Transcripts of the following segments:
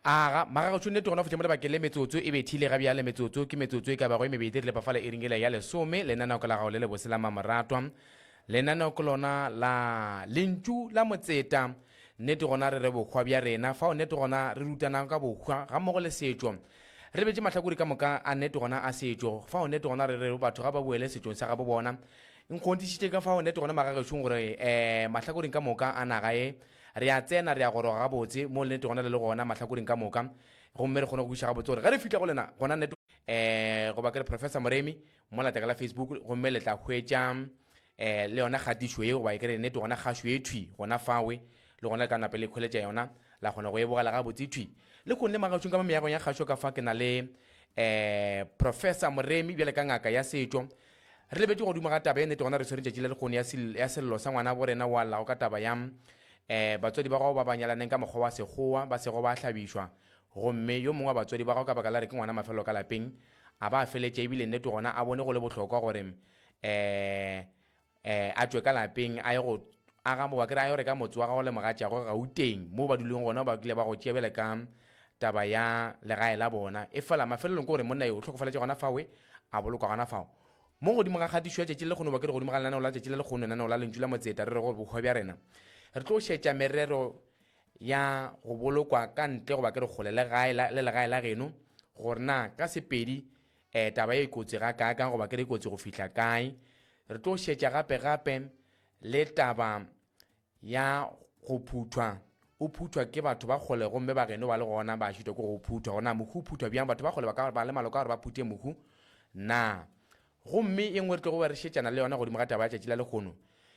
aga maraga tshone tona go tšemole bakele metsotso e bethile ga bjale metsotso ke metsotso e ka bago e mebedi re le pafala e ringele ya lesome lenaneo ka la gago le le bose la mamoratwa lenaneo ke lona la lentšu la motseta nnete gona re bokgwa bja rena fa o nnete gona re rutanang ka bokgwa ga mmogo le setšo re betse mahlakore ka moka a nnete gona a setšo fa o nnete gona re batho ga ba boele setšong sa ga bo bona nkgontišitše ka fa o nnete gona magagešong gore mahlakoreng ka moka a nagae re a tsena re a goroga gabotse mo nnete gona le gona mahlakoreng ka moka gomme re kgone go buša gabotse gore ga re fitlha go lena gona nnete go ba ke re professor moremi mo lateka la Facebook gomme le tla hwetša le yona kgatišo eo ba ke re nnete gona kgašo e thwi gona fawe le gona ka nape le kgweletša yona la kgona go e bogela gabotse thwi le kgone le magašong ka meagong ya kgašo ka fa ke na le professor moremi bjale ka ngaka ya setšo re lebetse godimo ga taba e nnete gona re swere tšatši le lekgone ya sello sa ngwana borena wa llago ka taba ya batswadi ba gago ba banyalaneng ka mokgwa wa sekgowa ba sego ba hlabišwa gomme yo mongwe wa batswadi ba gago ka baka la re ke ngwana mafelo ka lapeng a ba feletša ebile nnete gona a bone go le bohlokwa gore a tšwe ka lapeng a ye go aga mo ba kere a yo reka motse wa gago le mogatšago gauteng mo ba duleng gona ba kile ba go tšebele ka taba ya legae la bona e fela mafelelong ke gore monna yo o tlhokofaletše gona fawe a bolokwa gona fao mo godimo ga kgatišo ya tšatši le lekgono ba ke re godimo ga lenaneo la tšatši le lekgono lenaneo la lentšu la motseta re re gore bokgwa bja rena re tlo šetša merero ya go bolokwa ka ntle go ba ke re kgole le legae la geno gore na ka sepedi taba e kotsi ga kaakang go ba ke re kotsi go fihla kae re tlo šetša gape le taba ya go phuthwa o phuthwa ke batho ba kgole gomme ba geno ba le gona ba šitwa ke go phuthwa gona mohu phuthwa bjang batho ba kgole ba le maloko gore ba phuthe mohu na gomme e nngwe re tlo go ba re šetšana le yona godimo ga taba ya tšatši la lekgono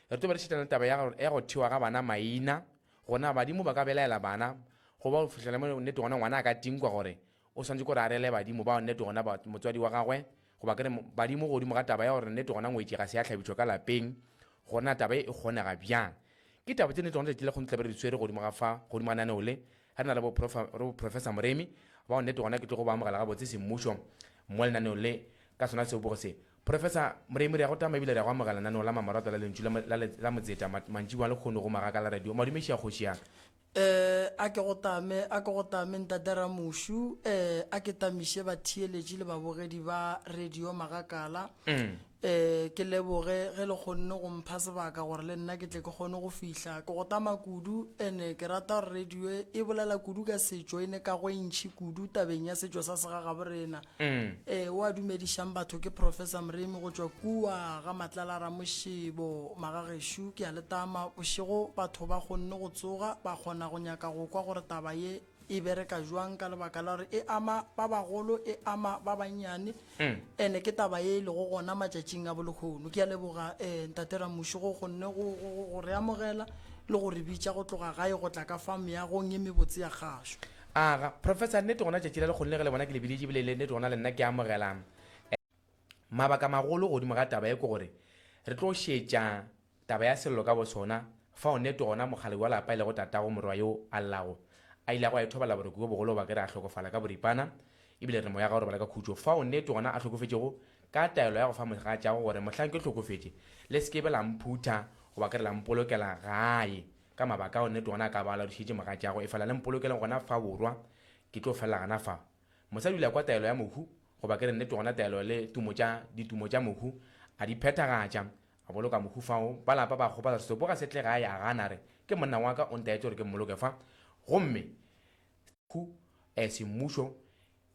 re tlo ba re šetšana le taba ya go thiwa ga bana maina gona badimo ba ka belaela bana go ba go fitlhela mo nnete gona ngwana a ka tinkwa gore o swantse gore a rele badimo ba nnete gona motswadi wa gagwe go ba kere badimo godimo ga taba ya gore nnete gona ngwetši ga se ya hlabišwa ka lapeng gona taba e kgonega bjang ke taba tse nnete gona tšatši le kgono tlabe re di swere godimo ga naneo le ga re na le bo professor moremi ba nnete gona ke tlo go ba amogela gabotse semmušo mo lenaneo le ka sona seo bogo se professor moremi re ya go tama ebile re ya go amogela lenaneo la mamoratwa la lentšu la motseta mantši wa lekgono go maga ka la radio madumeši ya kgoši yaka a ke go tame ntatera mošu a ke tamiše batheeletši le babogedi ba radio magakala ke leboge ge le kgonne go mpha sebaka gore le nna ke tle ke kgone go fihla ke go tama kudu ene ke rata gore radio e bolela kudu ka setšo ene ka go ntšhi kudu tabeng ya setšo sa segagaborena o a dumedišang batho ke professor moremi go tšwa kua ga matlalara mošebo magagešo ke a le tama bošego batho ba kgonne go tsoga ba kgona go nyaka go kwa gore taba ye e bereka jwang ka lebaka la gore e ama ba bagolo e ama ba bannyane ene ke taba ye e le go gona matšatšing a bolekgono ke a leboga ntatera moši go gonne go re amogela le gore bitša go tloga gae go tla ka fa meagong ye mebotse ya kgašo aga professor nnete gona tšatši la lekgono le ge le bona ke lebile ebile le nnete gona le nna ke amogela mabaka magolo godimo ga taba ye ke gore re tlo šetša taba ya sello ka bosona fa o nnete gona mogale wa lapa e le go tatago morwa yo a llago a ile go a ithobala boreko bo bogolo ba ke re a hlokofala ka boripana ebile re moya ga gore bala ka khutšo fa o nnete gona a hlokofetšego ka taelo ya go fa mogatšago gore mohlang ke hlokofetše le sekebe la mphutha go ba ke re la mpolokela gae ka mabaka o nnete gona a ka ba laodišitše mogatšago e fela le mpolokele gona fa borwa ke tlo felela gana fa mosadi o ile kwa taelo ya mohu go ba ke re nnete gona taelo le ditumo tša mohu a di phethagatša a boloka mohu fao ba lapa ba kgopala sesopo ga setle gae a gana re ke monna wa ka o ntaetše gore ke mmoloke fa gomme semmušo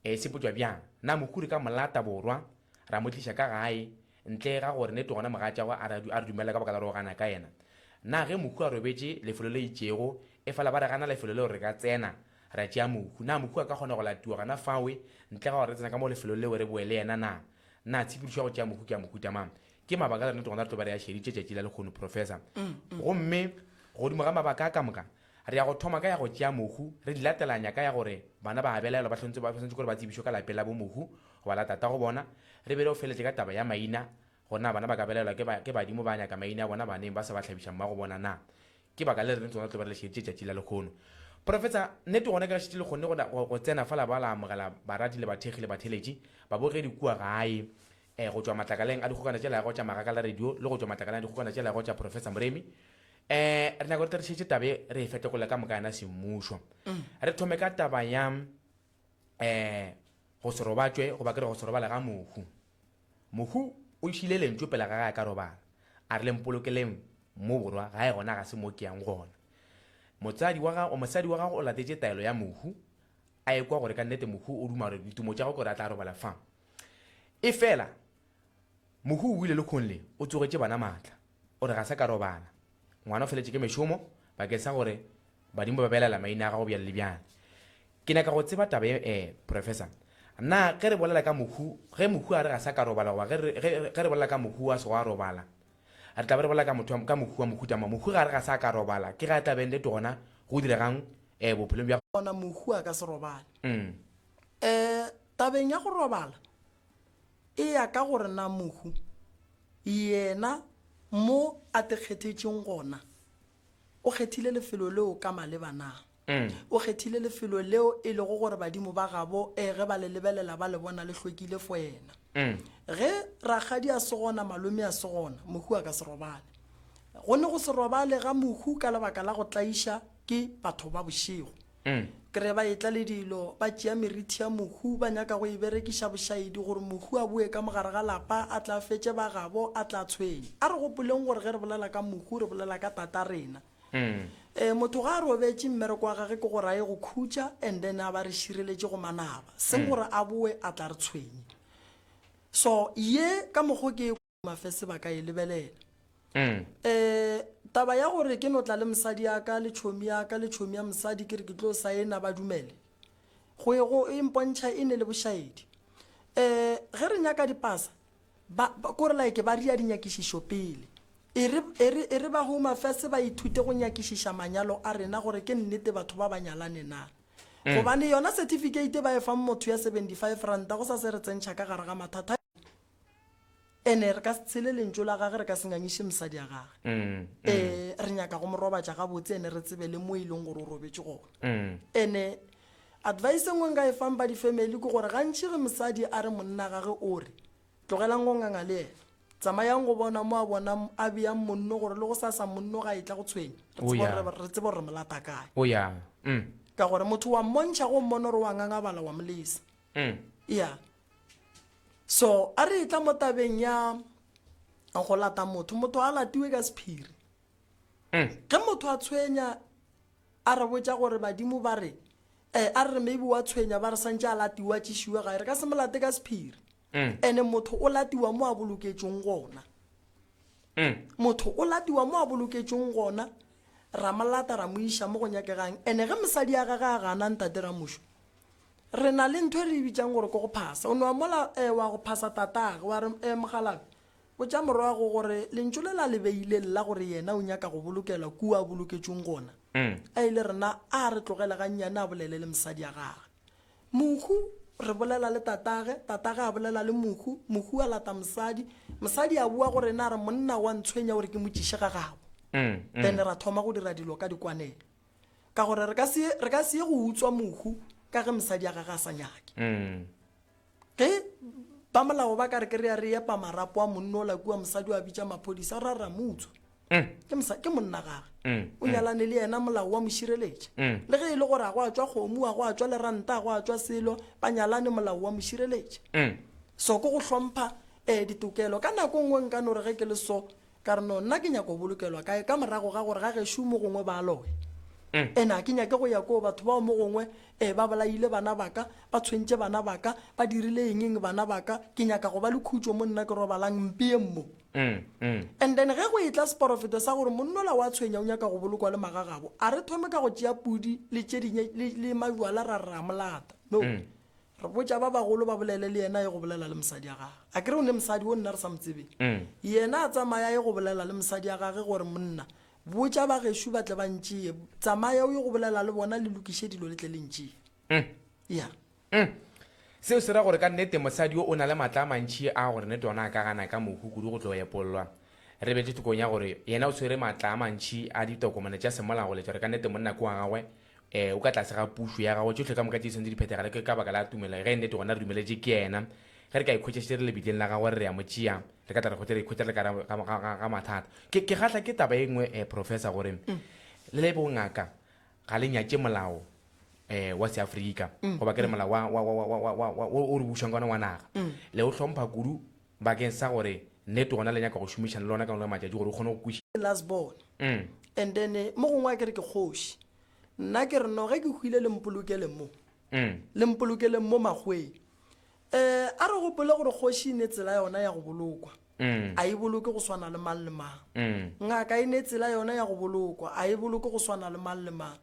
se potšwa bjang na mokhuri ka molata borwa ra mo tliša ka gae ntle ga gore nnete gona mogatšago a re dumela ka baka la re o gana ka yena na ge mohu a robetše lefelo le itšego e fela ba re gana lefelo leo re ka tsena ra tšea mohu na mohu a ka kgona go latiwa gana fawe ntle ga gore re tsena ka mo lefelo leo re boele yena na tshepedišwa go tšea mohu ke a mohuta mang ke mabaka le nnete gona re tlo ba re ya šeditše tšatši la lekgono professor gomme godimo ga mabaka a ka moka re ya go thoma ka ya go tšea mohu re di latelanya ka ya gore bana ba abelaelwa ba tshwanetse gore ba tsebišwe ka lapeng la bo mohu go ba la tata go bona re be re o feletse ka taba ya maina gona bana ba ka belaelwa ke badimo ba nyaka maina a bona baneng ba sa ba tlhabiša mma go bona na ke baka le re tsona tlo ba re le šeditše tšatši la lekgono professor nnete gona ka šitše le kgonne go tsena fela ba la amogela barati le bathekgi le batheletši ba bogedi kua gae go tšwa matlakaleng a dikgokana tšela ya go tša magaka la radio le go tšwa matlakaleng a dikgokana tšela ya go tša professor moremi re nako re tšhitše tabe re e fetogola ka moka yana semmušo re thome ka taba ya go se robatšwe go ba kere go se robala ga mohu o išile lentšwe pele ga ga ka robala a re lempolokeleng mo borwa ga e gona ga se mo ke yang gona mosadi wa gago o latetše taelo ya mohu a ekwa gore ka nnete mohu o duma gore ditumo tša go kore a tla robala fang e fela mohu o ile le kgonle o tsogetše bana maatla o re ga se ka robala ngwana o feletše ke mešomo bakeng sa gore badimo ba belela maina a gago bjale le bjale ke nyaka go tseba taba professor na ge re bolela ka mohu ge mohu a re ga sa ka robala goba ge re bolela ka mohu a sego a robala re tla be re bolela ka mohu wa mohutama mohu ga re ga sa ka robala ke ga tla beng le tona go diregang bophelong bja bona mohu a ka se robale tabeng ya go robala e ya ka gore na mohu yena mo a te kgethetšeng gona o kgethile lefelo leo ka malebana o kgethile lefelo leo e lego gore badimo ba gabo ge ba le lebelela ba le bona le hlwekile fo yena ge ragadi a se gona malome a se gona mohu a ka se robale go ne go se robale ga mohu ka lebaka la go tlaiša ke batho ba bošego kere ba etla le dilo ba tšea meriti ya mohu ba nyaka go e berekiša bošaedi gore mohu a bue ka mogare ga lapa a tla fetše ba gabo a tla tshwenye a re gopoleng gore ge re bolela ka mohu re bolela ka tata rena motho ga a robetše mmereko wa gage ke gore a ye go khutša and then a ba re šireletše go manaba se gore a boe a tla re tshwenye so ye ka mokgwa ke mafese ba ka e lebelela taba ya gore ke no tla le mosadi ya ka le tšhomi ya mosadi ke re ke tlo saena ba dumele go ego e mpontšha e ne le bošaedi ge re nyaka dipasa kore like ba ria dinyakišišo pele e re ba home affairs ba ithute go nyakišiša manyalo a rena gore ke nnete batho ba ba nyalane na gobane yona certificate ba e fang motho ya 75 ranta go sa se re tsentšha ka gare ga mathata ene re ka se tshele lentšo la gage re ka senganyiše mosadi ya gage re nyaka go morobatša ga botse ene re tsebe le mo e leng gore o robetše gona ene advice engwe nka e fang ba di-family ke gore gantši ge mosadi a re monna gage o re tlogelang go nganga le ena tsamayang go bona mo a bona a beyang monno gore le go sa monno ga e tla go tshwenya re tsebe gore molata kae ka gore motho wa mmontšha go mmona gore wa ngangabala wa molesa ya so a re tla mo tabeng ya go lata motho a latiwe ka sephiri ge motho a tshwenya a re botša gore badimo ba re a re maybe wa tshwenya ba re santše a latiwa tšišiwa gae re ka se molate ka sephiri ene motho o latiwa mo a boloketšong gona ra molata ra mo iša mo go nyakegang ene ge mosadi ya gage a gana ntate ramošo re na le ntho e re bitsang gore ke go phasa o ne wa mola wa go phasa tatage wa re mogalabe botša morago gore lentšo le la lebeile la gore yena o nyaka go bolokelwa kua a boloketšong gona a ile rena a re tlogele gannyane a bolele le mosadi ya gage mohu re bolela le tatage a bolela le mohu a lata mosadi a bua gore na re monna wa ntshwenya gore ke motšiše ga gago then ra thoma go dira dilo ka dikwanele ka gore re ka se ye go utswa mohu ka ge mosadi ya gage a sa nyake ge ba molao ba ka re ke re ya re epa marapo a monno o lakua mosadi wa bitša maphodisa ra ra motswa ke monna gage o nyalane le yena molao wa mošireletši le ge e le gore a go a tšwa kgomo a go a tšwa leranta a go a tšwa selo ba nyalane molao wa mošireletši so ke go hlompha ditokelo ka nako nngwe nka no re ge ke le so ka re no nna ke nyako bolokelwa kae ka morago ga gore ga gešo mo gongwe ba loe ene a ke nyake go ya koo batho bao mo gongwe ba bolaile bana baka ba tshwentše bana baka ba dirile eng bana baka ke nyaka go ba le khutšo mo nna ke robalang mpie mo and then ge go etla seporofeto sa gore monnola wa tshwenya o nyaka go bolokwa le magagabo a re thome ka go tšea pudi le tšedinye le majuala ra ramolata no re botša ba bagolo ba bolele le yena e go bolela le mosadi ya gage a kere o ne mosadi o nna re sa motsebeng yena a tsamaya e go bolela le mosadi ya gage gore monna botša ba gešo ba tle ba ntšee tsamaya o ye go bolela le bona le lokiše dilo le tle le ntšee ya seo se ra gore ka nnete mosadi o na le maatla a mantšhi a gore nnete ona a ka gana ka mohu kudu go tlo epololwa re betse thokong ya gore yena o tshwere maatla a mantšhi a ditokomane tša semolao le gore ka nnete monna ko wa gagwe o ka tlase ga pušo ya gago tsotlhe ka moka tše sentse di phethagale ke ka baka la tumelo ge nnete gona re dumeletše ke yena ge re ka ikhwetšešitše re lebiding la gagwe re ya mo tšea re ka tla re ikhwetša ka mathata ke kgatla ke taba e nngwe professor gore le le bongaka ga le nyatše molao wa seafrika goba ke re molao o re bušang ka ona wa naga le o hlompha kudu bakeng sa gore nnete gona le nyaka go šomišana le lona ka ona matšatši gore o kgone go kweša last born and then mo gongwe a ke re ke kgoši nna ke re no ge ke hwile le mpolokele mo magweng a re gopole gore kgoši e ne tsela yona ya go bolokwa a e boloke go swana le mang le mang ngaka e ne tsela yona ya go bolokwa a e boloke go swana le mang le mang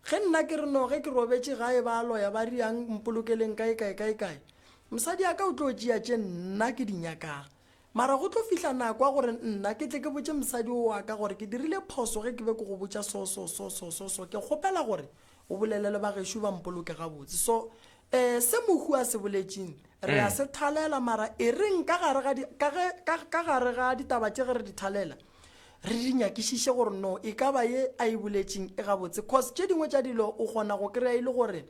ge nna ke re no ge ke robetse gae ba loya ba riang mpolokeleng kae mosadi a ka o tlo tšea tše nna ke dinyakang mara go tlo fihla nako a gore nna ke tle ke botse mosadi o wa ka gore ke dirile phoso ge ke be ke go botsa so ke kgopela gore o bolelele ba gešo ba mpoloke gabotse so se mohu a se boletšeng re a se thalela mara e reng ka gare ga ditaba tše ge re di thalela re di nyakišiše gore no e ka ba ye a e boletšeng e gabotse cause tše dingwe tša dilo o kgona go kry-a e le gore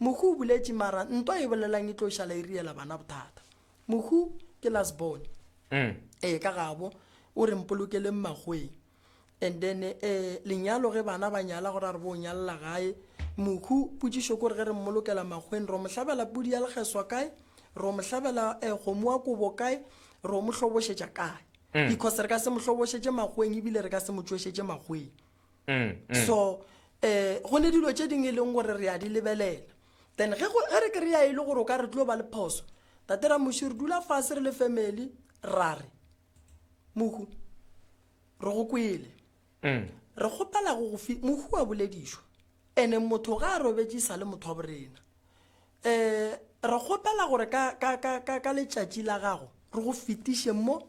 mohu o boletše mara ntwa e bolelang e tlo šala e riela bana bothata mohu ke last born ka gabo o re mpolokeleng magweng and then lenyalo ge bana ba nyala gore a re bo nyalela gae mohu potšišo kore ge re mmolokela magweng ro mohlabela pudi ya legeswa kae ro mohlabela kgomo wa kobo kae ro mo hlobošetša kae because re ka se mo hlobošetše magweng ebile re ka se mo tšwešetše magweng so go ne dilo tše dingwe e leng gore re a di lebelela then ge re ke re ya e le gore o ka re tlo ba le phoso tatera moši re dula fase re le family ra re mohu re go kwele re kgopela go mohu a boledišwa ene motho ga a robetšisa le motho wa borena re kgopela gore ka letšatši la gago re go fetiše mo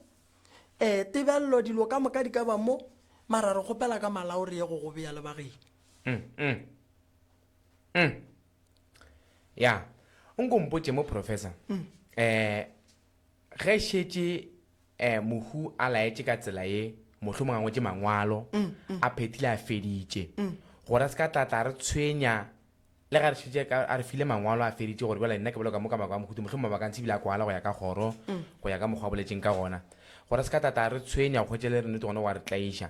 tebelelo dilo ka moka di ka ba mo mara re kgopela ka malao re ye go bea le bageng ya nkompotše mo professor ge šetše mohu a laetše ka tsela ye mohlomong a ngwetše mangwalo a phethile a feditše gore a se ka tlatla re tshwenya le ga re šetše a re file mangwalo a feditše gore bela nna ke boloka mo ka maka wa mohutu mohlomong mabakantse ebile a kwala go ya ka kgoro go ya ka mokgwa a boletšeng ka gona gore a se ka tlatla re tshwenya go le re nnete gona wa re tlaiša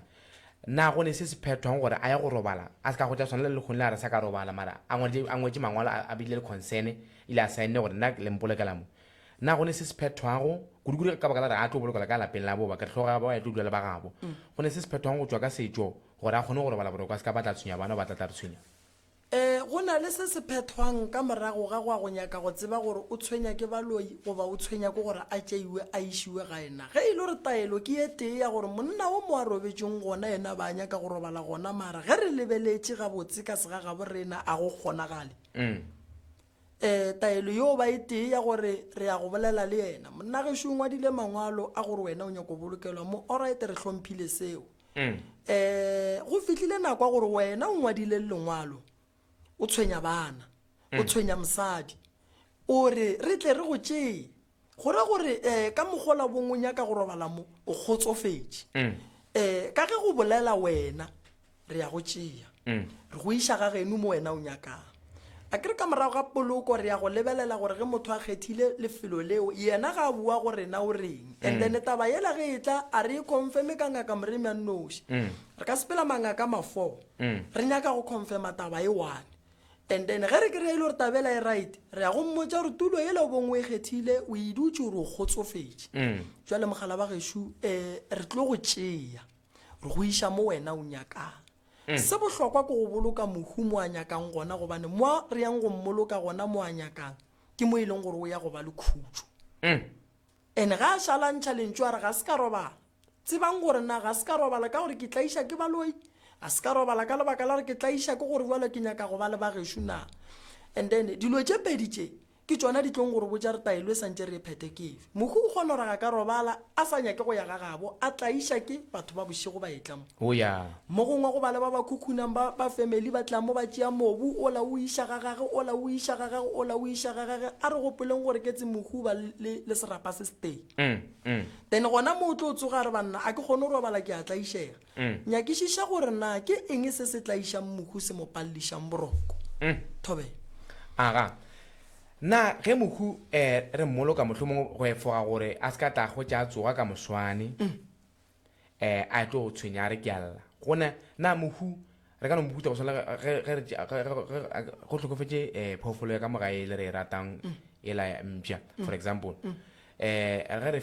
na go ne se se phethwang gore a ya go robala a se ka go tša swana le lekgone le a re sa ka robala mara a ngwetše mangwalo a bile le concern ile a saenne gore nna le mpolokela mo na go ne se se phethwago kudu ka baka la re a tlo bolokela ka lapeng la boba ka tlhoga ba ya tlo dula le ba gabo go ne se se phethwago go tšwa ka setšo gore a kgone go robala boroko a se ka batla tshwenya bana ba tlatla re tshwenya go na le se se phethwang ka morago ga go nyaka go tseba gore o tshwenya ke baloi goba o tshwenya ke gore a tšeiwe a išiwe ga ena ge e le gore taelo ke ye tee ya gore monna o mo a robetšeng gona ena ba nyaka go robala gona mara ge re lebeletše gabotse ka sega gabo rena a go kgonagale taelo yo ba e tee ya gore re ya go bolela le yena monna ge šongwa dile mangwalo a gore wena o nyako bolokelwa mo alright re hlomphile seo go fitlhile nako gore wena o ngwadile lengwalo o tshwenya bana o tshwenya mosadi o re re tle re go tšee gore ka mogola bongwe nyaka go robala mo o kgotsofetše ka ge go bolela wena re ya go tšea re go iša ga geno mo wena o nyakang a kere ka morago ga poloko re ya go lebelela gore ge motho a kgethile lefelo leo yena ga a bua gore na o reng and then taba yela ge e tla a re e confirme ka ngaka moremi a nnoši re ka sepela mangaka ma-4 re nyaka go confirma taba e 1 and then ge re kry-ile gore tabela e right re ya go mmotsa gore tulo ele o bongwe e kgethile o e dutse gore o kgotsofetše jwale mogala ba gešo re tlo go tšea re go iša mo wena o nyakang se bohlokwa ke go boloka mohu mo a nyakang gona gobane mo re yang go mmoloka gona mo a nyakang ke mo e leng gore o ya go ba le khutšo and ga a šalantšha lentšo a re ga se ka robala tsebang gore na ga se ka robala ka gore ke tlaiša ke baloi a se ka robala ka lebaka la gore ke tlaiša ke gore bjalo ke nyaka go ba le ba gešo na and then dilo tše pedi tše ke tšona di tlong gore botša re taelo e santše re e phete kefe mohu o kgona gore ga ka robala a sa nyake go ya ga gabo a tlaiša ke batho ba bošego ba etlamo mo gongwe go ba le ba ba khukhunang ba family ba tlamo ba tšea mobu ola o iša ga gage ola o iša ga gage ola o iša ga gage a re gopoleng gore ke tse mohu ba le serapa se stay then gona mo o tlo o tsoga re banna a ke kgone go robala ke a tlaišega nyakišiša gore na ke eng se se tlaišang mohu se mo pallišang boroko thobela aga na ge mohu re mmoloka mohlomong go efoga gore a se ka tla go tša tsoga ka moswane a tlo go tshwenya re ke alla gona na mohu re ka no mohuta go sala go tlhokofetse phoofolo ya ka mogae le re e ratang e la mpša for example ge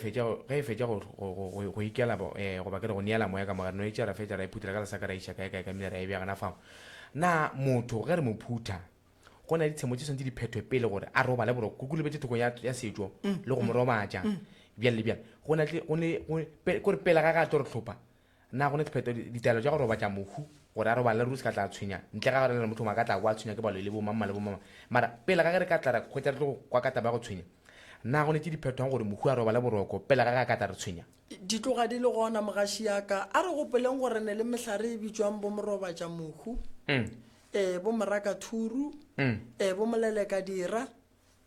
e fetša go ikela go ba kere go neela moya ka mogare no etša ra fetša ra iphutela ka lesaka ra iša kae ka mine ra e bjagana fao na motho ge re mo phutha go na ditshemo tse swantse di phethwe pele gore a robale boro kukulebetse thoko ya setšo le go mo romatša bjale le bjale kore pele ga tlo re tlhopha na go ne dipheto ditaelo tša go robatša mohu gore a robale re se ka tla tshwenya ntle ga gore le motho ma ka tla kwa tshwenya ke balo le bo mamma le bo mama mara pele ga ge re ka tla re khwetša re tlo kwa ka taba go tshwenya na go ne tse diphethoang gore mohu a robale boroko pele ga ka tla re tshwenya di tloga di le gona mogaši yaka a re gopeleng gore ne le mehlare e bitswang bo morobatša mohu bo moraka thuru bo moleleka dira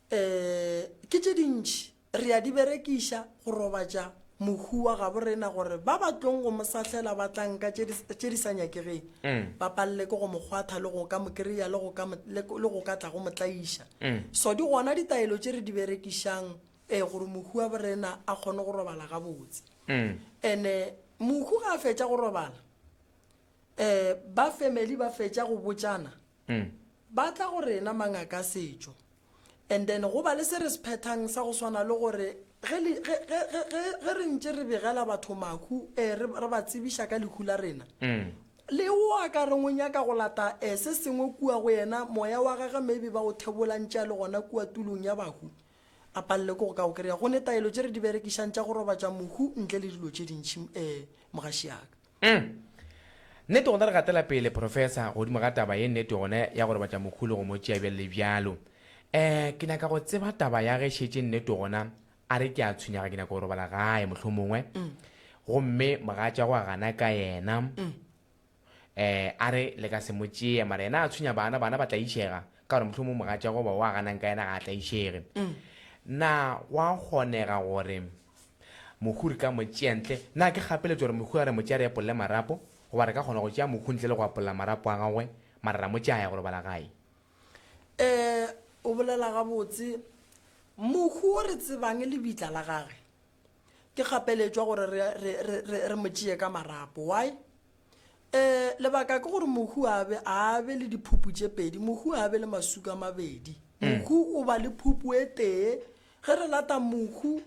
ke tše dintši re a di berekiša go robatša mohu wa gabo rena gore ba batlong go mosahlela ba tlanka tše di sa nyakegeng ba palle ke go mokgwatha le go ka mokry-a le go ka tla go motlaiša so di gona ditaelo tše re di berekišang gore mohu wa borena a kgone go robala gabotse and-e mohu ga a fetša go robala ba family ba fetša go botsana ba tla go rena mangaka setšo and then go ba le se re se phethang sa go swana le gore ge re ntše re begela batho mahu re ba tsebiša ka lehu la rena le wa ka re ngonyaka go lata se sengwe kua go yena moya wa gage maybe ba go thebolantša le gona kua tulong ya bahu a palle ko go ka go kry-a go ne taelo tše re di berekišang tša go robatša mohu ntle le dilo tše dintšhi mogaši yaka nnete gona re gatela pele professor godimo ga taba ye nnete gone ya gore batša mohu le go mo tšea bjale le bjalo ke nyaka go tseba taba ya ge šetše nnete gona a re ke a tshwenyaga ke nyaka go robala gae mohlho mongwe gomme mogatša go a gana ka yena a re le ka se mo tšea mara yena a tshwenya bana ba tla išega ka gore mohlho mo mogatša go ba wa ganang ka yena ga a tla išege na wa kgonega gore mohu re ka mo tšea ntle na ke kgapeletso gore mohu a re mo tšea re epolele marapo goba re ka kgona go tšea mohu ntle le go apolola marapo a gagwe mara ra mo tšea ya go robala gae o bolela gabotse mohu o re tsebang le bitla la gage ke kgapeletswa gore re mo tšee ka marapo why lebaka ke gore mohu a be le diphupu tše pedi mohu a be le masuka mabedi mohu o ba le phupu e tee ge re lata mohu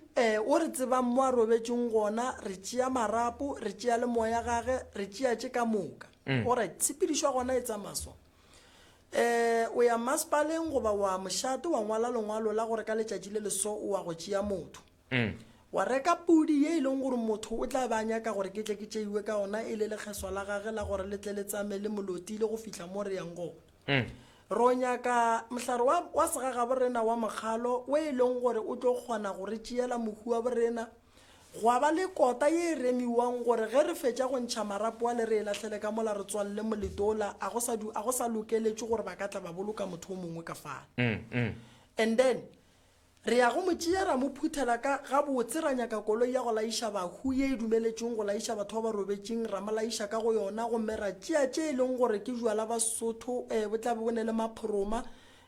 o re tsebang mo a robetšeng gona re tšea marapo re tšea le moya gage re tšea tše ka moka ore tshepedišwa gona e tsamaswa o ya masepaleng goba wa mošate wa ngwala lengwalo la gore ka letšatši le leso o wa go tšea motho wa reka pudi ye e leng gore motho o tla ba nyaka gore ke tle ke tšeiwe ka ona e le lekgeswa la gage la gore le tle le tsame le moloti le go fihla mo re yang gona ro nyaka mohlare wa segaga borena wa mokgalo o e leng gore o tlo kgona gore tšeela mohu wa borena go ba le kota ye e remiwang gore ge re fetša go ntšha marapo a le re e latlhele ka mola re tswalle moletola a go sa lokeletše gore ba ka tla ba boloka motho o mongwe ka fane and then re ya go mo tšea ra mo phuthela ka gabotse ra nyaka koloi ya go laiša bahu ye e dumeletšeng go laiša batho ba ba robetšeng ra mo laiša ka go yona gomme ra tšea tše e leng gore ke jwala basotho bo tla bo ne le maphoroma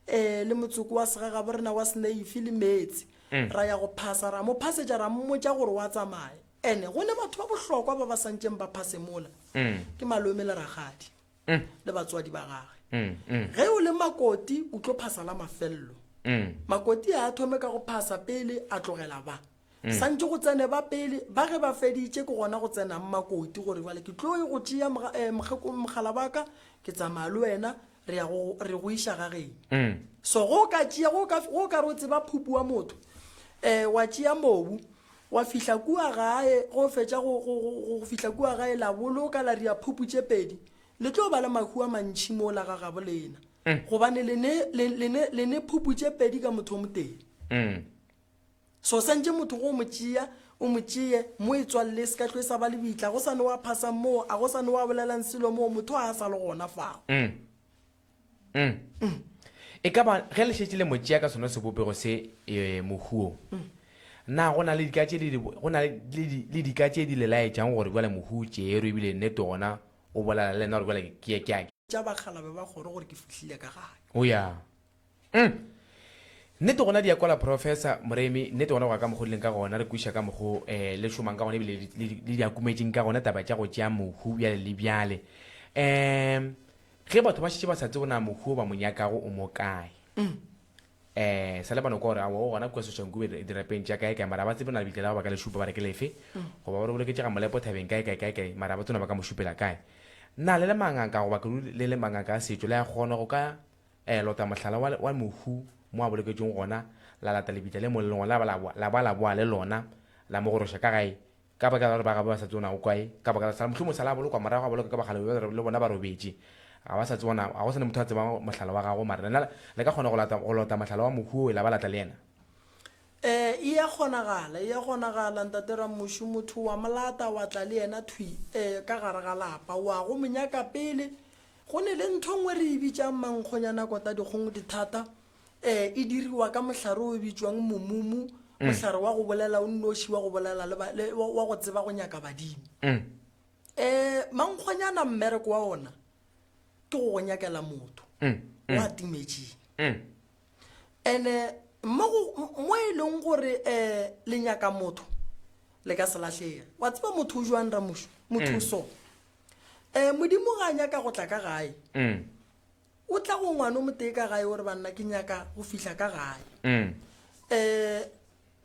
le motsoko wa segaga borena wa sneifi le metsi ra ya go phasa ra mo phasetša ra mmotša gore wa tsamaye ene go ne batho ba bohlokwa ba ba santšeng ba phase mola ke malome le ragadi le batswadi ba gage ge o le makoti o tlo phasa la mafelelo makoti a thome ka go phasa pele a tlogela ba santse go tsene ba pele ba ge ba feditše ke gona go tsena makoti gore bale ke tlo go tšea mogala baka ke tsamaya le wena re go iša gageng so go ka re o tseba phupu wa motho wa tšea mobu wa fihla kua gae go fetša go fihla kua gae la boloka la ria phupu tše pedi le tlo ba le mahu a mantšhi mo la gagabo lena gobane le ne phupu tše pedi ka motho o moteng so santse motho go mo tšee mo e tswalle se ka tlo e sa ba le bitla go sane wa phasa moo a go sane wa bolelang selo moo motho a sa le gona fao e ka ba ge le šetše le mo tšea ka sone sebopego se mohuo na go na le dika tše di le laetšang gore bjale mohu tšeero ebile nnete gona o bolela le nna gore bjale ke tša bakgala be ba kgore gore ke fihlile ka gae o ya nnete gona di ya kwala professor moremi nnete gona go ka mogo leng ka gona re kwiša ka mogo le šomang ka gona ebile le di akumetseng ka gona taba tša go tšea mohu bjale le bjale ge batho ba šetše ba sa tsebona mohu ba monyakago o mo kae sa le bano ka gore ao gona kua sešankube dirapeng tša kae kae mara ba tsebe na lebitlela ba ka le šupa ba re ke lefe goba ba re boleketse ga molepo thabeng kae mara ba tsona ba ka mo šupela kae nna le mangaka goba ke le mangaka a setšo le a kgona go ka lota mohlala wa mohu mo a boleketseng gona la lata lebitla le moleleng gona la ba la boa le lona la mo goroša ka gae ka baka la gore ba ga ba sa tsona o kwae ka baka la sala mohlomong sala bolokwa morago ga boloka ka bagale le bona ba robetse ga ba sa tsona ga go sene motho a tseba mohlala wa gago mara nna le ka kgona go lota mohlala wa mohu la ba lata le ena e ya kgonagala ntatera mošu motho wa molata wa tla le ena thui ka gare ga lapa wa go monyaka pele go ne le ntho ngwe re e bitšang mankgonyana kota dikgong dithata e diriwa ka mohlare o bitswang momumu mohlare wa go bolela o nnoši wa go bolela wa go tseba go nyaka badimo mankgonyana mmereko wa ona ke go nyakela motho wa timetseng ene mo e leng gore le nyaka motho le ka se latlhega wa tseba motho o jwang ramošu motho so modimo ga nyaka go tla ka gae o tla go ngwana o motee ka gae gore banna ke nyaka go fihla ka gae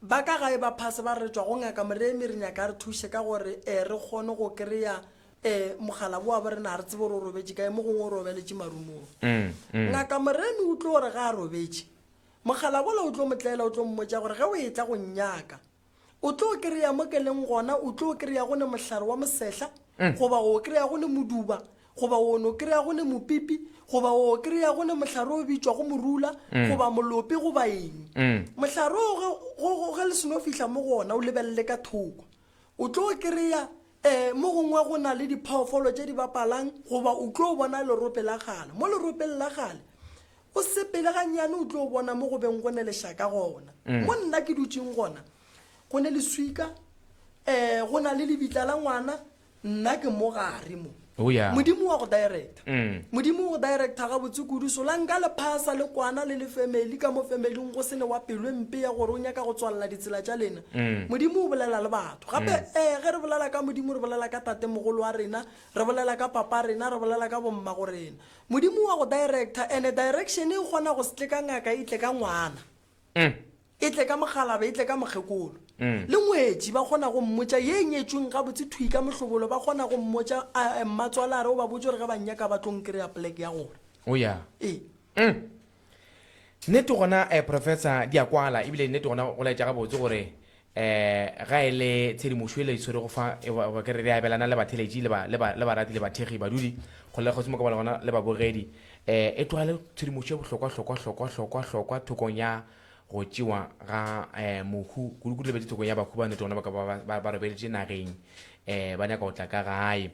ba ka gae ba phase ba re tswa go ngaka moremi re nyaka re thuse ka gore re kgone go kry-a mogala boa ba re na re tsebe gore o robetse kae mo gongwe o robeletse marumong ngaka moremi o tlo gore ga a robetse mogala bola o tlo motlaela o tlo mmotsa gore ge o e tla go nnyaka o tlo kry-a mo ke leng gona o tlo kry-a go ne mohlare wa mosehla goba o kry-a go ne moduba goba o no kry-a go ne mopipi goba o kry-a go ne mohlare o bitswa go morula goba molopi goba eng mohlare o ge le seno fihla mo gona o lebelele ka thoko o tlo kry-a mo gongwe go na le diphaofolo tše di bapalang goba o tlo bona lerope la gale mo leropeng la gale o sepele ganyane o tlo bona mo go beng go ne lešaka gona mo nna ke dutseng gona go ne le swika go na le lebitla la ngwana nna ke mo gare mo modimo wa go directa ga botse kudu so la nka le phasa le kwana le family ka mo famileng go sene wa pelo mpe ya gore o nyaka go tswalela ditsela tša lena modimo o bolela le batho gape ge re bolela ka modimo re bolela ka tate mogolo wa rena re bolela ka papa rena re bolela ka bomma go rena modimo wa go directa and direction e kgona go setle ka ngaka e tle ka ngwana e tle ka mogalabe e tle ka mokgekolo le ngwetši ba kgona go mmotsa ye nyetsweng ga botse thui ka mohlobolo ba kgona go mmotsa mmatswalare o ba botse gore ga banyaka ba tlong kry-a pleke ya gore nnete gona professor di a kwala ebile nnete gona go laetša ga botse gore ga e le tshedimošo e le itshwere go fa ke re abelana le batheletši le barati le bathegi badudi go le kgotsimo ka bala gona le babogedi e tlogale tshedimošo e bohlokwa thokong ya go tšewa ga mohu kudu lebetse thokong ya bakhu ba nnete gona ba robeletše nageng ba nyaka go tla ka gae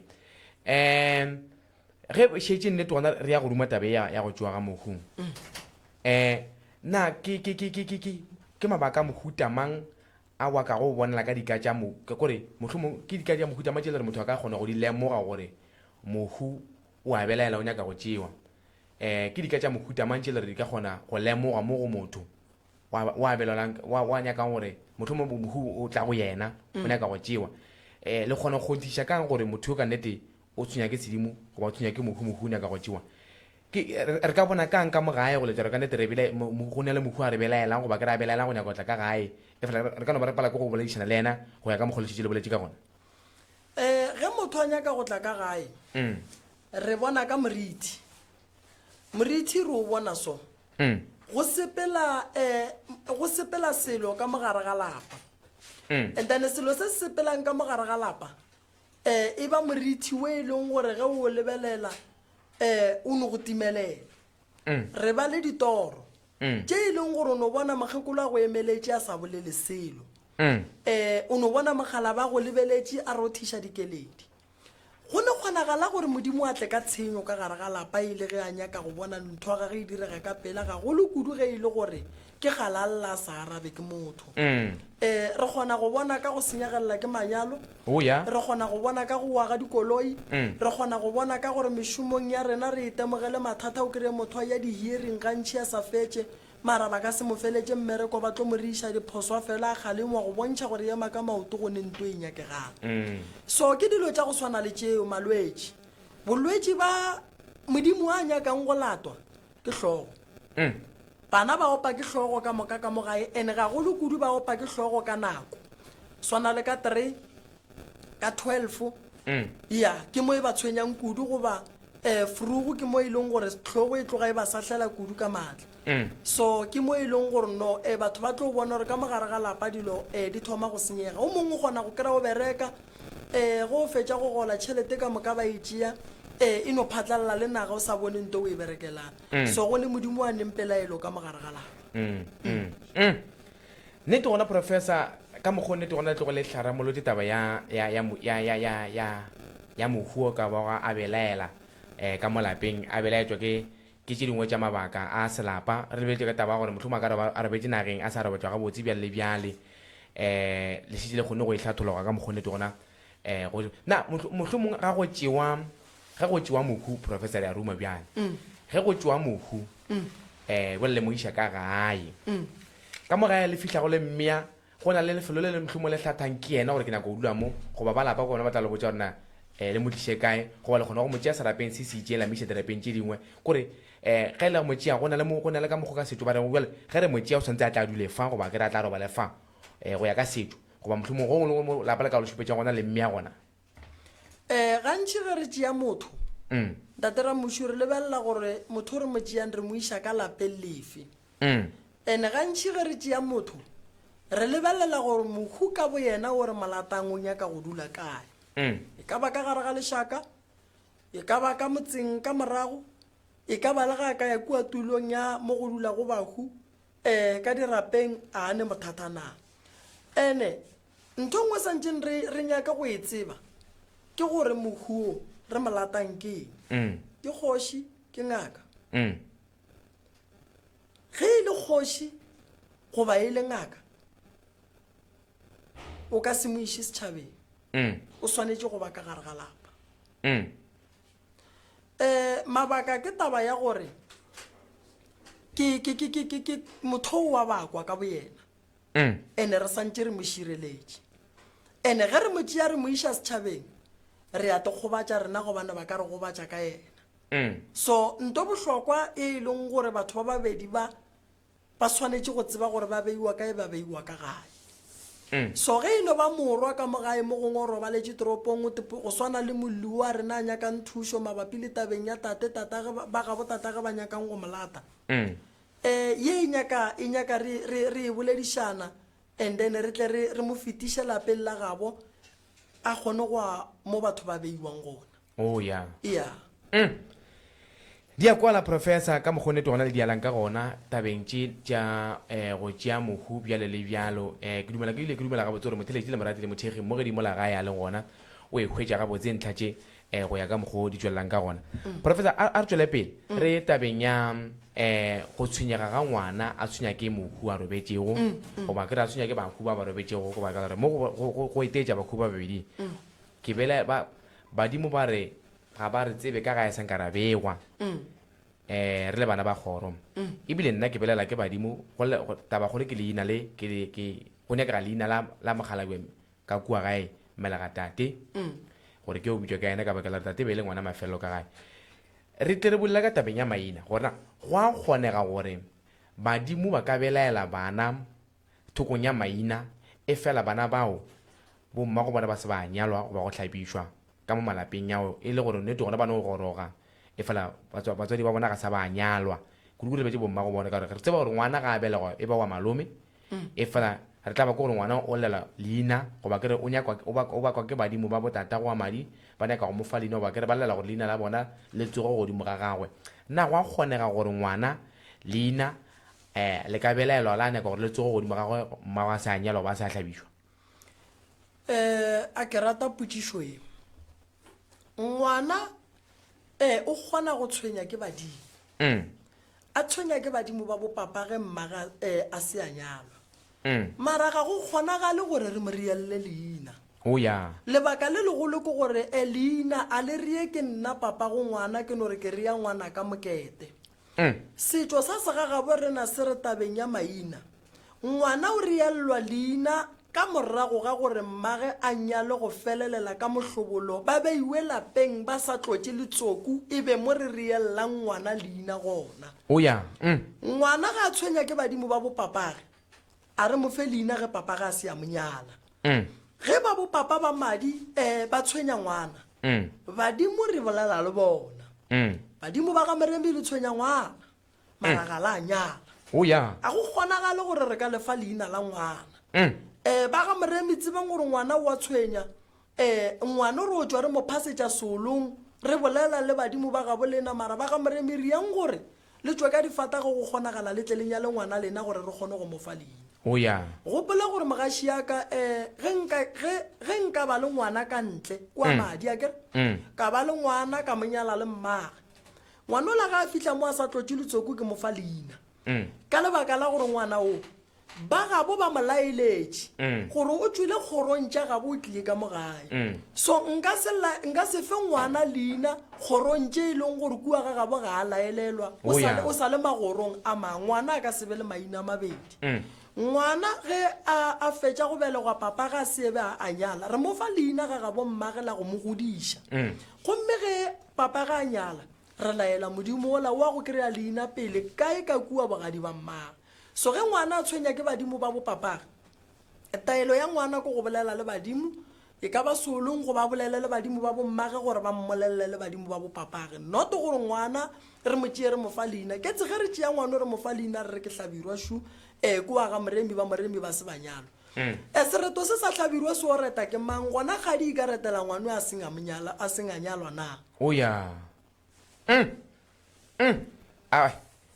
ge šetše nnete gona re ya go duma tabe ya go tšewa ga mohu na ke mabaka mohuta mang a wa ka go bonela ka dika tša kore mohlomong ke dika tša mohuta ma tšele re motho a ka kgona go di lemoga gore mohu o a belaela o nyaka go tšewa ke dika tša mohuta mang tšele re di ka kgona go lemoga mo go motho wa nyakang gore mohlomong mohu o tla go yena o nyaka go tšewa le kgona go kgontiša kang gore motho o ka nnete o tshwenya ke sedimo goba o tshwenya ke mohu o nyaka go tšewa re ka bona kang ka mo gae go letša re ka nnete go ne le mohu a re belaelang goba ke re a belaelang go nyaka go tla ka gae re ka no ba re pala ke go boledišana le ena go ya ka mokgolešitše le boletše ka gona ge motho a nyaka go tla ka gae re bona ka moriti re o bona so go sepela selo ka mogare ga lapa and then selo se se sepelang ka mogare ga lapa e ba moriti o e leng gore ge o lebelela o no go timelela re ba le ditoro tše e leng gore o no bona makgekolo a go emeletše a sa bolele selo o no bona mogala ba go lebeletše a rothiša dikeledi go ne kgonagala gore modimo a tle ka tshenyo ka gare ga lapa ile ge a nyaka go bona ntho ga ge e direga ka pela ga go le kudu ge e le gore ke galalla sa arabe ke motho re kgona go bona ka go senyagelela ke manyalo re kgona go bona ka go wa ga dikoloi re kgona go bona ka gore mešomong ya rena re itemogele mathata o kry-e motho ya di-hearing gantšhi a sa fetse mara ba ka se mo feletse mmereko ba tlo mo reiša diphoswa fela a kgalengwa go bontšha gore ema ka maoto go ne nto e nyakegang so ke dilo tša go swana le tšeo malwetši bolwetši ba modimo a nyakang go latwa ke hlogo bana ba opa ke hlogo ka moka ka mogae ene ga go le kudu ba opa ke hlogo ka nako swana le ka 3 ka 12 ya ke mo e ba tshwenyang kudu goba frugu ke mo e leng gore hlogo e tloga e ba sahlela kudu ka maatla so ke mo e leng gore no batho ba tlo bona gore ka mogare ga lapa dilo di thoma go senyega o mongwe gona go kry-a o bereka go fetša go gola tšhelete ka moka ba e tšea e no phatlalela le naga o sa bone nto o e berekelang so go le modimo a neng pelaelo ka mogare ga lapa nnete gona professor ka mokgwa nnete gona tlogo le tlharamolo ditaba ya mohuo ka ba a belaela ka mo lapeng a belaetswa ke tše dingwe tša mabaka a selapa re lebeletse ka taba gore mohlomong a rebetse nageng a sa rebetswa ga botse bjale le bjale le šitše le kgonne go itlhathologa ka mokgwa nnete gona na mohlomong ga go tšewa mohu professor ya ruma bjale ge go tšewa mohu bolele mo iša ka gae ka mo gae le fihla go le mmea go na le lefelo le le mohlomong le hlathang ke yena gore ke nako o dula mo goba ba lapa bona ba tla le botsa gorena le mo tliše kae goba le kgona go mo tšea serapeng se se itšeela miša dirapeng tše dingwe kore ge le mo tšea go na le ka mokgo ka setšo ba re bjale ge re mo tšea o tshwanetse a tla dule fa goba ke re a tla roba le fa go ya ka setšo goba mohlomong go lapa le ka lo šupetša gona le mmea gona gantši ge re tšea motho datera mošu re lebelela gore motho o re mo tšeang re mo iša ka lapeng lefe ene gantši ge re tšea motho re lebelela gore mohu ka bo yena o re malatang o nyaka go dula kae e ka ba ka gare ga lešaka e ka ba ka motseng ka morago e ka ba le ga ka ya kua tulong ya mo go dula go bahu ka dirapeng a ne mothathanang ene ntho ngwe santseng re nyaka go e tseba ke gore mohuo re molatang ke ke kgoši ke ngaka ge e le kgoši goba e le ngaka o ka se mo iše setšhabeng o swanetše go ba ka gare ga lapa mabaka ke taba ya gore ke motho wa bakwa ka bo yena ene re santše re mo šireletše ene ge re mo tšea re mo iša setšhabeng re a togobatša rena gobane ba ka re gobatša ka yena so nto bohlokwa e leng gore batho ba babedi ba swanetše go tseba gore ba beiwa kae ba beiwa ka gae so ge e no ba morwa ka mogae mo gongwe o robaletše toropong go swana le mollu a rena a nyakang thušo mabapi le tabeng ya ba gabo tatage ba nyakang go molata ye e nyaka re e boledišana and then re tle re mo fetiše lapeng la gabo a kgone goa mo batho ba beiwang gona di a kwala professor ka mokgonete gona le dialang ka gona tabeng tša go tšea mohu bjale le bjalo ke dumela gabotse gore motheletše le morati le mothegi mo ge di mola gae a le gona o e hwetša gabotse ntlha tše go ya ka mokgwa di tswelelang ka gona professor a re tswele pele re tabeng ya go tshwenyega ga ngwana a tshwenya ke mohu a robetšego goba ke re a tshwenya ke bahu ba robetšego goba ka gore mo go etetša bahu ba babedi ke bele badimo ba re ga ba re tsebe ka gae sankara begwa re le bana ba kgoro ebile nna ke belela ke badimo taba gore ke leina le go nyakega leina la mogalawe ka kua gae melega tate gore ke o bitswa ka ena ka bakela tate be le ngwana mafelelo ka gae re tle re bolela ka tabeng ya maina gorena go a kgonega gore badimo ba ka belaela bana thokong ya maina e fela bana bao bomma go bona ba se ba nyalwa go ba go hlapišwa ka mo malapeng yao e le gore nnete gona ba no goroga e fela batswadi ba bona ga sa ba nyalwa kudu lebetse bomma go bona ka gore re tseba gore ngwana ga a belegwa e ba wa malome e fela re tla ba ke gore ngwana o lela leina goba kere o bakwa ke badimo ba botata go a madi ba nyaka go mo fa leina goba kere ba lela gore leina la bona le tsogo godimo ga gagwe nna go a kgonega gore ngwana leina le ka belaelwa la nyaka gore le tsogo godimo ga gagwe mma wa sa nyalwa ba sa hlabišwa a ke rata potšišo e ngwana o kgona go tshwenya ke badimo a tshwenya ke badimo ba bopapa ge mmaga a se a nyalwa mara ga go kgonagale gore re mo rielele leina lebaka le legolo ke gore leina a le rie ke nna papa go ngwana ke no re ke ria ngwana ka mokete setšo sa segagabo rena se re tabeng ya maina ngwana o reellwa leina ka morago ga gore mmage a nyale go felelela ka mohlobolo ba beiwe lapeng ba sa tlotse letsoku e be mo re reellang ngwana leina gona ngwana ga a tshwenya ke badimo ba bopapage a re mo fe leina ge papaga a se ya monyala ge ba bopapa ba madi ba tshwenya ngwana badimo re bolela le bona badimo ba ga merembe le tshwenya ngwana maraga la a nyala a go kgonagale gore re ka lefa leina la ngwana ba ga moremi tsebang gore ngwana wa tshwenya ngwana re o tswa re mo phasetša solong re bolela le badimo ba gabo lena mara ba ga moremi re yang gore le tswe ka difata go kgonagala le tleleng ya le ngwana lena gore re kgone go mo fa leina gopola gore mogaši yaka ge nka ba le ngwana ka ntle kua madi akere ka ba le ngwana ka monyala le mmage ngwana o la ga a fitlha mo a sa tlotse letsoku ke mo fa leina ka lebaka la gore ngwana o ba gabo ba molaeletše gore o tswile kgorong tša gabo o tlile ka mogae so nka se fe ngwana leina kgorong tše e leng gore kua ga gabo ga a laelelwa o sa le magorong a mang ngwana a ka se be le maina a mabedi ngwana ge a fetša go belegwa papa ga seebe a nyala re mo fa leina ga gabo mmagela go mo godiša gomme ge papa ga a nyala re laela modimo ola wa go kry-a leina pele kae ka kua bogadi ba mmage so ge ngwana a tshwenya ke badimo ba bopapage taelo ya ngwana ko go bolela le badimo e ka ba solong go ba bolele le badimo ba bommage gore ba mmolelele le badimo ba bopapage not gore ngwana re mo tšee re mo fa leina ke tsege re tšea ngwana re mo fa leina re re ke hlabirwa shu kua ga moremi ba se banyalo sereto se sa hlabirwa se o reta ke mang gona kgadi e ka retela ngwana a seng a nyalwa na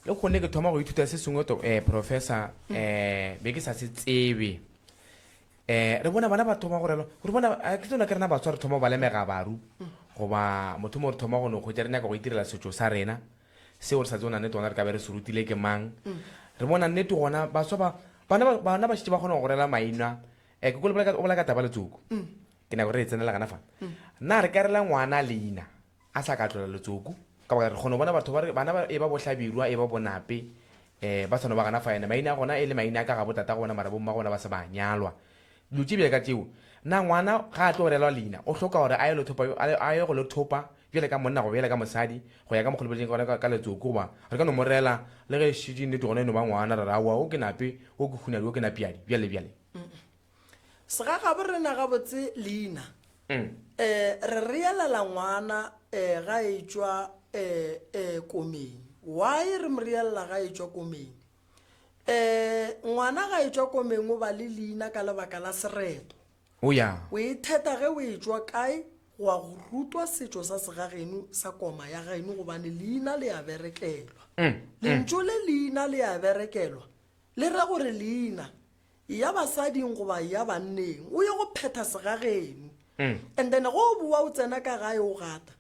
le kgonne ke thoma go ithuta se sengwe professor be ke sa se tsebe re bona bana ba thoma gore bona ke tsona ke rena batswa re thoma ba lemega baru goba motho mo re thoma go no go tsa rena ka go itirela setšo sa rena seo re sa tsona nnete gona re ka be re se rutile ke mang re bona nnete gona baswa bana ba šitse ba kgona go gorela maina ke ko o bola ka taba letsoko ke nako re e tsenela gana fa nna re ka rela ngwana leina a sa ka tlola letsoko ka ba re kgona bona batho bana e ba bohlabirwa e ba bonape ba tshwana ba gana fa ena maina gona e le maina ka ga botata gona mara bomma gona ba se ba nyalwa dutse bile ka tšeo nna ngwana ga a tlo gorelwa leina o hloka gore a ye go le thopa bjale ka monna go bjale ka mosadi go ya ka mogolobeleng gona ka letsoko ba re ka no morela le ge šitše nnete gona eno ba ngwana re rawa o ke nape o ke khunadi o ke napiadi bjale segagabo re na gabotse leina re reelela ngwana ga e tšwa komeng why re mo reelela ga e tšwa komeng ngwana ga e tšwa komeng o ba le leina ka lebaka la sereto o e theta ge o e tšwa kae wa go rutwa setšo sa segageno sa koma ya gaeno gobane leina le a berekelwa lentso le leina le a berekelwa le ra gore leina ya basading goba ya banneng o ye go phetha segageno and then go bua o tsena ka gae o gata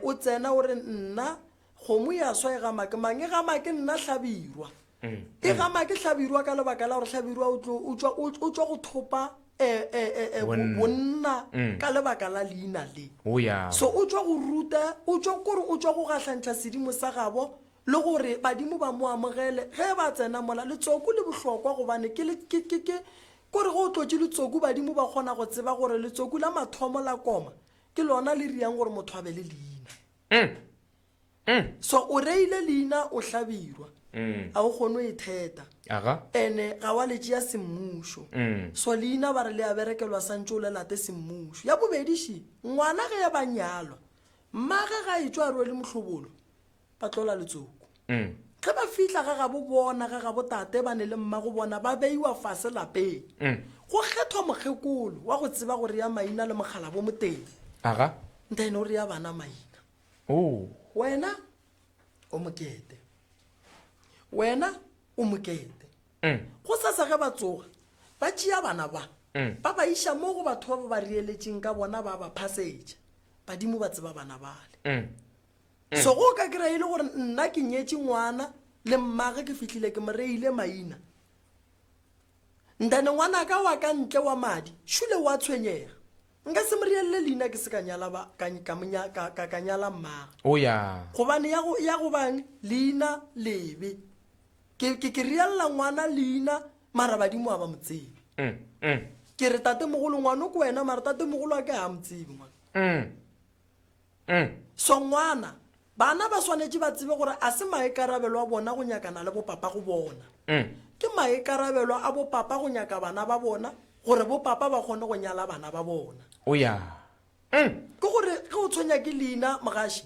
o tsena o re nna kgomo ya swa e gama ke mang e gama ke nna hlabirwa e gama ke hlabirwa ka lebaka la gore hlabirwa o tswa go thopa bonna ka lebaka la leina le so o tswa go ruta o tswa kore o tswa go gahlantšha sedimo sa gabo le gore badimo ba mo amogele ge ba tsena mola letsoko le bohlokwa gobane kore go tlotse letsoku badimo ba kgona go tseba gore letsoku la mathomo la koma ke lona le riang gore motho a be le leina so o reile leina o hlabirwa a o kgone o e theta ene ga wa letše ya semmušo so leina ba re le a berekelwa santse o le late semmušo ya bobediši ngwana ge ya banyalwa mmage ga e tswa a rwele mohlobolo ba tlola letsoko ge ba fitlha ga gabo bona ga gabo tate ba ne le mma go bona ba beiwa fase lapeng go kgethwa mokgekolo wa go tseba gore ya maina le mogala bo moteng then o re ya bana maina wena o mokete wena o mokete go sasa ge ba tsoga ba tšea bana ba iša mo go batho ba ba reeletseng ka bona ba ba phasetša badimo ba tseba bana bale so go ka kry-a e le gore nna ke nyetse ngwana le mmage ke fitlhile ke mo reile maina ndane ngwana ka wa ka ntle wa madi šule wa tshwenyega nka se mo rielle leina ke se ka nyala ka nyala mmaga o ya gobane ya go bang leina lebe ke rialla ngwana leina mara badimo a ba motsebe ke re tate mogolo ngwana ko wena mara tate mogolo a ke a motsebe ngwana so ngwana bana ba swanetse ba tsebe gore a se maekarabelo a bona go nyakana le bopapa go bona ke maekarabelo a bopapa go nyaka bana ba bona gore bopapa ba kgone go nyala bana ba bona o ya ke gore ge o tshwenya ke leina mogaši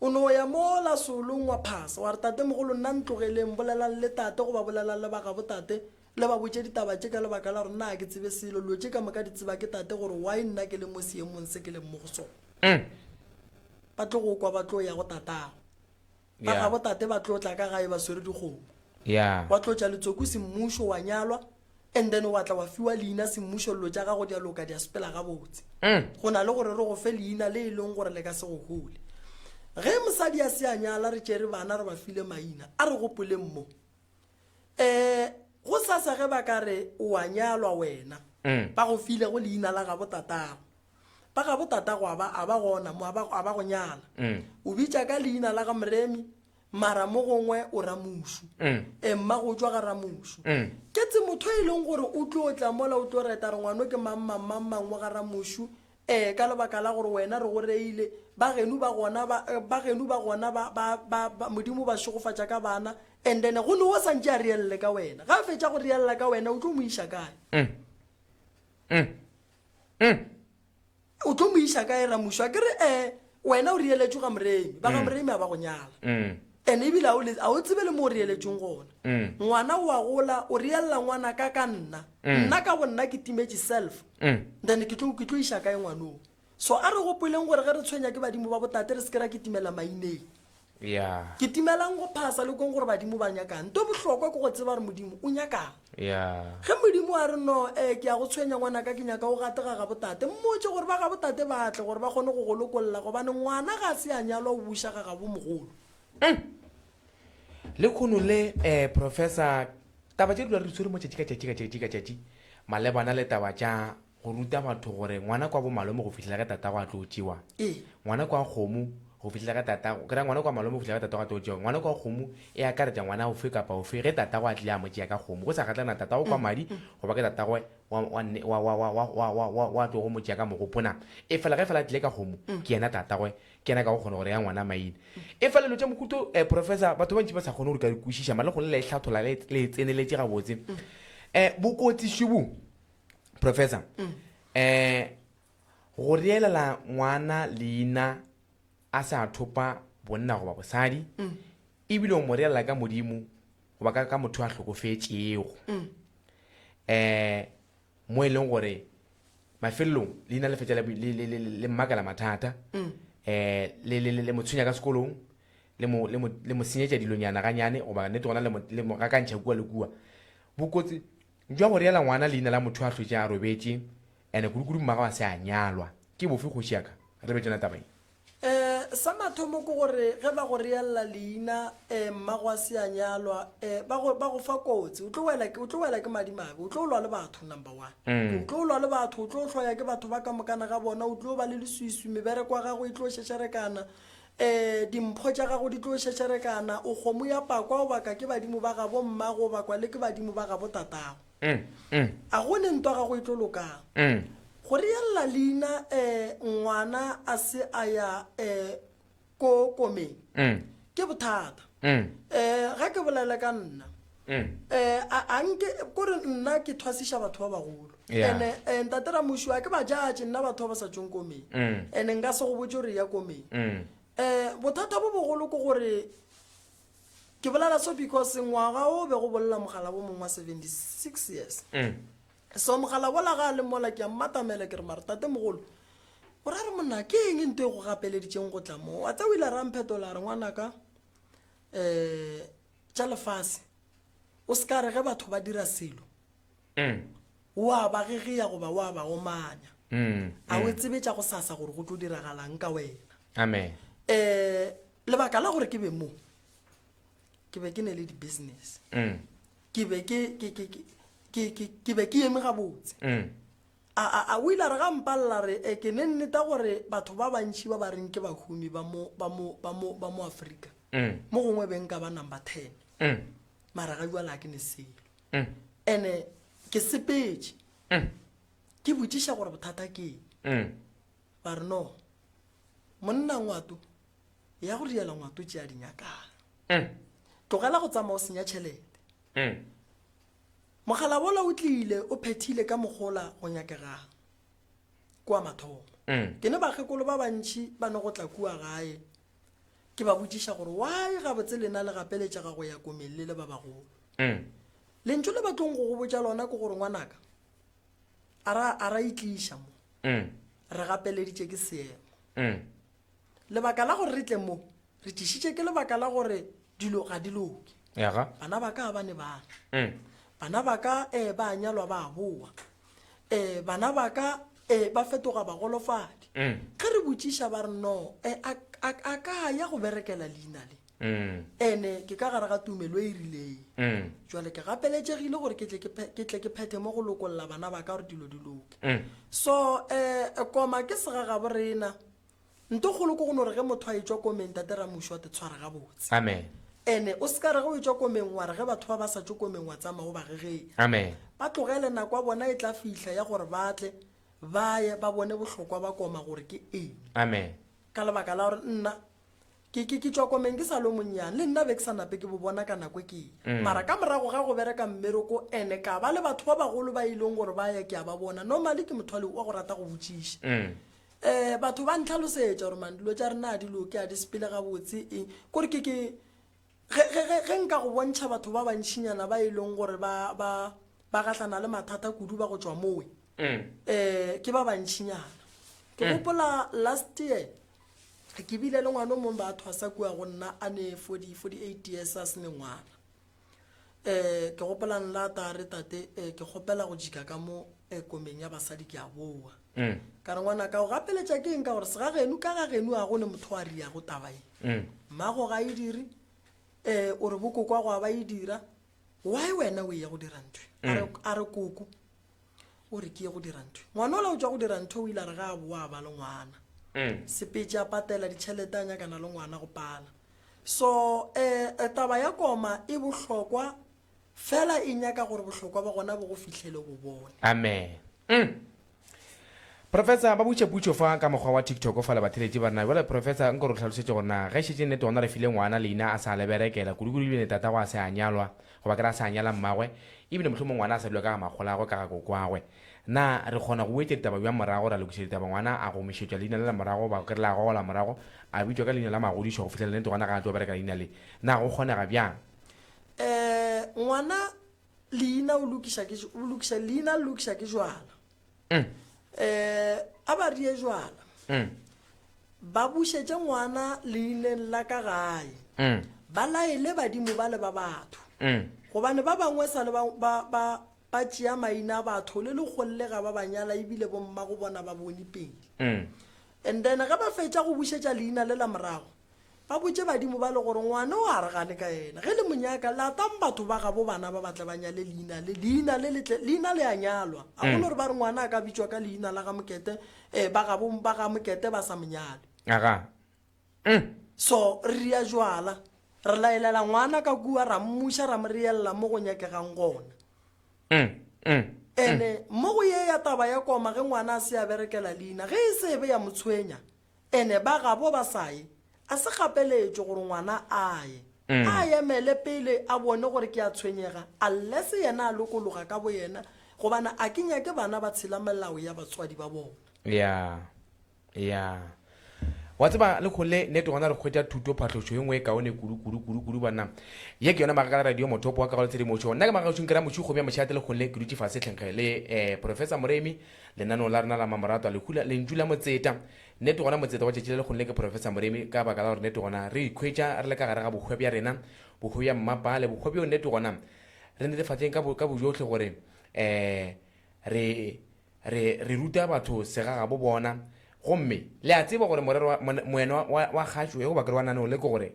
o no ya mo la solong wa phasa wa re tate mogolo nna ntlogeleng bolelang le tate go ba bolelang le baka botate le ba botse ditaba tše ka lebaka la gore nna ke tsebe selo lo tše ka moka di tseba ke tate gore why nna ke le mo seemong se ke leng mo go sone ba tlo go kwa ba tlo ya go tatago ba ga botate ba tlo tla ka gae ba swere dikgomo wa tlo tša letsoku semmušo wa nyalwa and then wa tla wa fiwa leina semmušo lo tša gago di a loka di a sepela gabotse go na le gore re go fe leina le e leng gore le ka se go gole ge mosadi a se a nyala re tšere bana re ba file maina a re gopoleng mo go sasa ge ba ka re o a nyalwa wena ba go file go leina la ga botatago ba ga botatago a ba gona mo a ba go nyala o bitša ka leina la ga moremi mara mo gongwe o ramušu mma go tswa ga ramušu ke tse motho e leng gore o tlo tla mola o tlo reta re ngwano ke mangwe ga ramušu ka lebaka la gore wena re go reile bagenu ba gona modimo ba šogofatša ka bana and then go ne o santse a rielele ka wena ga a fetša go rielela ka wena o tlo mo iša kae o tlo mo iša kae ramušu a kere wena o rieletšwe ga moremi ba ga moremi a ba go nyala and ebile a o tsebe le mo o rieletšeng gona ngwana o a gola o rielela ngwana ka nna ka go nna ke timetše self then ke tlo iša kae ngwanong so a re gopoleng gore ge re tshwenya ke badimo ba botate re se kera ke timela maineng ke timelang go phasa le kong gore badimo ba nyakang to bohlokwa ke go tseba gore modimo o nyakang ge modimo a re no ke a go tshwenya ngwana ka ke nyaka o gatega ga botate mmotse gore ba ga botate ba tle gore ba kgone go golokolola gobane ngwana ga se a nyalwa o buša ga gabo mogolo le kgono le professor taba tše dula re tswere mo tšatši malebana le taba tša go ruta batho gore ngwana kwa bo malome go fihlela ka tatago a tlo tšewa ngwana kwa kgomo go fihlela ka tatago kry ngwana kwa malome go fihlela ka tatago a tlo tšewa ngwana kwa kgomo e akaretša ngwana ofe kapa ofe ge tatago a tlile a mo tšea ka kgomo go sa kgatlana tatago kwa madi goba ke tatago wa tlo go mo tšea ka mogopona e fela ge fela tlile ka kgomo ke yena tatagwe ke yena ka go kgona gore ya ngwana maina e fela lo tša mokuto professor batho bantši ba sa kgone gore ka dikwešiša male go le la ihlathola le e tseneletše gabotse bokotsi šubu professor go rielela ngwana leina a sa thopa bonna goba bosadi ebile o mo rielela ka modimo goba ka motho a hlokofetšego mo e leng gore mafelelong leina le fetša le mmakela mathata le mo tshwenya ka sekolong le mo senyetša dilonyana ganyane goba nete gona le mo gakantšha kua le kua bokotsi jwa go riela ngwana leina la motho a hlotše a robetše ande kudu mmaga wa se a nyalwa ke bofe kgoši yaka re betšana tabae sa mathomo ke gore ge ba go reella leina mmago a se a nyalwa ba go fa kotsi o tlo wela ke madimabe o tlo lwa le batho number one o tlo lwa le batho o tlo hloya ke batho ba ka mokana ga bona o tlo ba le leswiswi mebereko ya gago e tlo šešerekana dimpho tša gago di tlo šešerekana o kgomo ya pakwa o baka ke badimo ba gabo mmago o bakwa le ke badimo ba gabo tatago a gone ntwa gago e tlo lokang go riella leina ngwana a se a ya ko komeng ke bothata ga ke bolela ka nna anke kore nna ke thwasiša batho ba bagolo ene ntatera mošu a ke ba judge nna batho ba ba sa tšong komeng ene nka se go botse gore ya komeng bothata bo bogolo ke gore ke bolela so because ngwaga o be go bolela mogala bo mongwe wa 76 years so mogala bola ga le mola ke a mmatamele ke re mare tate mogolo o ra re monna ke eng ntwe go gapeleditšeng go tla mo a tsa o ile ramphetola re ngwanaka tša lefase o se ka re ge batho ba dira selo wa ba gegeya goba wa ba omanya a o tsebetša go sasa gore go tlo diragalang ka wena amen lebaka la gore ke be mo ke be ke ne le di-business ke be ke eme gabotse a o ile a re ga mpalela re ke ne nneta gore batho ba bantši ba ba reng ke bahumi ba mo Afrika mo gongwe beng ka ba number 10 mara ga jwala ke ne selo ene ke sepetse ke botšiša gore bothata ke ba re no monna ngwato ya go diela ngwato tšea dinyakana tlogela go tsamaya o senya tšhelete mogala bola o tlile o phethile ka mogola go nyakegang kwa mathomo ke ne bagekolo ba bantši ba ne go tla kua gae ke ba botšiša gore why ga botse lena le gapeletša ga go ya komelele le ba bagolo lentso le batlong go go botša lona ke gore ngwanaka a ra itliša mo re gapeleditše ke seemo lebaka la gore re tle mo re tšišitše ke lebaka la gore dilo ga di loke bana ba ka ba ne bana ba ka ba nyalwa ba boa bana ba ka ba fetoga bagolofadi ge re botšiša ba re no a ka ya go berekela leina le ene ke ka gare ga tumelo e rileng jwale ke gapeletšegile gore ke tle ke phethe mo go lokolola bana ba ka gore dilo di loke so koma ke segaga borena nto kgolo ko go no re ge motho a etswa komeng tatera mošo a te tshwara ga botse amen ene o se ka re ge o etswa komeng wa re ge batho ba ba sa tswa komeng wa tsamaya go ba gegeng amen ba tlogele nako ya bona e tla fihla ya gore batle ba ye ba bone bohlokwa ba koma gore ke eng amen ka lebaka la gore nna ke tswa komeng ke sa lo monnyane le nna be ke sa nape ke bo bona ka nako ke mara ka morago ga go bereka mmereko ene ka ba le batho ba bagolo ba ileng gore ba ya ke a ba bona normally ke mothwale wa go rata go botšiša batho ba ntlhalosetša gore man dilo tša rena a di loke a di sepele ga botse eng kore ke ge nka go bontšha batho ba bantšinyana ba ileng gore ba gatlana le mathata kudu ba go tswa mowe ke ba bantšinyana ke gopola last year ke bile le ngwana o mongwe ba thwasa kua go nna a ne 48 years a se ne ngwana ke gopola nla tare tate ke gopela go jika ka mo komeng ya basadi ke a boa ka re ngwana ka o gapeletša ke eng ka gore sega genu ka ga genu a go ne motho a ria go tabae mmago ga e dire o re bokoko go a ba e dira why wena o ya go dira ntho a re koko o re ke ye go dira ntho ngwana o la o tswa go dira ntho o ile a re ga a boa ba le ngwana sepetse a patela ditšhelete a nyakana le ngwana go pala so taba ya koma e bohlokwa fela e nyaka gore bohlokwa ba gona bo go fihlele go bone amen professor ba butše putšo fa ka mokgwa wa TikTok fa le batheletši ba rena jale professor nko re tlhalosetse gore na ge šetse nnete gona re file ngwana leina a sa leberekela kudu-kudu ebile tata go a se a nyalwa goba kry a sa nyala mmagwe ebile mohlomong ngwana a sa dilo ka ga makgolagwe ka ga kokwagwe na re kgona go wetse ditaba bja morago ra lokiša ditaba ngwana a go mešetšwa leina le la morago ba kry la gogola morago a bitšwa ka leina la magodišo go fitlhela nnete gona ga a tlo bereka leina le na go kgonega bjang ngwana leina o lokiša leina le lokiša ke jwala a ba rie jwala ba bušetše ngwana leineng la ka gae ba laele badimo ba le ba batho gobane ba bangwe sa le ba tšea maina a batho le legolele ga ba banyala ebile bomma go bona ba bone pele and then ge ba fetša go bušetša leina le la morago ba botse badimo ba le gore ngwana o a re gane ka ena ge le monyaka latang batho ba gabo bana ba batla ba nyale leina le a nyalwa a gole gore ba re ngwana a ka bitswa ka leina la ga mokete ba ga mokete ba sa monyale so re ria jwala re laelela ngwana ka kua ra mmuša ra mo reelela mo go nyakegang gona ene mo go ye ya taba ya koma ge ngwana a se a berekela leina ge e sebe ya motshwenya ene ba gabo ba saye a se gapeletšo gore ngwana a ye mele pele a bone gore ke a tshwenyega unless yena a lokologa ka bo yena gobana a ke nyake bana ba tshela melao ya batswadi ba bona ya wa tseba le khole neto gona re khwetša thuto phatlhošo ye nngwe e kaone kudu bana ye ke yona magakala radio motopo wa ka go tsedi motšho nna ke magašong kera motšho kgobja mošate le khole ke dutše fase tlhenkge le professor Moremi lenaneo la rena la mamorato le khula le ntšula motseta neto gona motseta wa tšetšile le khole ke professor Moremi ka baka la gore neto gona re ikhwetša re le ka gare ga bohwe bja rena bohwe bja mmapa le bohwe bjo neto gona re netefatseng ka bojotlhe gore re ruta batho segaga bo bona gomme le a tseba gore moena wa kgatšo ye go bakere wa naneo le ke gore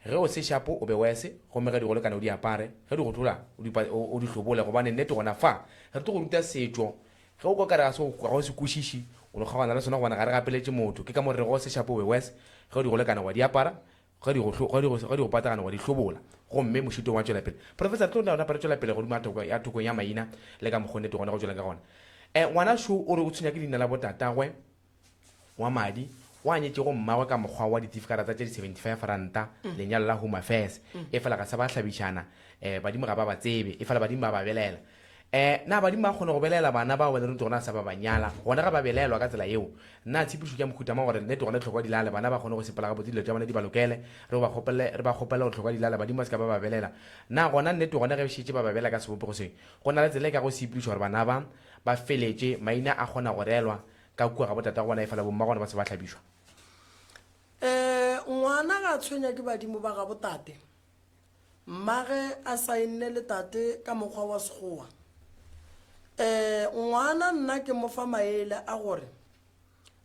ge o se shapo o be wese gomme ge di go lekana o di apare ge di go thola o di hlobole gobane nnete gona fa re tlo go ruta setšo ge o ka kare ga go se kwešiši o no kgaogana le sona go bona ga re gapeletše motho ke ka mo re go se shapo we wes ge o di go lekana wa di apara ge di go patagana wa di hlobola gomme mošitong wa tšwela pele professor tlo na pa tšwela pele godimo ya thokong ya maina le ka mokgonete gona go tšwela ka gona ngwana šo o re o tshwenya ke leina la botatagwe wa madi wa nyetse go mmagwe ka mokgwa wa ditifkarata tše di 75 ranta lenyalo la home affairs e fela ka sa ba hlabišana badimo ga ba ba tsebe e fela badimo ba ba belela na badimo ba kgone go belela bana ba wele rona sa ba banyala gona ga ba belelwa ka tsela eo nna tshipišo ke mohuta ma gore nnete gone tlhokwa dilale bana ba kgone go sepela ga botse dilo tša bone di ba lokele re ba kgopela go tlhokwa dilale badimo se ka ba ba belela na gona nnete gone ge šetse ba ba bela ka sebopego se go na le tsela e ka go sepišwa gore bana ba feletše maina a kgona go relwa ka kua ga botata go bona e fela bomma gone ba se ba hlabišwa ngwana ga tshwenya ke badimo ba ga botate mmage a saenne le tate ka mokgwa wa sekgowa ngwana nna ke mo fa maele a gore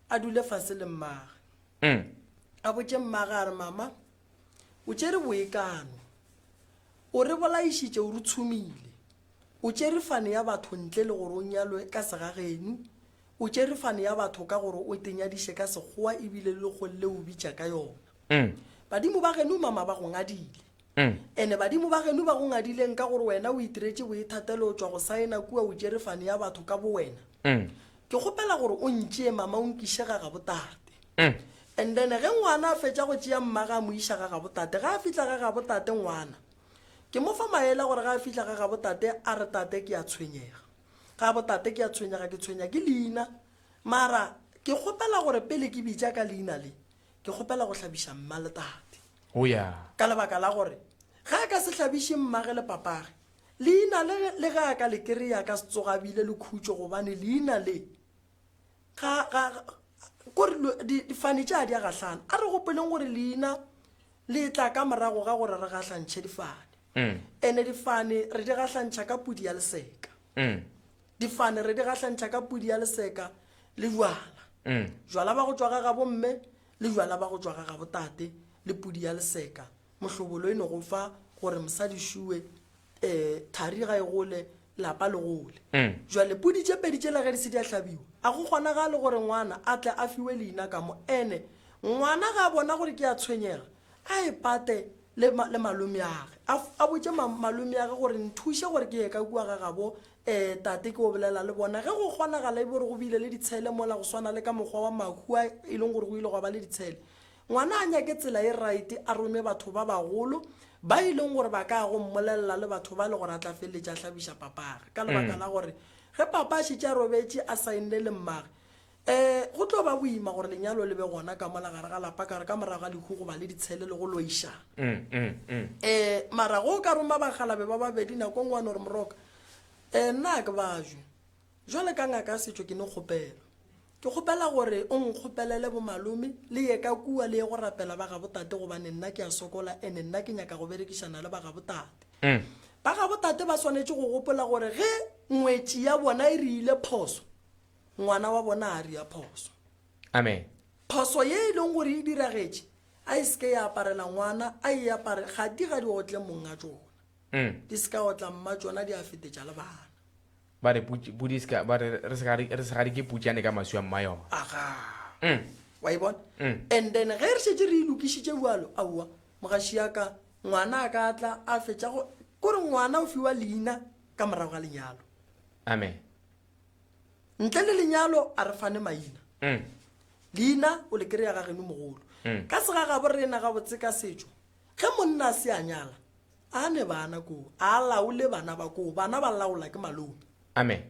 a dule fase le mmage a botše mmage a re mama o tšere boekano o re bolaišitše o re tshomile o tšere fane ya batho ntle le gore o nyalwe ka segageno o tšere fane ya batho ka gore o tenyadiše ka sekgowa ebile le golle o bitša ka yona badimo ba geno mama ba go ngadile ene badimo ba geno ba go ngadileng ka gore wena o itiretše boithatelo o tšwa go saena kua o tšere fane ya batho ka bo wena ke kgopela gore o ntšee mama o nkišega ga botate and then ge ngwana a fetša go tšea mmaga a mo iša ga botate ga a fitlha ga botate ngwana ke mo fa maela gore ga a fitlha ga botate a re tate ke a tshwenyega ga botate ke a tshwenyega ke tshwenya ke leina mara ke kgopela gore pele ke bitša ka leina le ke kgopela go hlabiša mma le tate ka lebaka la gore ga a ka se hlabiše mmage le papage leina le ga a ka le kry-a ka setsogabile le khutso gobane leina le kore difane tša di a gahlana a re gopeleng gore leina le tla ka morago ga gore re gahlantšhe difane ene difane re di gahlantšha ka pudi ya leseka difane re di gahlantšha ka pudi ya leseka le jwala jwala ba go tšwa ga bomme le jwala ba go tšwa ga botate le pudi ya leseka mohlobolo e no go fa gore mosadi šue thari ga e gole lapa le gole jwale pudi tše pedi tše le ge di se di a hlabiwa a go kgonagale gore ngwana a tle a fiwe leina ka mo ene ngwana ga a bona gore ke a tshwenyega a e pate le malome age a botse malome age gore nthuše gore ke ye ka kua ga gabo tate ke o bolela le bona ge go kgonagala e bore go bile le ditshele mola go swana le ka mokgwa wa makua e leng gore go ile go ba le ditshele ngwana a nyake tsela e right a rome batho ba bagolo ba e leng gore ba ka go mmolelela le batho ba le gore a tla feleletša a hlabiša papage ka lebaka la gore ge papa a šitše a robetše a saenne le mmage go tlo ba boima gore lenyalo le be gona ka mola gare ga lapa kare ka morago ga dikhu go ba le ditshele le go loišana mara go ka roma bagalabe ba babedi nako ngwane gore moroka nna ke bajwe jwale ka ngaka setšo ke ne kgopela ke kgopela gore o nkgopelele bo malome le ye ka kua le ye go rapela ba ga botate gobane nna ke a sokola ene nna ke nyaka go berekišana le ba ga botate ba ga botate ba swanetše go gopola gore ge ngwetši ya bona e riile phoso ngwana wa bona a ria phoso amen phoso ye e leng gore e diragetše a e seke ya aparela ngwana a e apare ga di otle monga tsona di seka otla mma tsona di a fetetša le bana ba re re se gare ke putšane ka maswi a mma yona aga wa e bona and then ge re šetse re ilokišitše boalo aowa mogaši yaka ngwana a ka tla a fetša kore ngwana o fiwa leina ka morago ga lenyalo amen ntle le lenyalo a re fane maina leina o le kry-a ga geno mogolo ka segagabo re ena gabotse ka setšo ge monna a se a nyala a ne bana koo a laole bana ba koo bana ba laola ke malome amen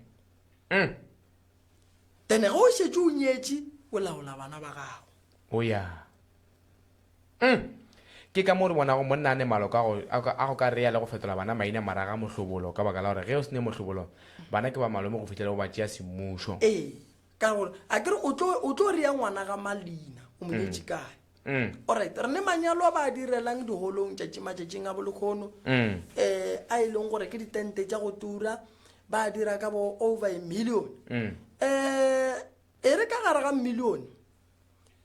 then ge o šetse o nyetše o laola bana ba gago ke ka mo re bonago monna a ne maloko a go ka rea le go fetola bana maina maraga mohlobolo ka baka la gore ge o se ne mohlobolo bana ke ba malome go fitlhela go ba tšea semmušo ka gore a kere o tlo rea ngwana ga malina o monyetše kae alright re ne manyalo a ba direlang diholong matšatšing a bolekgono a e leng gore ke ditente tša go tura ba dira ka bo over a million e re ka gare ga million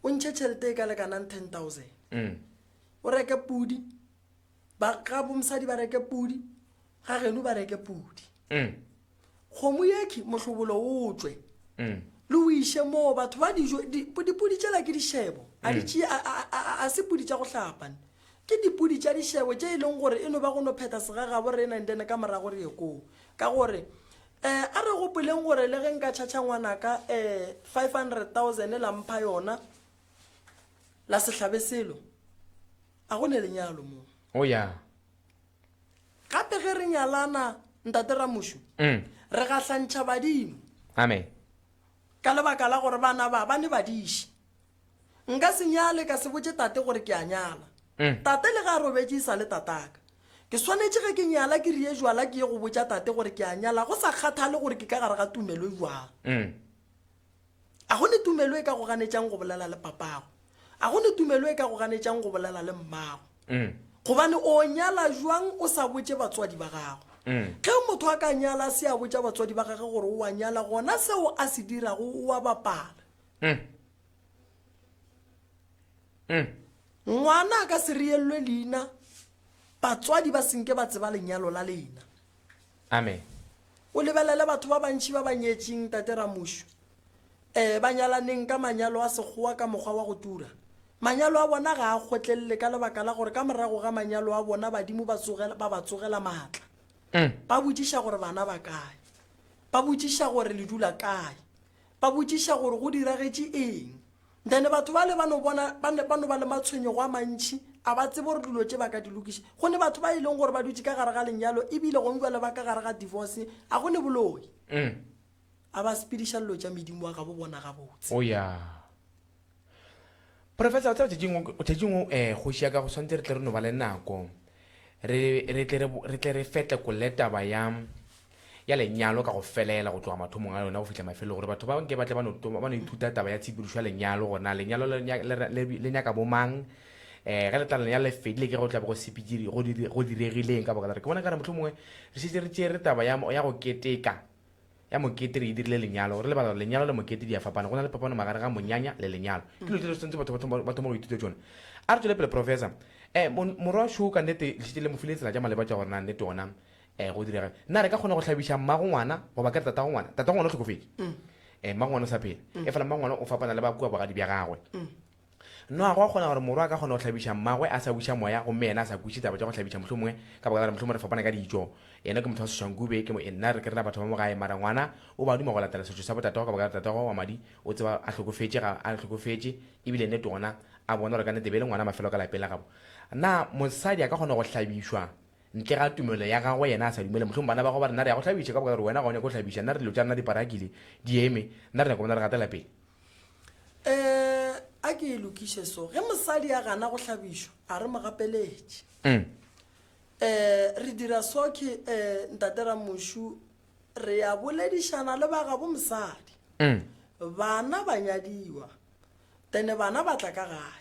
o ntšhe tšhelete e ka lekanang 10,000 o reke pudi ga bomosadi ba reke pudi ga geno ba reke pudi kgomo yeki mohlobolo o tswe le o ishe moo batho ba dijo dipudi tšela ke dishebo a se pudi tša go hlapane ke dipudi tša dishebo tše e leng gore e no ba go no pheta segagabo re nandene ka morago re ye koo ka gore a re gopoleng gore le ge nka tšhatša ngwanaka 500,000 la mpha yona la sehlabe selo a go ne lenyalo moo o ya gape ge re nyalana ntate Ramushu re gahlantšha badimo amen ka lebaka la gore bana ba ne badiši nka se nyale ka se botse tate gore ke a nyala tate le ga robetse isa le tataka ke swanetše ge ke nyala ke rie jwala ke ye go botsa tate gore ke a nyala go sa kgathale gore ke ka gare ga tumelo e jwang a go ne tumelo e ka go ganetšang go bolela le papago a go ne tumelo e ka go ganetšang go bolela le mmago gobane o nyala jwang o sa botse batswadi ba gago ge motho a ka nyala se a botsa batswadi ba gage gore o a nyala gona seo a se dirago o a bapala ngwana a ka se rielwe leina batswadi ba senke ba tseba lenyalo la leina amen o lebelele batho ba bantši ba banyetšeng tate Ramushu ba nyalaneng ka manyalo a sekgowa ka mokgwa wa go tura manyalo a bona ga a kgotlelele ka lebaka la gore ka morago ga manyalo a bona badimo ba ba tsogela maatla ba botšiša gore bana ba kae ba botšiša gore le dula kae ba botšiša gore go diragetše eng then batho ba le ba no ba le matshwenyego a mantši a ba tsebe gore dilo tše ba ka di lokiša go ne batho ba e leng gore ba dutse ka gare ga lenyalo ebile gongwe bale ba ka gare ga divorce a go ne boloi a ba sepediša dilo tša medimo wa ga bo bona gabotse o ya professor o tšetšeng kgoši ya ka go swantse re tle re no ba le nako re tle re fetle koletaba ya lenyalo ka go felela go tloga mathomong a yona go fitlha mafelo gore batho ba nke ba tle ba no ithuta taba ya tshepedišo ya lenyalo gona lenyalo le nyaka bomang ge le tla lenyalo le fedile ke go tlabe go diregileng ka baka ke bona ka re motlho mongwe re šetse re tšere taba ya go keteka ya mokete re e dirile lenyalo gore le bala lenyalo le mokete di a fapana go na le phapano magare ga monyanya le lenyalo ke dilo tse tshwanetse batho ba thoma go ithute tsone a re tswele pele professor morwa show ka nnete le šetse le mofile tsela tša maleba tša gore na nnete ona go direga nna re ka kgona go tlhabiša mmago ngwana goba ka tata ngwana o tlhokofetse mmago ngwana o sa phele e fela mmago ngwana o fapana le bakua bogadi bja gagwe no a go kgona gore morwa a ka kgona go tlhabiša mmagwe a sa buša moya gomme ena a sa kweše taba tša go tlhabiša mohlho mongwe ka baka la mohlho mongwe re fapana ka dijo ena ke motho wa sešwankube nna re kerena batho ba mo gae mara ngwana o ba duma go latela setšo sa botatago ka baka la tatago wa madi o tseba a tlhokofetše ebile nnete ona a bona gore ka nnete bele ngwana mafelo ka lapeng la gabo na mosadi a ka kgona go tlhabišwa ntle ga tumelo ya gagwe yena a sa dumele mohlomong bana ba go ba re nna re ya go tlhabiša ka baka gore wena ga o nyako go tlhabiša nna re dilo tša rena diparakile di eme nna re nyako bona re gatela pele a ke e lokiše so ge mosadi a gana go hlabišwa a re mogapeletše re dira so ke ntate Ramushu re ya boledišana le ba gabo mosadi bana ba nyadiwa tene bana ba tla ka gae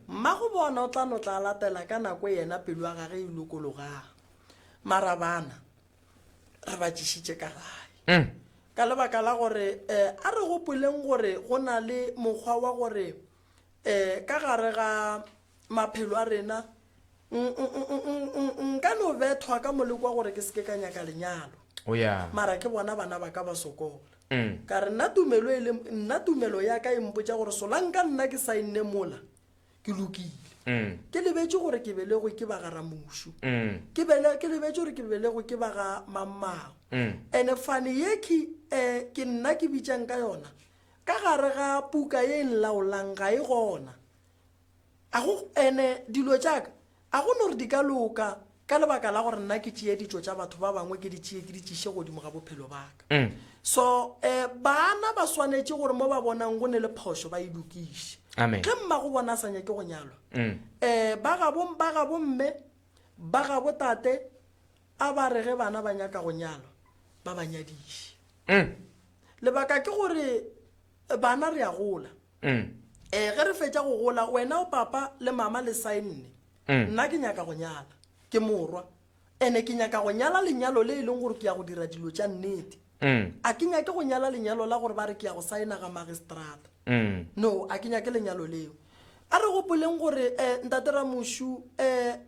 mmago bona o tla no tla latela ka nako yena pelo ya gage e lokologang mara bana re ba tšešitše ka gae ka lebaka la gore a re gopoleng gore go na le mokgwa wa gore ka gare ga maphelo a rena nka no bethwa ka molekwa gore ke seke ka nyaka lenyalo mara ke bona bana ba ka ba sokola ka re nna tumelo ya ka e mpotša gore solanka nna ke sainne mola ke lokile ke lebetse gore ke belegwe ke ba ga Ramushu ke lebetse gore ke belegwe ke ba ga mammago ene fane ye ke nna ke bitšang ka yona ka gare ga puka ye nlaolang ga e gona ene dilo tšaka a go no re di ka loka ka lebaka la gore nna ke tšee ditšo tša batho ba bangwe ke di tšeše godimo ga bophelo baka so bana ba swanetše gore mo ba bonang go ne le phošo ba e lokiše ge mma go bona a sa nyake go nyalwa ba gabo mme ba gabo tate a ba re ge bana ba nyaka go nyalwa ba ba nyadiše lebaka ke gore bana re a gola ge re fetša go gola wena o papa le mama le sainne nna ke nyaka go nyala ke morwa ene ke nyaka go nyala lenyalo le e leng gore ke ya go dira dilo tša nnete a ke nyake go nyala lenyalo la gore ba re ke ya go saena ga magistrata no a ke nyake lenyalo leo a re gopoleng gore ntate Ramushu re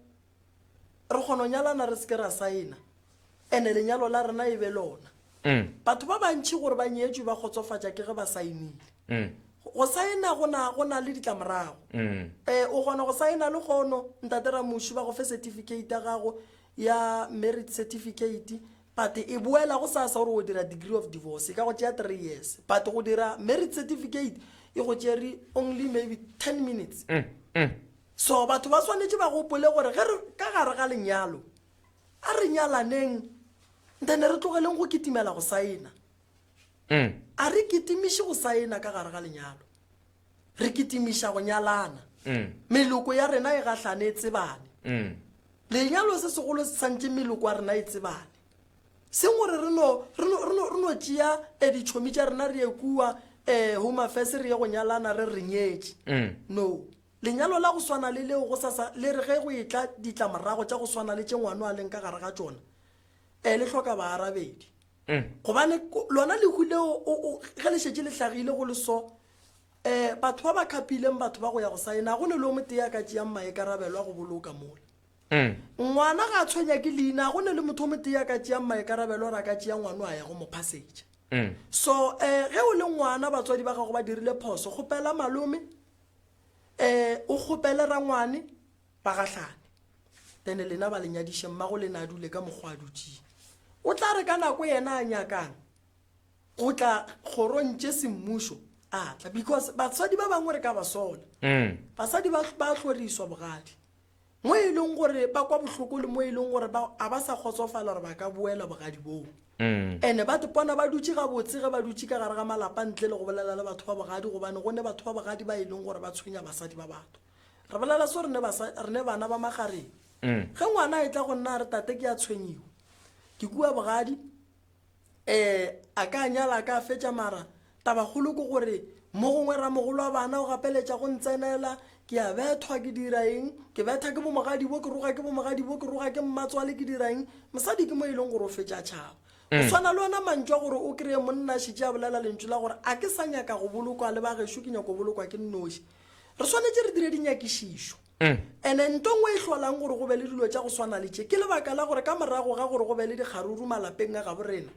kgona go nyalana re seke ra saena ene lenyalo la rena e be lona batho ba bantši gore ba nyetswe ba kgotsofatša ke ge ba saenile go saena go na le ditlamorago o kgona go saena le kgono ntatera moši ba go fe certificate ya gago ya merit certificate but e boela go sasa gore o dira degree of divorce ka go tšea 3 years but go dira merit certificate e go tšere only maybe 10 minutes so batho ba swanetše ba gopole gore ge re ka gare ga lenyalo a re nyalaneng then re tlogeleng go kitimela go saena a re kitimiše go saena ka gare ga lenyalo re kitimiša go nyalana meloko ya rena e gahlane e tsebane lenyalo se segolo se santše meloko ya rena e tsebane se gore re no tšea ditšhomi tša rena re ekua home affairs re ye go nyalana re re nyetše no lenyalo la go swana le leo go sasa le re ge go etla ditlamorago tša go swana le tše ngwano a leng ka gare ga tšona le hloka baarabedi gobane lona lehu leo ge le šetše le hlagile go le so batho ba ba khapileng batho ba go ya go saena go ne le o motee a ka tšeang maekarabelo a go boloka mola ngwana ga a tshwenya ke leina go ne le motho o motee a ka tšeang maekarabelo re a ka tšea ngwano a ya go mo phasetša so ge o le ngwana batswadi ba gago ba dirile phoso kgopela malome o kgopele rangwane ba gahlane then lena ba lenyadiše mmago le na dule ka mokgwa a dutšie o tla re ka nako yena a nyakang go tla kgorontše semmušo a tla because batswadi ba bangwe re ka ba sola basadi ba hloriswa bogadi mo e leng gore ba kwa bohloko le mo e leng gore a ba sa kgotsofala gore ba ka boela bogadi boo ene ba tepona ba dutše gabotse ge ba dutše ka gare ga malapa ntle le go bolela le batho ba bogadi gobane gone batho ba bogadi ba e leng gore ba tshwenya basadi ba batho re bolela so re ne bana ba magareng ge ngwana e tla go nna re tate ke a tshwenyiwa ke kua bogadi a ka nyala ka fetša mara tabagolo ke gore mo gongwe ramogolo wa bana o gapeletša go ntsenela ke a bethwa ke dira eng ke betha ke bomogadi bo ke roga ke bomogadi bo ke roga ke mmatswale ke dira eng mosadi ke mo e leng gore o fetša tšhaba o swana le wona mantšwa gore o kry-e monna šitše a bolela lentšu la gore a ke sa nyaka go bolokwa le bagešo ke nyako bolokwa ke nnoši re swanetse re dire dinyakišišo and-e ntongwe e hlolang gore go be le dilo tša go swana le tše ke lebaka la gore ka morago ga gore go be le dikgaruru malapeng a gabo rena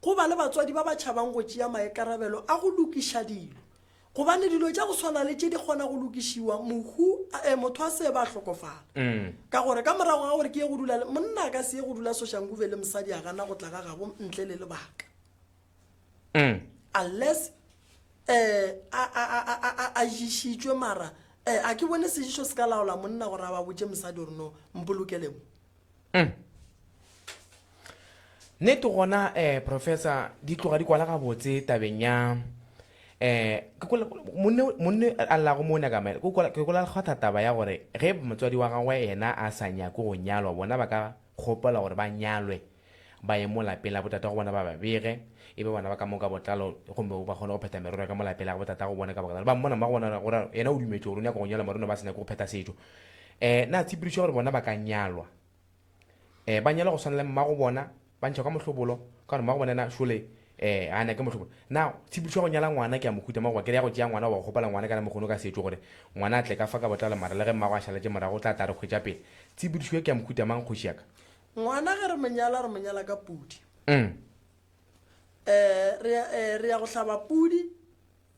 go ba le batswadi ba ba tšhabang go tšea maekarabelo a go lokiša dilo gobane dilo tša go swana le tše di kgona go lokišiwa motho a se ba hlokofala ka gore ka morago ga gore ke ye go dula monna a ka se ye go dula sošangkuve le mosadi a gana go tla ga gabo ntle le lebaka unless a jišitšwe mara a ke bone sejišo se ka laola monna gore a ba botše mosadi gore no mpolokelemo nnete gona professor di tloga di kwala gabotse tabeng ya monne a llago mo nakamele ke kola kgotha taba ya gore ge motswadi wa gagwe yena a sa nyako go nyalwa bona ba ka kgopola gore ba nyalwe ba ye mo lapeng la botata go bona ba babege e be bona ba ka moka botlalo gombe ba kgone go pheta merero ka mo lapeng la botata go bona ka baka ba mmona ba bona gore yena o dumetse gore o nyaka go nyalwa marona ba sena go pheta setšo na tshepedišo gore bona ba ka nyalwa ba nyalwa go swana le mmago bona ba ntšha ka mohlobolo ka gore mmago bona na šole a na ke mohlobolo na tshepedišo go nyala ngwana ke a mohuta magoa ke ya go tšea ngwana wa go gopola ngwana ka na mokgono ka setšo gore ngwana a tle ka fa ka botlalo mara le ge mmago a šaletše morago o tla tla re kgwetša pele tshepedišo e ke a mohuta mang kgoši yaka ngwana ge re monyala ka pudi re ya go hlaba pudi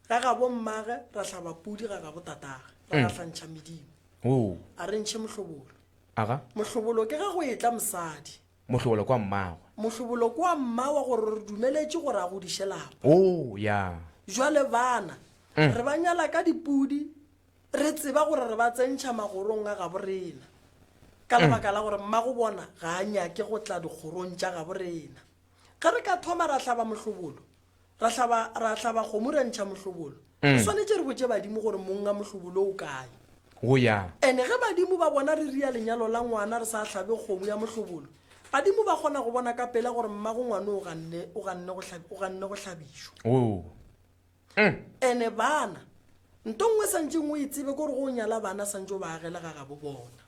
ga gabo mmage ra hlaba pudi ga gabo tatage ra gahlantšha medimo a re ntšhe mohlobolo aga mohlobolo ke ga go etla mosadi mohlobolo kwa mmagwe mohlobolo kwa mmawa gore re dumeletše gore a godiše lapa ya jwale bana re ba nyala ka dipudi re tseba gore re ba tsentšha magorong a gabo rena ka lebaka la gore mmago bona ga a nyake go tla dikgorong tša gabo rena ge re ka thoma ra hlaba mohlobolo ra hlaba kgomo re ntšha mohlobolo re swanetše re botše badimo gore monga mohlobolo o kae ya ande ge badimo ba bona re ria lenyalo la ngwana re sa hlabe kgomo ya mohlobolo badimo ba kgona go bona ka pela gore mmago ngwane o ganne go hlabišwa ene bana ntongwe santšeng o itsebe kore go nyala bana santše o ba agela ga gabo bona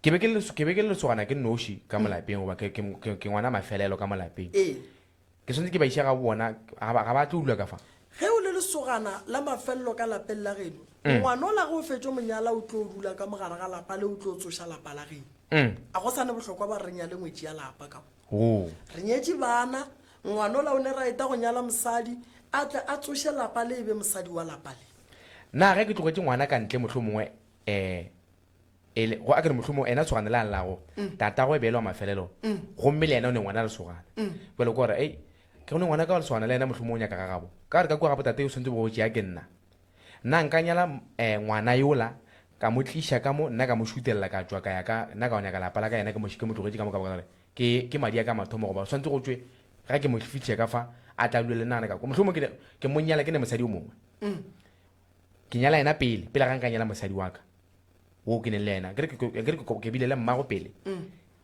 ke be ke le lesogana ke noši ka molapeng goba ke ngwana mafelelo ka molapeng ke swantse ke ba iša ga bona ga ba tlo dula ka fa ge o le lesogana la mafelelo ka lapeng la geno ngwana o la go fetšo monyala o tlo dula ka mogare ga lapa le o tlo tsoša lapa la geno a go sane bohlokwa ba re nyale ngwetši ya lapa ka o re nyetše bana ngwana o la o ne ra eta go nyala mosadi a tle a tsoše lapa le e be mosadi wa lapa le na ge ke tlogetse ngwana ka ntle motlho mongwe go a kere motlho mongwe ena tshogane le a llago tatago e beelwa mafelelo gomme le ena o ne ngwana a lesogane bjale ko gore ke gone ngwana ka wa lesogana le ena motlho mongwe o nyaka ga gabo ka re ka kua gapo tate o tshwanetse bo tšea ke nna nka nyala ngwana yola ka mo tliša ka mo nna ka mo šutelela ka tswa ka ya ka nna ka o nyaka lapa la ka yena ke mo tlogetse ka mo ka baka ke madi a ka mathomo goba tshwanetse go tswe ga ke mo fitlhe ka fa a tla dule le nana ka motlho mongwe ke mo nyala ke ne mosadi o mongwe ke nyala ena pele ga nka nyala mosadi wa ka o ke neng le ena ke bile le mmago pele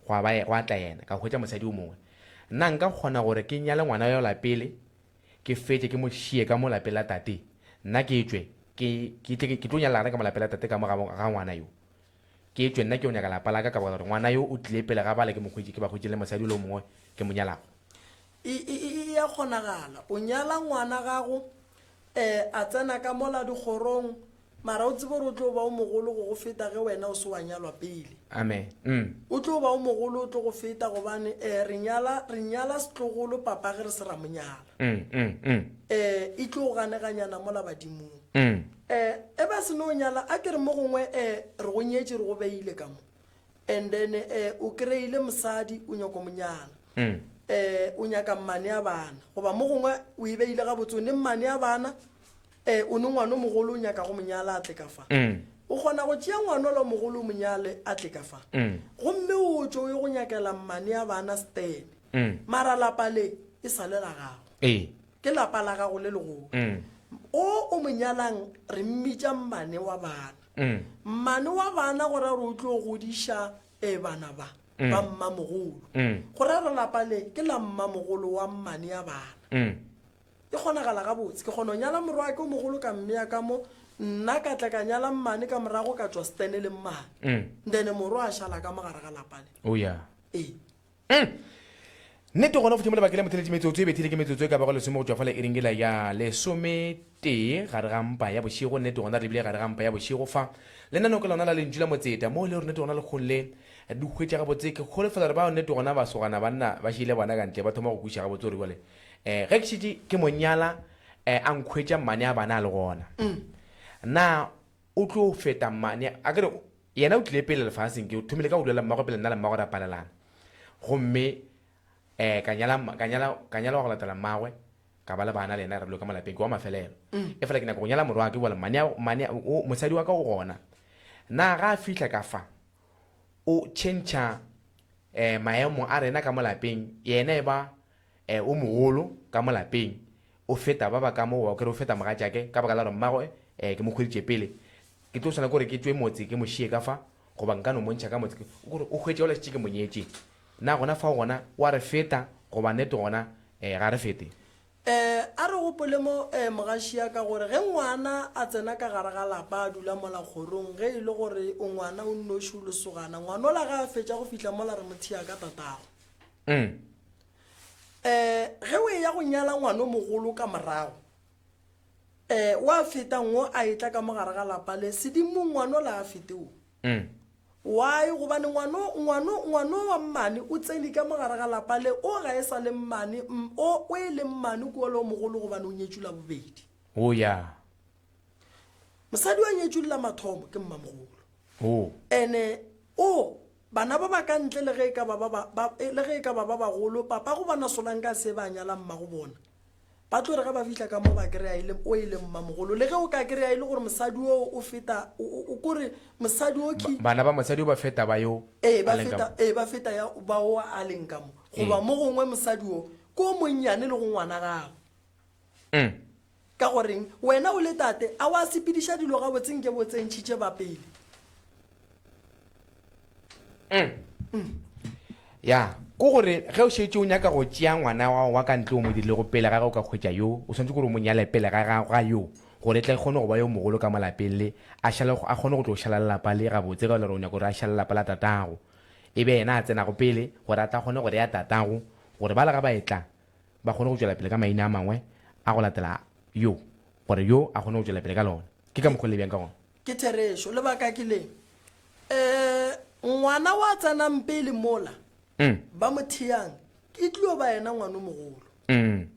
go a tla yena ka hwetša mosadi o mongwe nna nka kgona gore ke nyale ngwana yo la pele ke fetse ke mo šie ka mo lapeng la tate nna ke tswe ke tlo nyala ka mo lapeng la tate ka mo ga ngwana yo ke tswe nna ke o nyaka lapa la ka ka gore ngwana yo o tlile pele ga bale ke ba hwetše le mosadi o le mongwe ke mo nyalago e ya kgonagala o nyala ngwana gago a tsena ka mola dikgorong mara o tsebe gore o tlo ba o mogolo go go feta ge wena o se wa nyalwa pele amen o tlo ba o mogolo o tlo go feta gobane re nyala setlogolo papa ge re se ra monyala e tlo go ganeganyana mola badimong e ba se no nyala a ke re mo gongwe re go nyetse re go beile ka mo and then o kry-ile mosadi o nyako monyala o nyaka mmane ya bana goba mo gongwe o e beile ga botse o ne mmane ya bana o ne ngwana o mogolo o nyaka go monyala a tle ka fa o kgona go tšea ngwana ola mogolo o monyale a tle ka fa gomme o tso o ye go nyakela mmane ya bana stene mara lapa le e sa le la gago ke lapa la gago le legolo o monyalang re mmitša mmane wa bana mmane wa bana gore re o tlo godiša bana ba mmamogolo gore re lapa le ke la mmamogolo wa mmane ya bana e kgonagala gabotse ke kgona go nyala morwa ke o mogolo ka mmea ka mo nna ka tla ka nyala mmane ka morago ka tswa stene le mmane then morwa a šala ka mogare ga lapa le oya nnete gona fotho mo lebakele motheletši metsotso e bethile ke metsotso e ka bago lesome go tswa fala e ringela ya lesometee gare ga mpa ya bošego nnete gona re bile gare ga mpa ya bošego fa lenaneo ke lona la lentšu la motseta mo le gore nnete gona le kgonle di hwetša gabotse ke kgolefela re ba nnete gona basogana banna ba šile bona ka ntle ba thoma go kuša gabotse gore bole ge ke šitše ke monyala a nkhwetša mmane a bana a le gona na o tlo feta mmane a kere yena o tlile pele lefaseng ke o thomile ka go dulela mmago pele nna le mmago ra palelana gomme ka nyala wa go latela mmagwe ka ba le bana le ena re dilo ka malapeng ke wa mafelelo e fela ke nako go nyala morwa ke bola mosadi wa ka o gona na ga a fitlha ka fa o tšhentšha maemo a rena ka mo lapeng yena e ba o mogolo ka mo lapeng o feta ba ba ka mo wa kere o feta mogatšake ka baka la gore mmagwe ke mo kgweditše pele ke tlo tshwana kore ke tswe motse ke mo šie ka fa goba nka no montšha ka motse kore o hwetše o letšetše ke monyetše na gona fa gona wa re feta goba nnete gona ga re fete a re gopole mo mogašia ka gore ge ngwana a tsena ka gare ga lapa a dula mola kgorong ge e le gore o ngwana o nnoši o lesogana ngwana o la ga a fetša go fitlha mola re mothia ka tatago ge o e ya go nyala ngwana o mogolo ka morago wa fetangwo a etla ka mogare ga lapa le sedimo ngwana o la a feteo why gobane ngwana wa mmane o tsene ka mogare ga lapa le o ga e sa le mmane o e le mmane ko le o mogolo gobane o nyetšula bobedi oya mosadi wa nyetšulla mathomo ke mmamogolo ene bana ba ba ka ntle le ge e ka ba ba bagolo papa go bana solang ka se ba nyala mmago bona ba tlo re ga ba fitla ka mo ba kry-a o e le mmamogolo le ge o ka kry-a e le gore mosadi o feta o kore mosadi o bana ba mosadi o ba feta ba yo ba feta ya ba o a leng ka mo goba mo gongwe mosadi o ko monnyane le go ngwana gago ka goreng wena o le tate a wa sepediša dilo ga botseng ke botsentšhitše ba pele ya ko gore ge o šetse o nyaka go tšea ngwana wa ka ntle o mo dirile go pele ga ge o ka kgwetša yo o swantse gore o mo nyale pele ga yo gore tla e kgone go ba yo mogolo ka malapeng le a kgone go tlo šala lelapa le gabotse ka gore o nyaka gore a šala lelapa la tatago e be yena a tsenago pele gore a tla kgone gore ya tatago gore ba le ga ba etla ba kgone go tšwela pele ka maina a mangwe a go latela yo gore yo a kgone go tšwela pele ka lona ke ka mokgwa le bjang ka gona ke therešo lebaka ke leng ngwana wa tsanang pele mola Mm. ba motheyang ke tlo ba ena ngwana o mogolo Mm.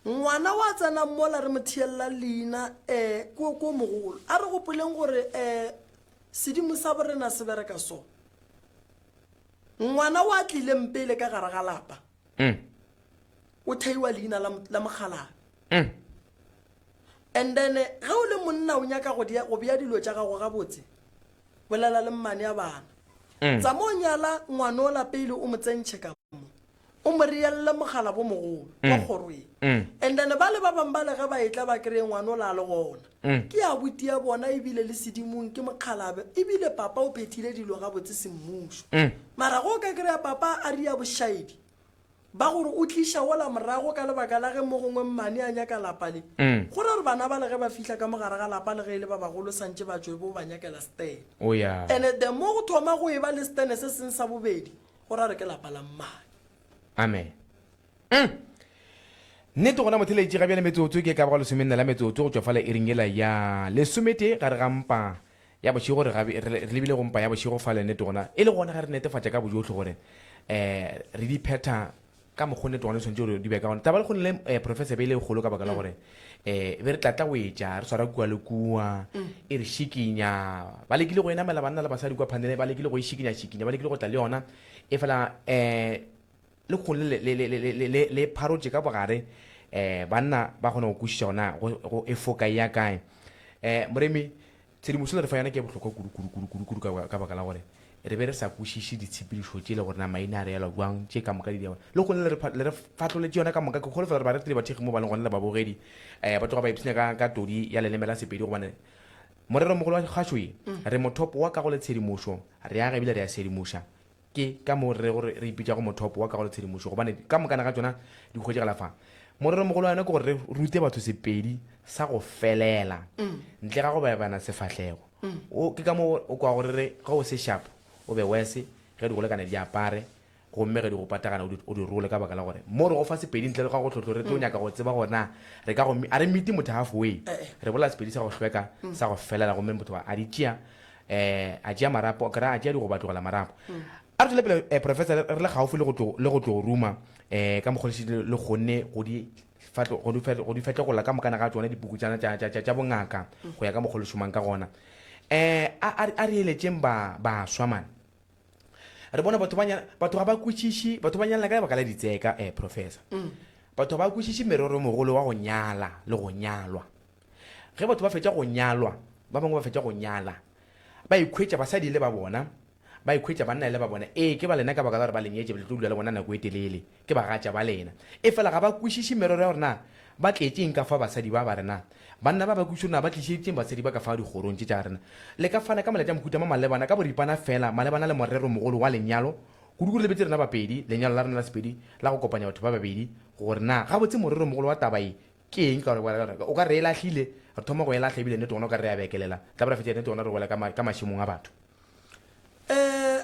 ngwana wa tsanang mola re motheyella leina ko mogolo a re gopoleng gore sedimo sa borena se bereka so ngwana wa tlileng pele ka gare ga lapa Mm. o theiwa leina la mogalabe Mm. and then ga o le monna o nyaka go bea dilo tša gago gabotse bolela le mmane ya bana tsa mo nyala ngwana o lapele o mo tsentšhe ka mo o mo rielle mogala bo mogolo wa kgoroeng and then ba le ba bangwe ba le ge ba etla ba kry-e ngwana o la le gona ke ya buti ya bona ebile le sedimong ke mokgalabe ebile papa o phethile dilo gabotse semmušo mara go ka kry-a papa a ria bošaedi ba gore o tliša ola morago ka lebaka la ge mo gongwe mmane a nyaka lapa le gore gore bana ba le ge ba fitlha ka mogare ga lapa le ge e le ba bagolo santse ba tswe bo ba nyakela stene Oh yeah. and the mo go thoma go e ba le stene se seng sa bobedi gore a re ke lapa la mmane Amen. Nnete gona motheletši ga bjale metsotso ke ka ba go lesomenne la metsotso go tšwa fala e ringela ya lesomete ga re gampa ya bošego re lebile gompa ya bošego fale nnete gona e le gona ga re netefatša ka bojotlhe gore re di phetha ka mokgo nnete gona tshwantse gore di be ka gona taba le kgonne le professor beile kgolo ka baka la gore be re tlatla go etša re swara kua le kua e re šikinya ba lekile go enamela banna le basadi kua phandele ba lekile go e šikinya ba lekile go tla le yona e fela le kgone le pharotse ka bogare banna ba kgona go kwešiša gona go efoka ya kae moremi tshedimošo le re fa yona ke bohlokwa kudu ka baka la gore re be re sa kwešiše ditshepedišo tše le gore na maina a re yala jwang tše ka moka di diabona le kgone le re fatloletse yona ka moka ke kgolo fela re ba re tile bathegi mo ba leng gone le babogedi ba tloga ba ipsenya ka todi ya leleme la sepedi gobane morero mogolo wa kgašoe re mothopo wa ka go le tshedimošo re ya gebile re ya sedimoša ke ka mo re re ipitša go mothopo wa ka go le tshedimošo gobane ka mokana ga tsona di kgwetšegela fa morero mogolo wa yona ke gore re rute batho sepedi sa go felela ntle ga go bana sefatlhego ke ka mo o kwa gore re ga o se sharp o be wese ge di go lekane di apare gomme ge di go patagana o di role ka baka la gore mo re go fa sepedi ntle le ga go tlhotlho re tlo nyaka go tseba gona re ka go a re mete motho halfway re bola sepedi sa go hlweka sa go felela gomme motho a di tšea a tšea marapo kry a tšea di go batlogela marapo a re tšwele pele professor re le gaufi le go tlo ruma ka mokgolešitše le kgonne go di fetlogola ka mokana ga tsone dipukutšana tša bongaka go ya ka mokgolo šomang ka gona a re eletšeng baswa mane re bona batho ga ba kwešiše batho ba nyala ka baka la ditseka professor batho ba kwešiše merero mogolo wa go nyala le go nyalwa ge batho ba fetša go nyalwa ba bangwe ba fetša go nyala ba ikhwetša basadi le ba bona ba ikhwetša banna le ba bona ke ba lena ka baka la gore ba lenyetše le tlo dula le bona nako e telele ke bagatša ba lena e fela ga ba kwešiše merero ya gorena ba tletšeng ka fa basadi ba rena banna ba kwešiše rena ba tlišeditseng basadi ba ka fa dikgorong tše tša rena le ka fana ka moletša mohuta ma malebana ka boripana fela malebana le morero mogolo wa lenyalo kudu le betse rena bapedi lenyalo la rena la sepedi la go kopanya batho ba babedi gore na ga botse morero mogolo wa tabae ke eng ka gore o ka re e lahlile re thoma go e latlha ebile nnete gona o ka re ya bekelela tla ba re fetša nnete gona re boela ka mašemong a batho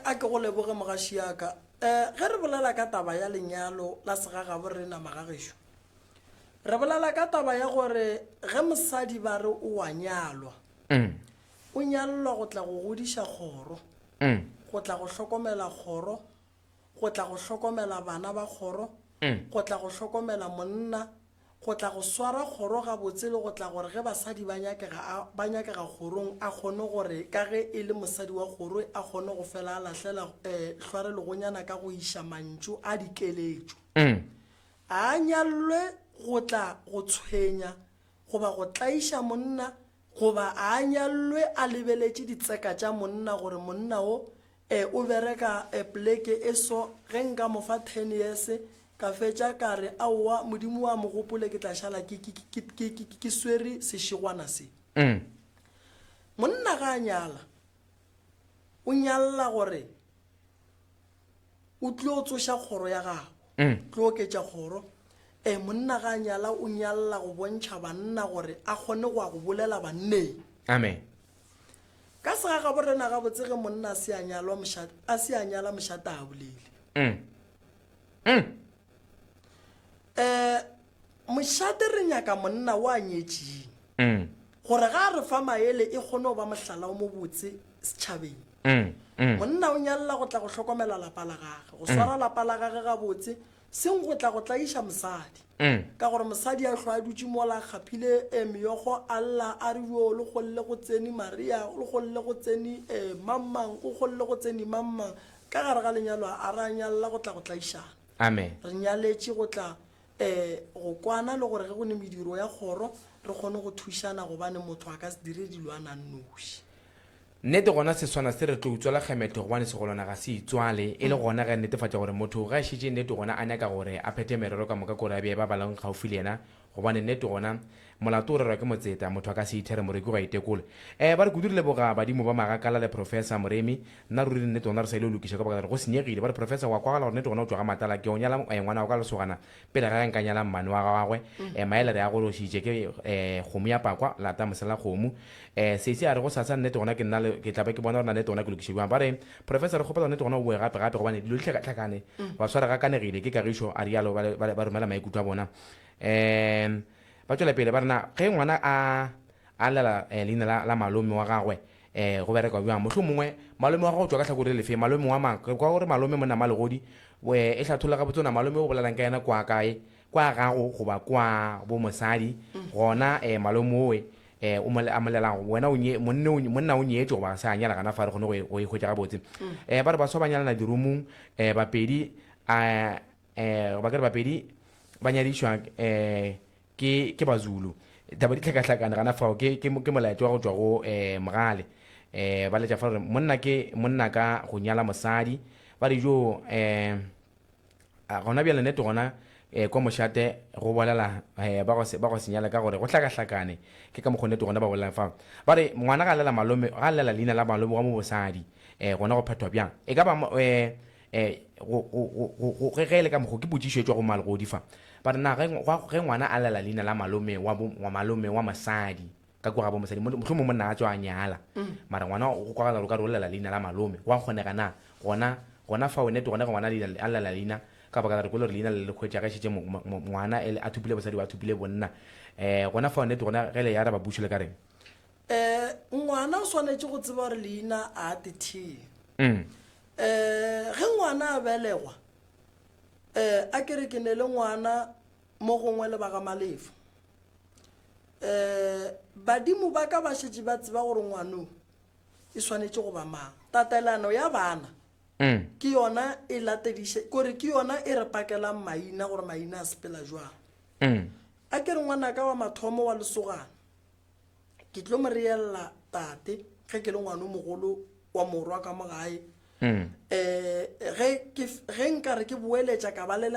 a ke go leboge mogaši yaka ge re bolela ka taba ya lenyalo la segagabo re nama ga gešo re bolela ka taba ya gore ge mosadi ba re o wa nyalwa o nyalelwa go tla go godiša kgoro go tla go hlokomela kgoro go tla go hlokomela bana ba kgoro go tla go hlokomela monna go tla go swara kgoro ga botse le go tla gore ge basadi ba nyakega kgorong a kgone gore ka ge e le mosadi wa kgoro a kgone go fela a lahlela hlware le go nyana ka go iša mantšu a dikeletšo a nyalwe go tla go tshwenya goba go tlaiša monna goba a nyalwe a lebeletše ditseka tša monna gore monna o o bereka pleke e so ge nka mo fa 10 years ka fetša ka re aowa modimo wa mogopole ke tla šala ke swere sešigwana se monna ga a nyala o nyalla gore o tlo tsoša kgoro ya gago tlo oketša kgoro monna ga a nyala o nyalla go bontšha banna gore a kgone go a go bolela banneng amen ka sega ga borena ga botse ge monna a se a nyala mošata a bolele mošate re nyaka monna o a nyetšeng gore ga re fa maele e kgone go ba mohlala o mo botse setšhabeng monna o nyalla go tla go hlokomela lapa la gage go swara lapa la gage ga botse seng go tla go tlaiša mosadi ka gore mosadi a hlwa a dutse mo la gapile meyogo alla a re yo le golle go tseni Maria le golle go tseni mammang o golle go tseni mammang ka gare ga lenyalo a ra nyalla go tla go tlaišana amen re nyaletše go tla go kwana le gore ge go ne mediro ya kgoro re kgone go thušana gobane motho a ka se dire dilo a nannoši nnete gona seswana se re tlo utswela kgemete gobane segolwana ga se itswale e le gona ge netefatša gore motho ga a šitše nnete gona a nyaka gore a phete merero ka moka kore a bee ba balang gaufi le yena gobane nnete gona molato o rerwa ke motseta motho a ka se ithere moreki go a itekole ba re kudu leboga badimo ba magakala le professor moremi nna ruri nnete gona re sa ile o lokiša ka baka gore go senyegile ba re professor wa kwagala gore nnete gona o tswa ga matala ke o nyala ngwana o ka lesogana pele ga nka nyala mmane wa gagwe maele re a gorošitše ke kgomo ya pakwa lata mosela kgomo seise a re go sasa nnete gona ke tlabe ke bona gore nnete gona ke lokišediwang ba re professor re kgopela nnete gona o boe gape gobane dilo ditlhakatlhakane ba swara ga kanegile ke kagišo a rialo ba romela maikutlo a bona ba tswela pele ba rena ge ngwana a lela leina la malome wa gagwe go bereka bjang mohlho mongwe malome wa gago tswa ka tlhakore lefe malome wa mang kwa gore malome monna malegodi e hlathola ga botsona malome o bolelang ka yena kwa kae kwa gago goba kwa bo mosadi gona malome owe o molelang wena monna o nyetse goba se a nyala gana fa re kgone go e hwetša ga botse ba re ba swa ba nyalana dirumong bapedi ba kere bapedi ba nyadišwa ke bazulu taba di tlhakatlhakane gana fao ke molaetso wa go tswa go mogale ba letša fa gore monna ke monna ka go nyala mosadi ba di jo gona bjale nnete gona kwa mošate go bolela ba go senyala ka gore go tlhakatlhakane ke ka mokgo nnete gona ba bolelang fao ba re ngwana ga lela leina la malome wa mo bosadi gona go phethwa bjang e ka ba ge le ka mokgo ke botsišetšwa go malegodi fa ba re na ge ngwana a lela leina la malome wa malome wa mosadi ka kwa ga bo mosadi mohlho mo monna a tswa a nyala mara ngwana go kwagala ro ka re o lela leina la malome wa kgonega na gona fao nnete gona ge ngwana a lela leina ka baka re kole re leina le lekgwetša ga šitše ngwana a thupile bosadi ba thupile bonna gona fao nnete gona ge le ya ra ba bušole ka reng ngwana o swanetše go tseba gore leina a tetheng ge ngwana a belegwa a kere ke ne le ngwana mo gongwe le ba ga malefo badimo ba ka ba šetše ba tseba gore ngwanong e swanetše go ba mang tatelano ya bana ke yona e latediše kore ke yona e re pakelang maina gore maina a sepela jwang a kere ngwana ka wa mathomo wa lesogana ke tlo mo reella tate ge ke le ngwana o mogolo wa morwa ka mo gae ge nkare ke boeletša ka ba le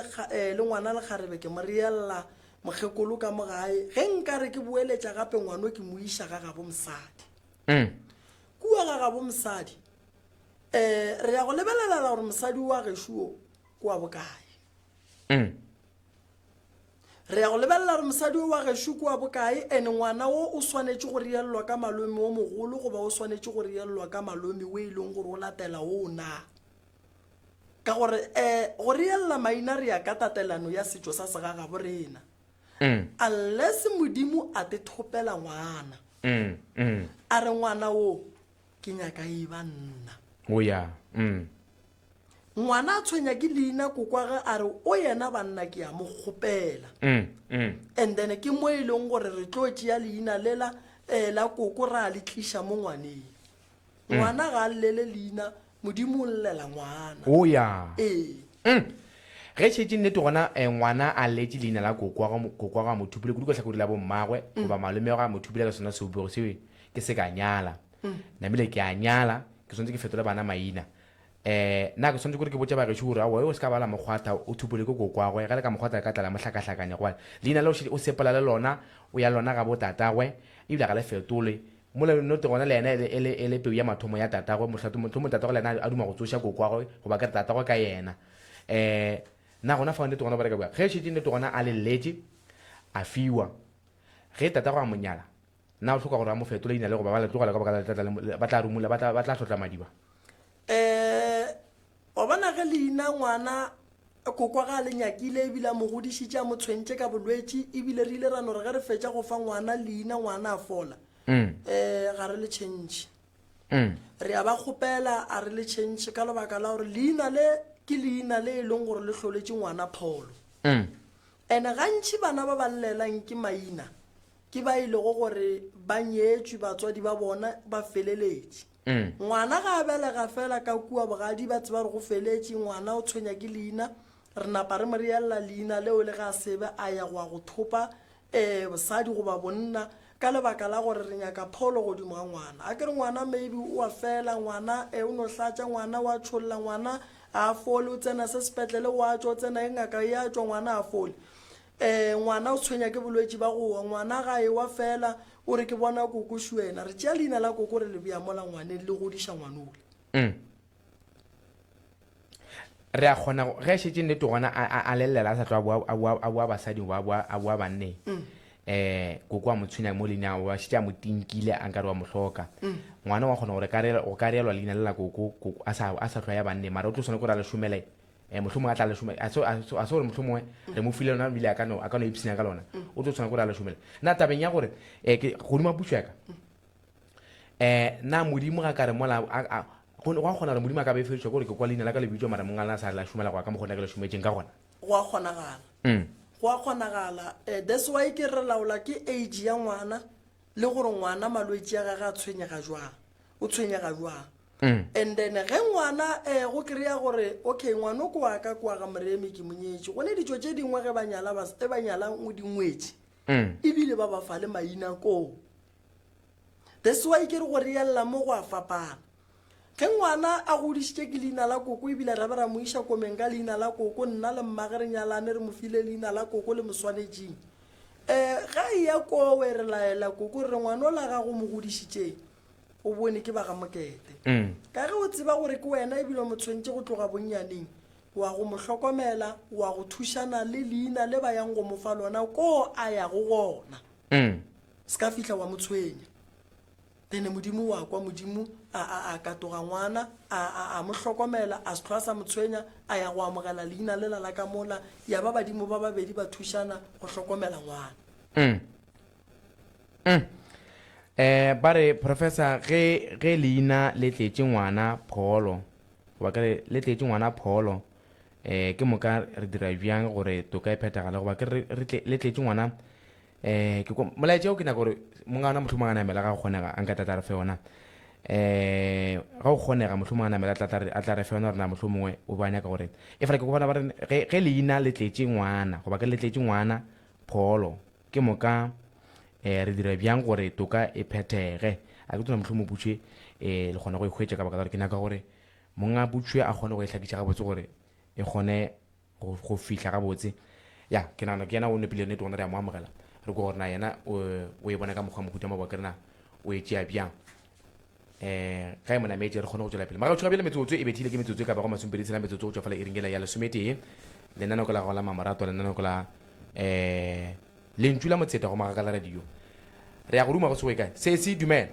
ngwana le kgarebe ke mo reella mokgekolo ka mo gae ge nkare ke boeletša gape ngwano ke mo iša ga gabo mosadi kua ga gabo mosadi re ya go lebelela gore mosadi wa gešuo kua bokae re ya go lebelela gore mosadi wa gešo kua bokae ene ngwana wo o swanetše go reellwa ka malome wo mogolo goba o swanetše go reellwa ka malome wo e leng gore o latela wo na ka gore go reella maina re ya ka tatelano ya setšo sa segagabo rena unless modimo a te thopela ngwana a re ngwana wo ke nyaka e ba nna o ya ngwana a tshwenya ke leina kokwage a re o yena banna ke ya mo kgopela and then ke mo e leng gore re tlo tšea leina lela la koko ra le tliša mo ngwaneng ngwana ga a llele leina modimo o llela ngwana o ya ge šetše nnete gona ngwana a letse leina la koko ga mothupile kudu ka tlhakodi la bommagwe goba malome ga mothupile ka sona seubego seo ke se ka nyala namile ke a nyala ke swantse ke fetole bana maina nna ke swantse kore ke botša bagešo gore aoe o se ka bala mokgwatha o thupile ke kokogwe ge le ka mokgwatha ka tlala mohlakahlakane gobane leina le o sepela le lona o ya lona ga bo tatagwe ebile ga le fetole molenote gona le yena e le peu ya mathomo ya tatagwe motlhomo tatagwe le yena a duma go tsoša kokogwe goba ke re tatagwe ka yena nna gona fa nnete gona bareka bua ge šetse nnete gona a le letse a fiwa ge tatagwe a monyala nna o tlhoka gore a mo fetole leina le goba ba le tlogela ka baka ba tla rumula ba tla tlhotla madiba wa bona ge leina ngwana kokwa ga le nyakile ebile a mo godišitše a mo tshwentše ka bolwetši ebile re ile ra no re ge re fetša go fa ngwana leina ngwana a fola ga re le tšhentšhe re a ba kgopela a re le change ka lebaka la gore leina le ke leina le e leng gore le tlholetse ngwana pholo ene gantši bana ba ba llelang ke maina ke ba ile go gore ba nyetswe batswadi ba bona ba feleletše ngwana ga a belega fela ka kua bogadi ba tseba re go feletše ngwana o tshwenya ke leina re napa re mo reelela leina leo le ga sebe a ya go a go thopa bosadi goba bonna ka lebaka la gore re nyaka pholo godimo ga ngwana a kere ngwana maybe o a fela ngwana o no hlatša ngwana wa tšholla ngwana a fole o tsena se sepetlele wa tšwa o tsena e ngaka ya tšwa ngwana a fole ngwana o tshwenya ke bolwetši ba gowa ngwana ga e wa fela o re ke bona koko šwena re tšea leina la koko re le bea mola ngwaneng le godiša ngwanole re a kgona ge a šetse nnete gona a lelela a sa tlo a boa basading a boa banneng koko a mo tshwenya mo leina wa šetse a mo tinkile a nkare wa mo hloka ngwana wa kgona gore o ka reelwa leina le la koko a sa tlhwa ya banneng mara o tlo tshwane kore a le šomele mohlomongwe a tla le šomele a se gore mohlomongwe re mo file lona bile a ka no ipsenya ka lona o tlo tshwane kore a le šomele nna tabeng ya gore godimo a pušo yaka na modimo ga kare mola go a kgona gore modimo a ka befedišwa gore ke kwa leina la ka lebitšo mara mongwe a sa la šomela go ya ka mokgona ke le šometseng ka gona go a kgonagala that's why ke re laola ke age ya ngwana le gore ngwana malwetši a gage a tshwenyega jwang o tshwenyega jwang and then ge ngwana go kry-a gore okay ngwana o kwa ka ga moremi ke monyetše gone ditšo tše dingwe ge ba nyala o dingwetše ebile ba fa le maina koo that's why ke re go reelela mo go a fapana ge ngwana a godišitše ke leina la koko ebile ra ba ra mo iša komeng ka leina la koko nna le mmage re nyalane re mo file leina la koko le moswanetšeng ga e ya koo e re laela koko re ngwana o la gago mo godišitšeng o bone ke ba ga mokete ka ge o tseba gore ke wena ebile mo tshwentše go tloga bonnyaneng wa go mo hlokomela wa go thušana le leina le ba yang go mo fa lona ko a ya go gona se ka fihla wa mo tshwenya then modimo wa kwa modimo a katoga ngwana a mo hlokomela a se tlhoa sa mo tshwenya a ya go amogela leina le la ka mola ya ba badimo ba babedi ba thušana go hlokomela ngwana ba re professor ge leina le tletše ngwana pholo goba kere le tletše ngwana pholo ke moka re dira bjang gore toka e phethagale goba ke le tletše ngwana molaetša o ke nako gore monga ona mohlomong a namela ga go kgonega a nka tata re fe ona ga go kgonega mohlomong a namela a tla re fe ona rena mohlomongwe o ba nyaka gore e fela ke bona ba re ge leina le tletše ngwana goba ke le tletše ngwana pholo ke moka re dira bjang gore toka e phethege a ke tona mohlomong butšwe le kgona go ikgwetša ka baka gore ke naka gore monga butšwe a kgone go e hlakiša gabotse gore e kgone go fihla gabotse ya ke nagana ke yena o nepile nnete gona re a mo amogela re ko gore na yena o e bona ka mokgwa mohuta mabo ke rena o e tšea bjang ga e monametse re kgone go tswela pele mara o tšhoga bjele metsotso e bethile ke metsotso e ka bago masompeditsela metsotso go tswa fela e ringela ya lesometee lenaneko la go la mamarato lenaneko la lentšu la motseta go magaka la radio re ya go duma go segoe kae se dumela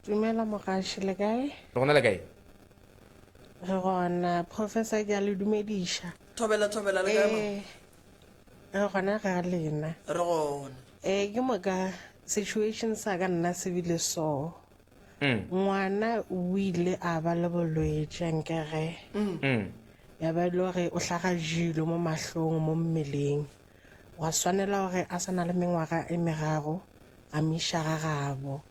dumela mogaši le kae re gona le kae re gona professor ke a le dumediša thobela le kae re gona ga lena re gona ke moka situation sa ka nna se bile so ngwana o ile a ba le bolwetše nkege ya ba le gore o hlaga jilo mo mahlong mo mmeleng wa swanela gore a sana le mengwaga e meraro a mo iša gagabo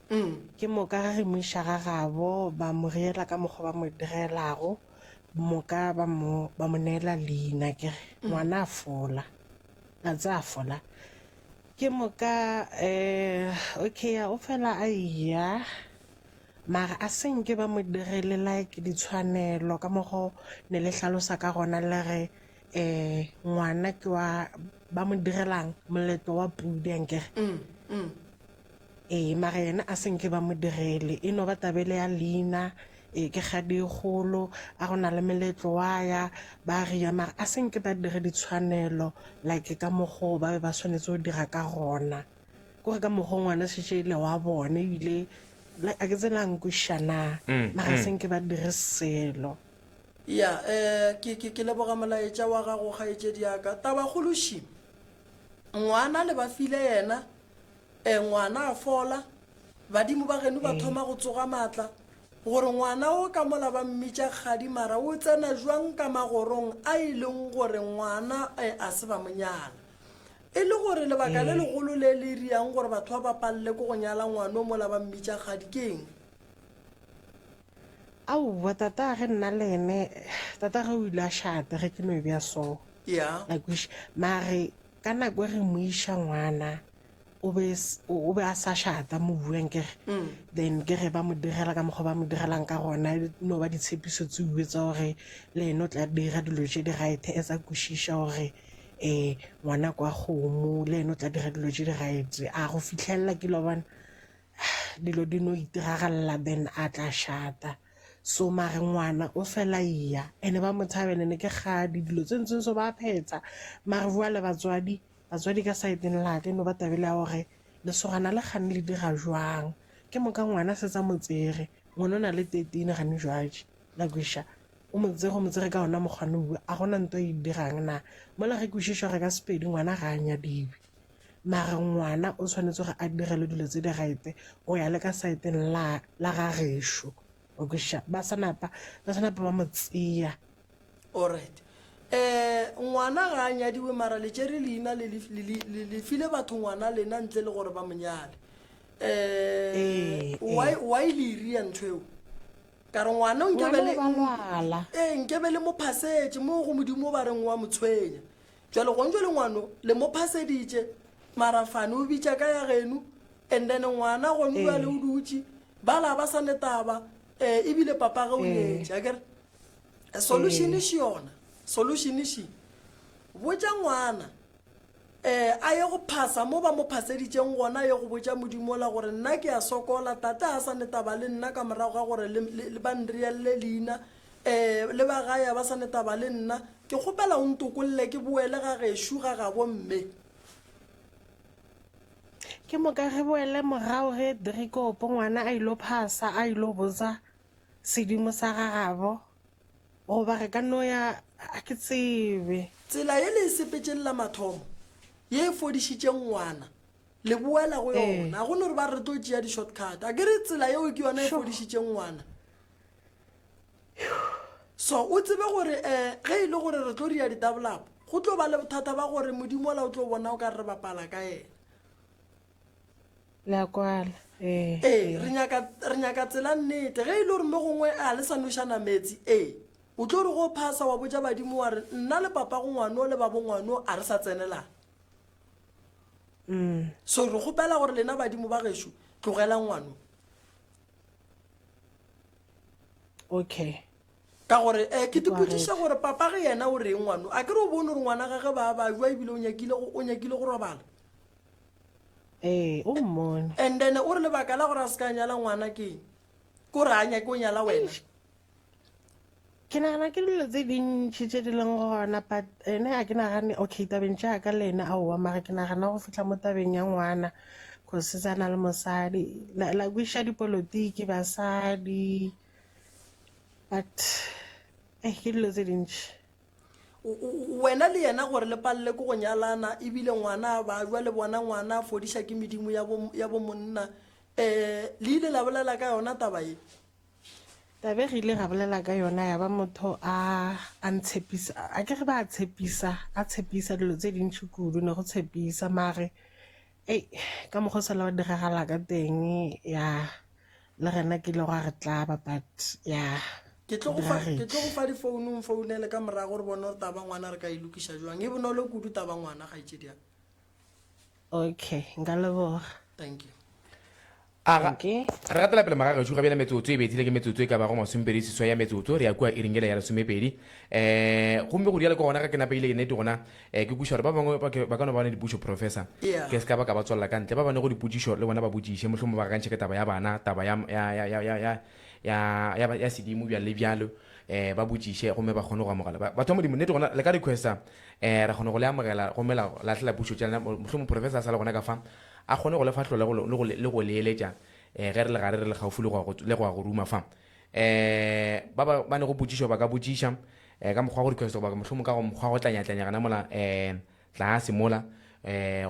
ke moka ge re mo iša gagabo ba mo reela ka mokgwa ba mo direlago moka ba mo neela leina kere ngwana a fola a tsa fola ke moka okay o fela a ya mara a senke ba mo direle like ditshwanelo ka mogo ne le hlalosa ka gona le re ngwana ke wa ba mo direlang moletlo wa pudi ankere mara yena a senke ba mo direle e no ba tabele ya leina ke ga digolo a gona le meletlo wa ya ba ria mara a senke ba dire ditshwanelo like ka mogo ba be ba tshwanetse go dira ka gona go ka mogo ngwana sešele wa bone ebile a ke tselang kušana mara senke ba dire selo ya ke leboga molaetša wa gago kgaetšedi yaka taba gološi ngwana le ba file yena ngwana a fola badimo ba geno ba thoma go tsoga matla gore ngwana o ka mola ba mmitša kgadi mara o tsena jwang ka magorong a e leng gore ngwana a se ba monyala e le gore lebaka le legolo le le riang gore batho ba palle ko go nyala ngwana o mola ba mmitša kgadi ke eng aowa tata ge nna le ene tata ge o ile a šata ge ke no e bja so ya mare ka nako e re mo iša ngwana o be a sa šata mo buang kere then ke ge ba mo direla ka mokgwa ba mo direlang ka gona no ba ditshepiso tseuwe tsa gore le ene o tla dira dilo tse di right e sa kwešiša gore ngwana kwa kgomo le ene o tla dira dilo tse di right a go fitlhelela ke lo bona dilo di no itiragalela then a tla šata so mare ngwana o fela iya ene ba mo tshabele ne ke kgadi dilo tse ntseng so ba phetsa mare bua le batswadi ka saeteng late no ba tabile ya gore lesogana le gane le dira jwang ke moka ngwana setsa motsere ngwana o na le 13 gane jwaje la kwisha o motsere ka ona mogwane bua a gona nto e dirang na mola ge kwishisha re ka sepedi ngwana ga anya dibe mare ngwana o tshwanetse gore a direle dilo tse di right o ya le ka saeteng la ga resho okisha ba sanapa ba mo tsia alright ngwana ga a nyadiwe mara le tšere leina le file batho ngwana lena ntle le gore ba monyale why le iria ntho eo ka re ngwana nkebe le mo phasetse mo go modimo ba reng wa motshwenya jwale gonjwe le ngwano le mo phaseditše mara fane o bitša ka ya geno and then ngwana gonjwe ba le o dutše ba la ba sa netaba ebile papa ga o nyetše akere solution e še botša ngwana a ye go phasa mo ba mo phaseditšeng gona ye go botša modimo la gore nna ke a sokola tata a sa netaba le nna ka morago ga gore le ba nrielle leina le ba gaya ba sa netaba le nna ke kgopela o ntokolle ke boele ga gešo ga ga bomme ke moka ge boele morago ge drikopo ngwana a ilo phasa a ilo botsa sedimo sa gagabo goba re ka no ya a ke tsebe tsela ye le sepetšelela mathomo ye e fodišitšeng ngwana le boela go yona a gone gore ba re to tšea di-shortcut a ke re tsela yeo ke yona e fodišitšeng ngwana so o tsebe gore ge e le gore re tlo ria ditabolapa go tlo ba le bothata ba gore modimo ola o tlo bona o ka re bapala ka ena le a kwala re nyaka tsela nnete ge e le gore mo gongwe a le sa nošana metsi o tlo re go phasa wa botja badimo wa re nna le papa go ngwano le babo ngwano a re sa tsenelana so re gopela gore lena badimo ba gešo tlogela ngwano okay ka gore ke dipotšiša gore papa ge yena o reng ngwano a ke re o bone gore ngwana gage ba jwa ebile o nyakile go robala o mmone and then o re lebaka la gore a se ka nyala ngwana ke gore a nyake o nyala wena ke nagana ke dilo tse dintšhi tše di leng gona but ene a ke nagane okay tabeng jaaka le ene aowa mare ke nagana go fitlha mo tabeng ya ngwana kosetsana le mosadi la kwiša dipolotiki basadi but ke dilo tse dintšhi wena le yena gore le palele ko go nyalana ebile ngwana ba jwa le bona ngwana a fodiša ke medimo ya bo monna le ile la bolela ka yona taba e tabe re ile ga bolela ka yona ya ba motho a ntshepisa a ke re ba a tshepisa dilo tse dintšhi kudu ne go tshepisa mare ka mogosela wa diragala ka teng ya le rena ke le go a re tlaba but ya ke tlo go fa difounung founele ka morago gore bona gore taba ngwana re ka ilokiša jwang e bonolo kudu taba ngwana ga itšediang okay nka leboga thank you re gatela pele magagešo ga bjela metsotso e betile ke metsotso e ka bago masomepedi seswa ya metsotso re ya kua e ringela ya lesomepedi gomme go diala ke gona ga ke napeile nnete gona ke kuša gore ba bangwe ba ka no bane dipušo professor ke se ka ba ka ba tswalela ka ntle ba bane go dipušišo le bona ba botšiše mohlomong ba gakantšhe ke taba ya bana taba ya sedimo bjalo le bjalo ba botšiše gomme ba kgone go amogela batho modimo nnete gona le ka requesta re kgone go le amogela gomme latlhela pušo tšana mohlomong professor a sa le gona ka fa a kgone go le fatlhola le go leeletša ge re le gare re le gaufi le go a go ruma fa ba ne go botšišo ba ka botšiša ka mokgwa go request goba mohlomong ka go mokgwa go tlanyatlanya gana mola tlase mola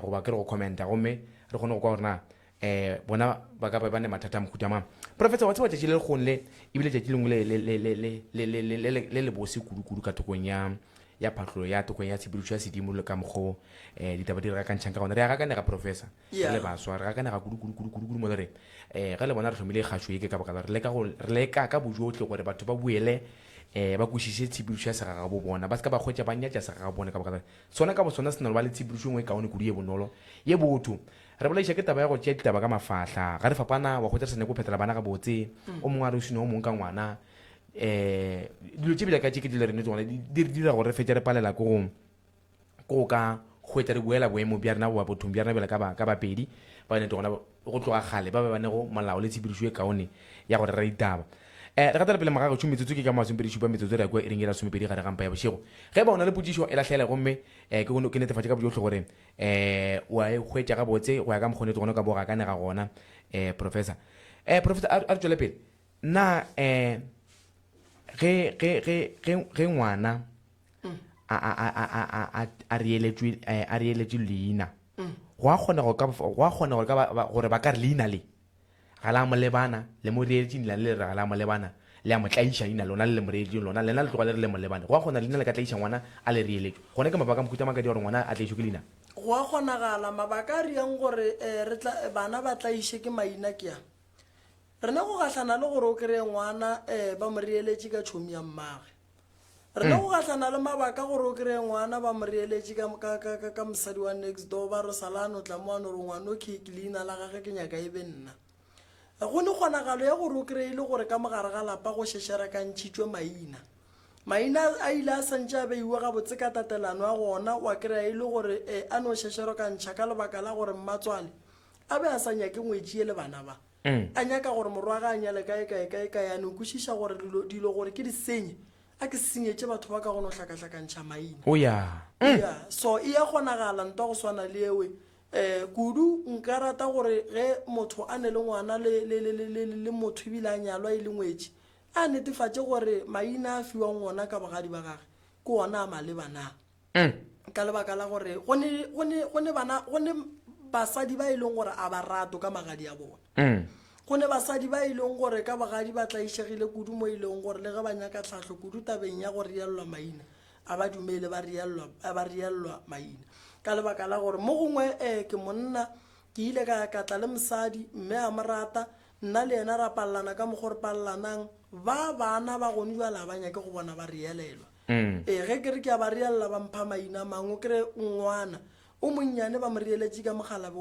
goba ke re go commenta gomme re kgone go kwa gore na bona ba ka ba ne mathata a mohuta mang professor wa tseba tšatši le lekgone le ebile tšatši lengwe le bose kudu-kudu ka tokong ya phatlholo ya tokong ya tshepedišo ya sedimo le ka mokgo ditaba di re gakantšhang ka gona re a gakanega professor re le baswa re gakanega kudu-kudu mo le re ge le bona re tlhomile kgašo e ke ka baka re leka ka bojotlhe gore batho ba buele ba kwešiše tshepedišo ya segaga bo bona ba se ka ba kgwetša ba nyatša segaga bone ka baka sona ka bosona se na le ba le tshepedišo ngwe kaone kudu ye bonolo ye botho re bolaiša ke taba ya go tšea ditaba ka mafahla ga re fapana wa kgwetša sene ko phethela bana ga botse o mongwe a re o sene o mongwe ka ngwana dilo tše bila ka tše ke dile rene tsone di dira gore re fetse re palela ko ka hwetša re buela boemo bja rena boa bothong bja rena bela ka bapedi ba nete gona go tloga kgale ba banego malao le tshepedišo e kaone ya gore re ditaba re gatela pele magago tšho metsotso ke ka masomepedišupa metsotso re ya kua e reng e la somepedi gare gampa ya bošego ge ba ona le potsišo e latlhele gomme ke netefatše ka bojotlhe gore wa e hwetša ga botse go ya ka mokgonetse gona ka boga kanega gona professor professor a re tšwele pele nna ge ngwana a reeletšwe leina go a kgona gore ba ka re leina le ga la molebana le mo reeletšeng leina le re ga la molebana le a mo tlaiša leina lona le le moreeletšeng lona lena le tloga le re le molebane go a kgona leina le ka tlaiša ngwana a le reeletšwe gone ke mabaka mohuta mang ka di gore ngwana a tlaišwe ke leina go a kgonagala mabaka a riang gore bana ba tlaiše ke maina ke yang rena go gatlhana le gore o kry-e ngwana ba mo reeletše ka tšhomi ya mmage rena go gatlhana le mabaka gore o kry-e ngwana ba mo reeletše ka mosadi wa next door ba re salane o tla moane gore ngwana o ke leina la gage ke nyaka e be nna go ne kgonagalo ya gore o kry-ile gore ka mogare ga lapa go šešera ka ntšhitšwe maina a ile a santše a beiwa gabotse ka tatelano ya gona wa kry-a e le gore a no šešero ka ntšha ka lebaka la gore mmatswale a be a sa nyake ngwetšie le bana ba a nyaka gore morwa ga a nyale kae a nokwešiša gore dilo gore ke disenye a ke senyetše batho ba ka gone o hlakahlakantšha maina so e ya kgonagala nto go swana le ewe kudu nka rata gore ge motho a ne le ngwana le motho ebile a nyalwa e le ngwetši a netefatše gore maina a fiwang ngwana ka bagadi ba gage ke ona a malebana ka lebaka la gore gone basadi ba e leng gore a ba rato ka magadi a bona gone basadi ba e leng gore ka bagadi ba tlaišegile kudu mo e leng gore le ge ba nyaka tlhatlho kudu tabeng ya go reellwa maina a ba dumele ba reellwa maina ka lebaka la gore mo gongwe ke monna ke ile ka tla le mosadi mme a mo rata nna le yena ra palelana ka mokgwa re palelanang ba bana ba gone jala ba nyake go bona ba reelelwa ge ke re ke a ba reelela ba mpha maina mangwe kry ngwana o monnyane ba mo reeletše ka mogalabe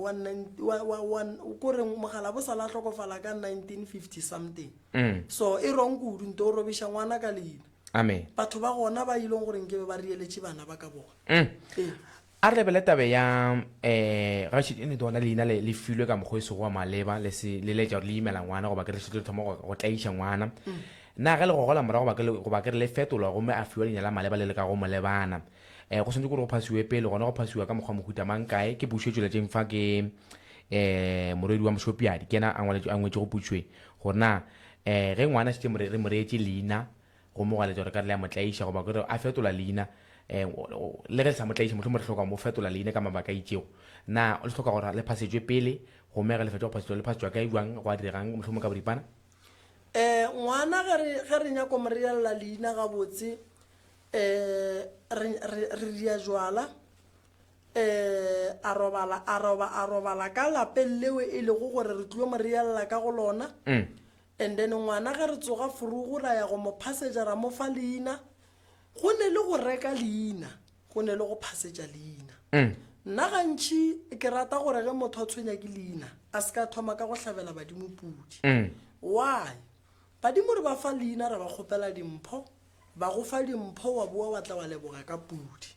kore mogalabe o sa la tlhokofala ka 1950 something so e rong kudu nto o robiša ngwana ka leina amen batho ba gona ba ileng gore nkebe ba reeletše bana ba ka bona a re lebele tabe ya gašhedi ene tona leina le filwe ka mokgwa e sego wa maleba le letša gore le imela ngwana goba ke re šetlo thoma go tlaiša ngwana nna ge le go gola morago goba ke re le fetolwa gomme a fiwa leina la maleba le le ka go molebana go swantse kore go phasiwe pele gona go phasiwa ka mokgwa mohuta mang kae ke bušetšweletšeng fa ke morwedi wa mošopiadi ke ena a ngwetše go pušwe gore na ge ngwana šete re moreetše leina go mogaletša gore ka re le a motlaiša goba kere a fetola leina le ge le sa motlaiša motlho mo re tlhoka mo fetola leina ka mabaka itšego na le tlhoka gore le phasetšwe pele gomme ge le fetwa go phasetšwa le phasetšwa ka jwang go a diregang motlho mo ka boripana ngwana ge re nyako mo reelela leina gabotse re dia jwala a robala ka lapeng lewe e lego gore re tlile mo reelela ka go lona and then ngwana ge re tsoga furugu ra ya go mo phasetša ra mo fa leina go ne le go reka leina go ne le go phasetša leina nna gantši ke rata gore ge motho a tshwenya ke leina a se ka thoma ka go hlabela badimo pudi why badimo re ba fa leina re ba kgopela dimpho ba go fa dimpho wa boa wa tla wa leboga ka pudi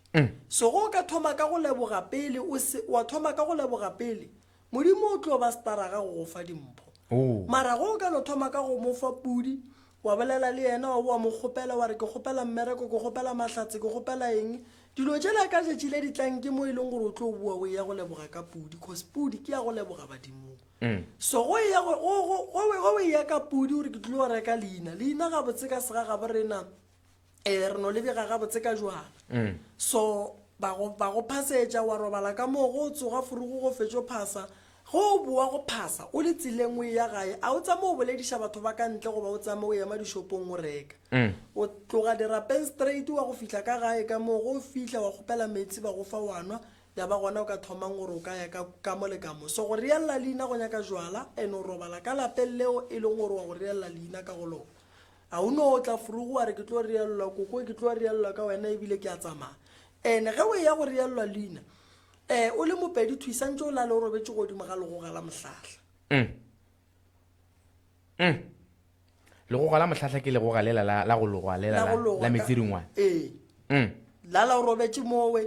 so go ka thoma ka go leboga pele wa thoma ka go leboga pele modimo o tlo ba staraga go fa dimpho mara go ka no thoma ka go mo fa pudi wa bolela le yena wa mo kgopela wa re ke kgopela mmereko ke kgopela mahlatse ke kgopela eng dilo tšela ka tšatši le ditlang ke mo e leng gore o tlo bua o ya go leboga ka pudi cause pudi ke ya go leboga badimong so go ya ka pudi gore ke tlile go reka leina gabotse ka sega ga borena re no lebega gabotse ka jwala so ba go phasetša wa robala ka moo go tsoga furugo go fetšo phasa go boa go phasa o le tsileng o ya gae a o tsama o bolediša batho ba ka ntle goba o tsama o ema dishopong o reka o tloga dirapeng straight wa go fihla ka gae ka moo go fihla wa kgopela metsi ba go fa wanwa ya ba gona o ka thomang gore o ka ya ka mo le ka mo so go reella leina go nyaka jwala ene o robala ka lapeng leo e leng gore wa go reella leina ka go lona a o no o tla furugo wa re ke tlo reellwa koko ke tlo reellwa ka wena ebile ke a tsamaya ene ge o ya go reellwa leina o le mopedi thuisantse o la le o robetse godimo ga le go gala mohlahla le go gala mohlahla ke le go galela la go logwa la metsiringwana lala o robetse mowe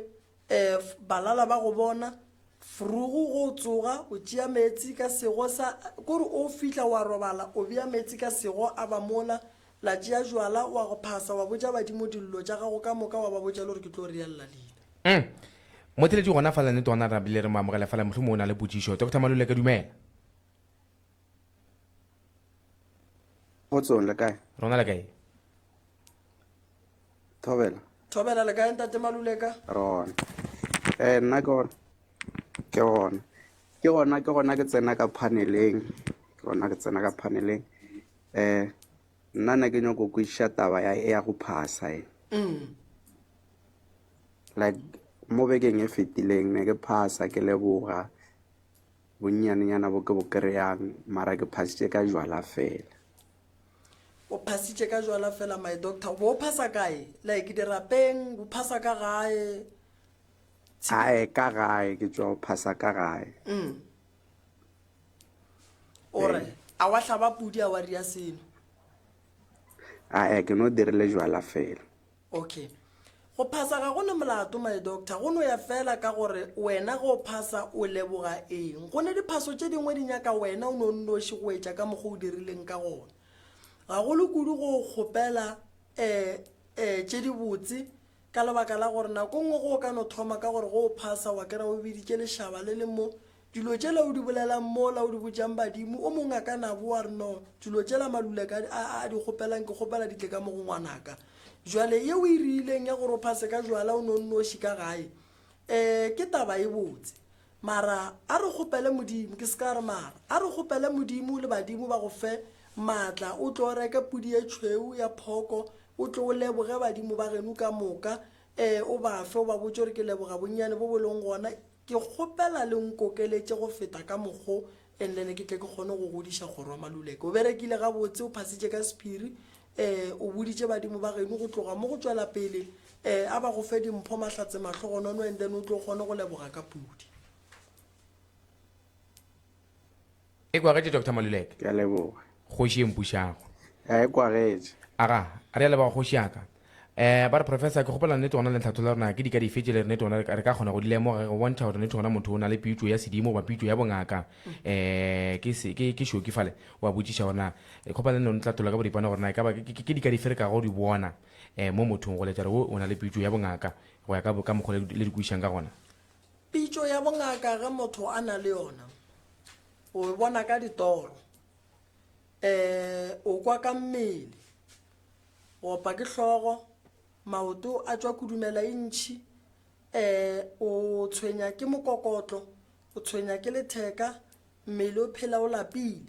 balala ba go bona furugo go tsoga o tšea metsi ka sego sa kore o fihla wa robala o bea metsi ka sego a ba mola la tšea jwala wa go phasa wa botša badimo dillo tša gago ka moka wa ba botša le gore ke tlo reella leina mo teletše gona fala nnete gona rabile re maamogela fala mohlho mo o na le potsišo Dr. Maluleka dumela Potsong le kae? rona le kae thobela le kae ntate Maluleka Rona. Nna ke gona ke tsena ka paneleng. Nna ne ke nyako go isha taba ya go phasa like mo bekeng e fetileng ne ke phasa ke leboga bonnyane bo ke bo kreyang mara ke phasitse ka jwala fela. o phasitše ka jwala fela my doctor bo phasa kae like dirapeng bo phasa ka gae Ka gae ke tswa phasa ka gae. ore a wa hlaba pudi a wa ria seno Ke no dirile jwala fela. okay go phasa ga gone molato my doctor go no ya fela ka gore wena go phasa o leboga eng go ne diphaso tše dingwe di nyaka wena o no nnoši go etša ka mogo o dirileng ka gona ga go le kudu go kgopela tše di botse ka lebaka la gore nako nngwe go ka no thoma ka gore go phasa wa kera o biditše lešaba le le mo dilo tšela o di bolelang mo la o di botšang badimo o mongwe a ka nabo wa re no dilo tšela Maluleka a di kgopelang ke kgopela di tle ka mo go ngwanaka jwale ye o e rileng ya gore o phase ka jwala o no nnoši ka gae ke taba e botse mara a re kgopele modimo ke se ka re mara a re kgopele modimo le badimo ba go fe maatla o tlo reka pudi e tšhweu ya phoko o tlo o leboge badimo ba geno ka moka o ba fe o ba botse gore ke leboga bonnyane bo boleng gona ke kgopela le nkokeletše go feta ka mogo and then ke tle ke kgone go godiša kgoro wa Maluleka o berekile ga botse o phasitše ka spiri o boditše badimo ba geno go tloga mo go tšwela pele a ba go fe dimpho mahlatse mahlogonono and then o tlo kgone go leboga ka pudi e kwagetše Dr. Maluleka Ke a leboga. kgoši e mpušago E kwagetše. aga a re a leboga kgoši yaka ba re professor ke kgopela nnete gona le tlhathola rona ke di ka di fetse le nnete gona re ka kgona go di lemoga go bontšha gore nnete gona motho o na le pitso ya sedimo ba pitso ya bongaka ke šoki fale wa botšiša gona kgopela nne o ntlatola ka boripana gorena ke di ka di fere ka go di bona mo mothong go letša re o na le pitso ya bongaka go ya ka mokgwa le dikuišang ka gona pitso ya bongaka ge motho a na le yona o e bona ka ditoro o kwa ka mmele o opa ke hlogo maoto a tšwa kudumela e ntšhi o tshwenya ke mokokotlo o tshwenya ke letheka mmele o phela o lapile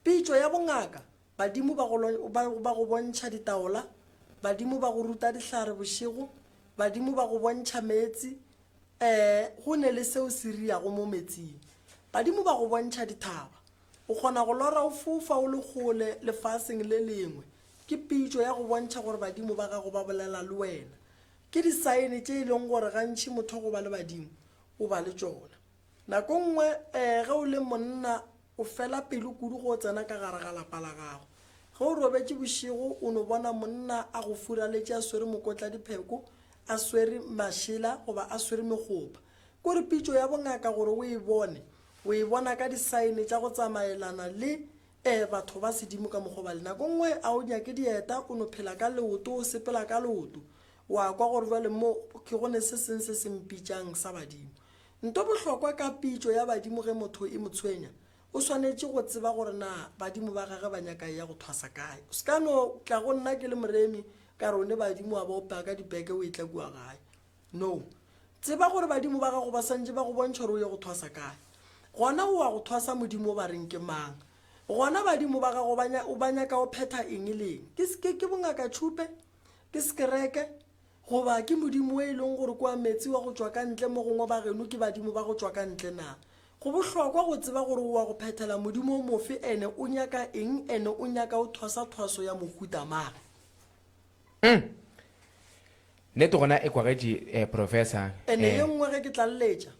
pitso ya bongaka badimo ba go bontšha ditaola badimo ba go ruta dihlare bošego badimo ba go bontšha metsi go ne le seo se riago mo metsing badimo ba go bontšha dithaba o kgona go lora o fofa o le kgole lefaseng le lengwe ke pitso ya go bontšha gore badimo ba gago ba bolela le wena ke disaene tše e leng gore gantši motho go ba le badimo o ba le tšona nako nngwe ge o le monna o fela pelo kudu go tsena ka gare ga lapa la gago ge o robetse bošego o no bona monna a go furaletše a swere mokotla dipheko a swere mašela goba a swere megopa kore pitso ya bongaka gore o e bona ka disaene tša go tsamaelana le batho ba sedimo ka mokgwa ba le nako nngwe a o nyake dieta o no phela ka leoto o sepela ka leoto wa kwa gore jwale mo ke gone se seng se se mpitšang sa badimo nto bohlokwa ka pitso ya badimo ge motho e motshwenya o swanetše go tseba gore na badimo ba gage ba nyaka ya go thwasa kae o se ka no tla go nna ke le moremi ka rone badimo a ba opa ka dipeke o e tla kua gae no tseba gore badimo ba gago ba santse ba go bontšha gore o ye go thwasa kae gona o a go thwasa modimo ba reng ke mang gona badimo ba gago ba nyaka o phetha eng le eng ke bongaka tšhupe ke sekereke goba ke modimo e leng gore kwa metsi wa go tswa ka ntle mo gongwe ba geno ke badimo ba go tswa ka ntle na go bohlokwa go tseba gore o wa go phethela modimo o mofe ene o nyaka eng ene o nyaka o thwaso ya mohuta mang nnete gona e kwagetse professor ene ye nngwe ge ke tla lletša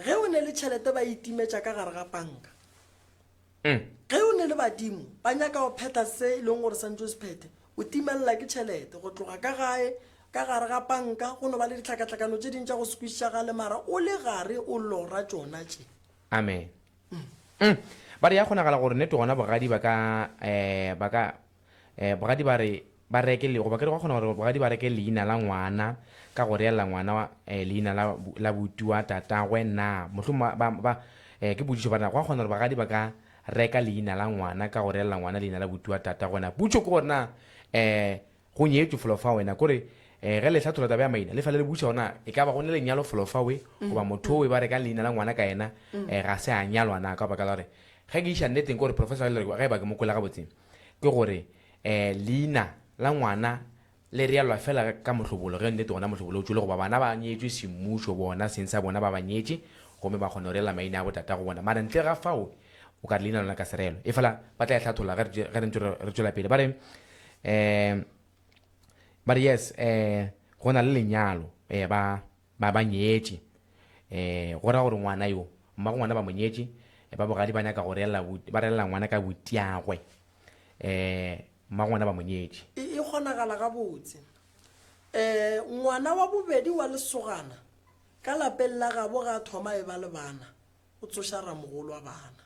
ge o ne le tšhelete ba itimetša ka gare ga panka ge o ne le badimo ba nyaka go phetha se e leng gore santse o se phethe o timelela ke tšhelete go tloga ka gae ka gare ga panka go no ba le ditlhakatlhakano tše dintša go sekwišiša gale mara o le gare o lora tšona tše amen ba re ya kgonagala gore nnete gona bogadi bogadi ba re ba reke le go ba ke go kgona gore bogadi ba reke leina la ngwana ka go reela ngwana leina la butiwa tatagwe na mohlomong ke bodišo ba go kgona gore bogadi ba ka reka leina la ngwana ka go reela ngwana leina la butiwa tatagwe na butšo ke gorena go nyetswe folo fa wena kore ge le hlathola taba ya maina le fa le le buša ona e ka ba go ne lenyalo folo fa we goba motho o e ba reka leina la ngwana ka ena ga se a nyalwana ka baka la gore ge ke iša nneteng kore professor ge ba ke mokola ga botseng ke gore leina la ngwana le realwa fela ka mohlobolo ge nnete gona mohlobolo o tswile goba bana ba nyetswe semmušo bona seng sa bona ba ba nyetse gomme ba kgona go reela maina a botata go bona mara ntle ga fao o ka re leina lona ka serelo e fela ba tla e tlhathola ge re ntse re tswela pele ba re yes go na le lenyalo ba nyetse go ra gore ngwana yo mmago ngwana ba mo nyetse ba bogadi ba nyaka go reela ngwana ka butiagwe mmago ngwana ba mo nyetse e kgonagala gabotse ngwana wa bobedi wa lesogana ka lapeng la gabo ga thoma e ba le bana o tsoša ramogolo wa bana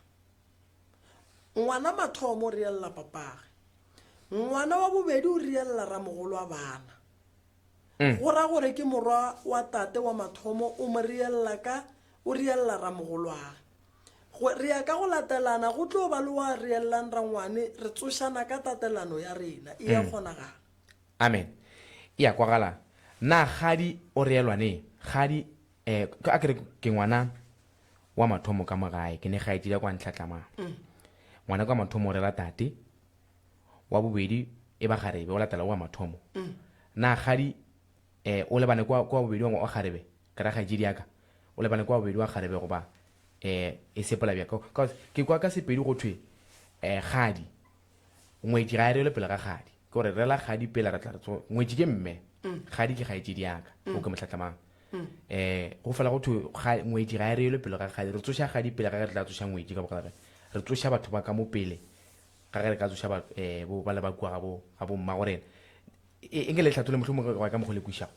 ngwana mathomo o reelela papage ngwana wa bobedi o reelela ramogolo wa bana go ra gore ke morwa wa tate wa mathomo o mo reelela ramogolwage re ya ka go latelana go tlo ba le wa reelelang rangwane re tsošana ka tatelano ya rena e ya kgonagala amen e ya kwagala na gadi o reelwane gadi a kere ke ngwana wa mathomo ka mogae ke ne gaetile kwa ntlhatlama ngwana kwa mathomo o reela tate wa bobedi e ba garebe o latela wa mathomo na gadi o lebane kwa bobedi wa garebe ka ra gaedi diaka o lebane kwa bobedi wa garebe goba e sepola bja ke kwa ka sepedi go thwe gadi ngwetši ga e reele pele ga gadi ke gore reela gadi pele ra tla ngwetši ke mme gadi ke gaetši diaka o ke motlhatlamang go fela go thwe ngwetši ga e reele pele ga gadi re tsoša gadi pele ga re tla tsoša ngwetši ka bogare re tsoša batho ba ka mo pele ga re ka tsoša ba le ba kua ga bo mma gorena e nke le tlhathole mohlomong ka mokgo le kwišago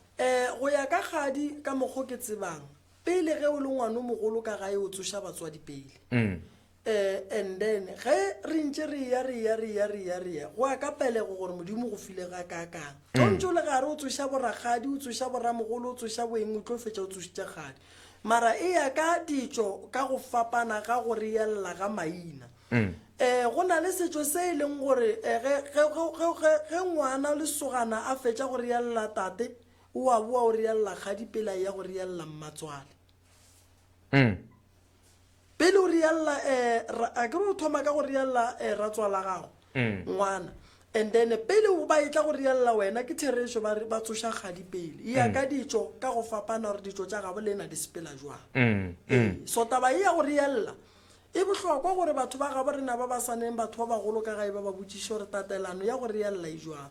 go ya ka gadi ka mokgo ke tsebang pele ge o le ngwana o mogolo ka gae o tsoša batswadi pele and then ge re ntse re ya go ya ka pelego gore modimo go file ga kakang o ntse o le gare o tsoša boragadi o tsoša boramogolo o tsoša boeng o tlo fetša o tsošitše gadi mara e ya ka ditšo ka go fapana ga go reelela ga maina go na le setšo se e leng gore ge ngwana lesogana a fetša go reelela tate o a boa o reelela gadi pela ya go reelela mmatswale pele o reelela a ke re o thoma ka go reelela ratswala gago ngwana and then pele o ba etla go reelela wena ke thereso ba tsoša gadi pele e ya ka ditšo ka go fapana gore ditšo tša gabo le na di sepela jwang so taba e ya go reelela e bohlokwa gore batho ba gabo rena ba ba saneng batho ba bagolo ka gae ba ba botšiše gore tatelano ya go reelela e jwang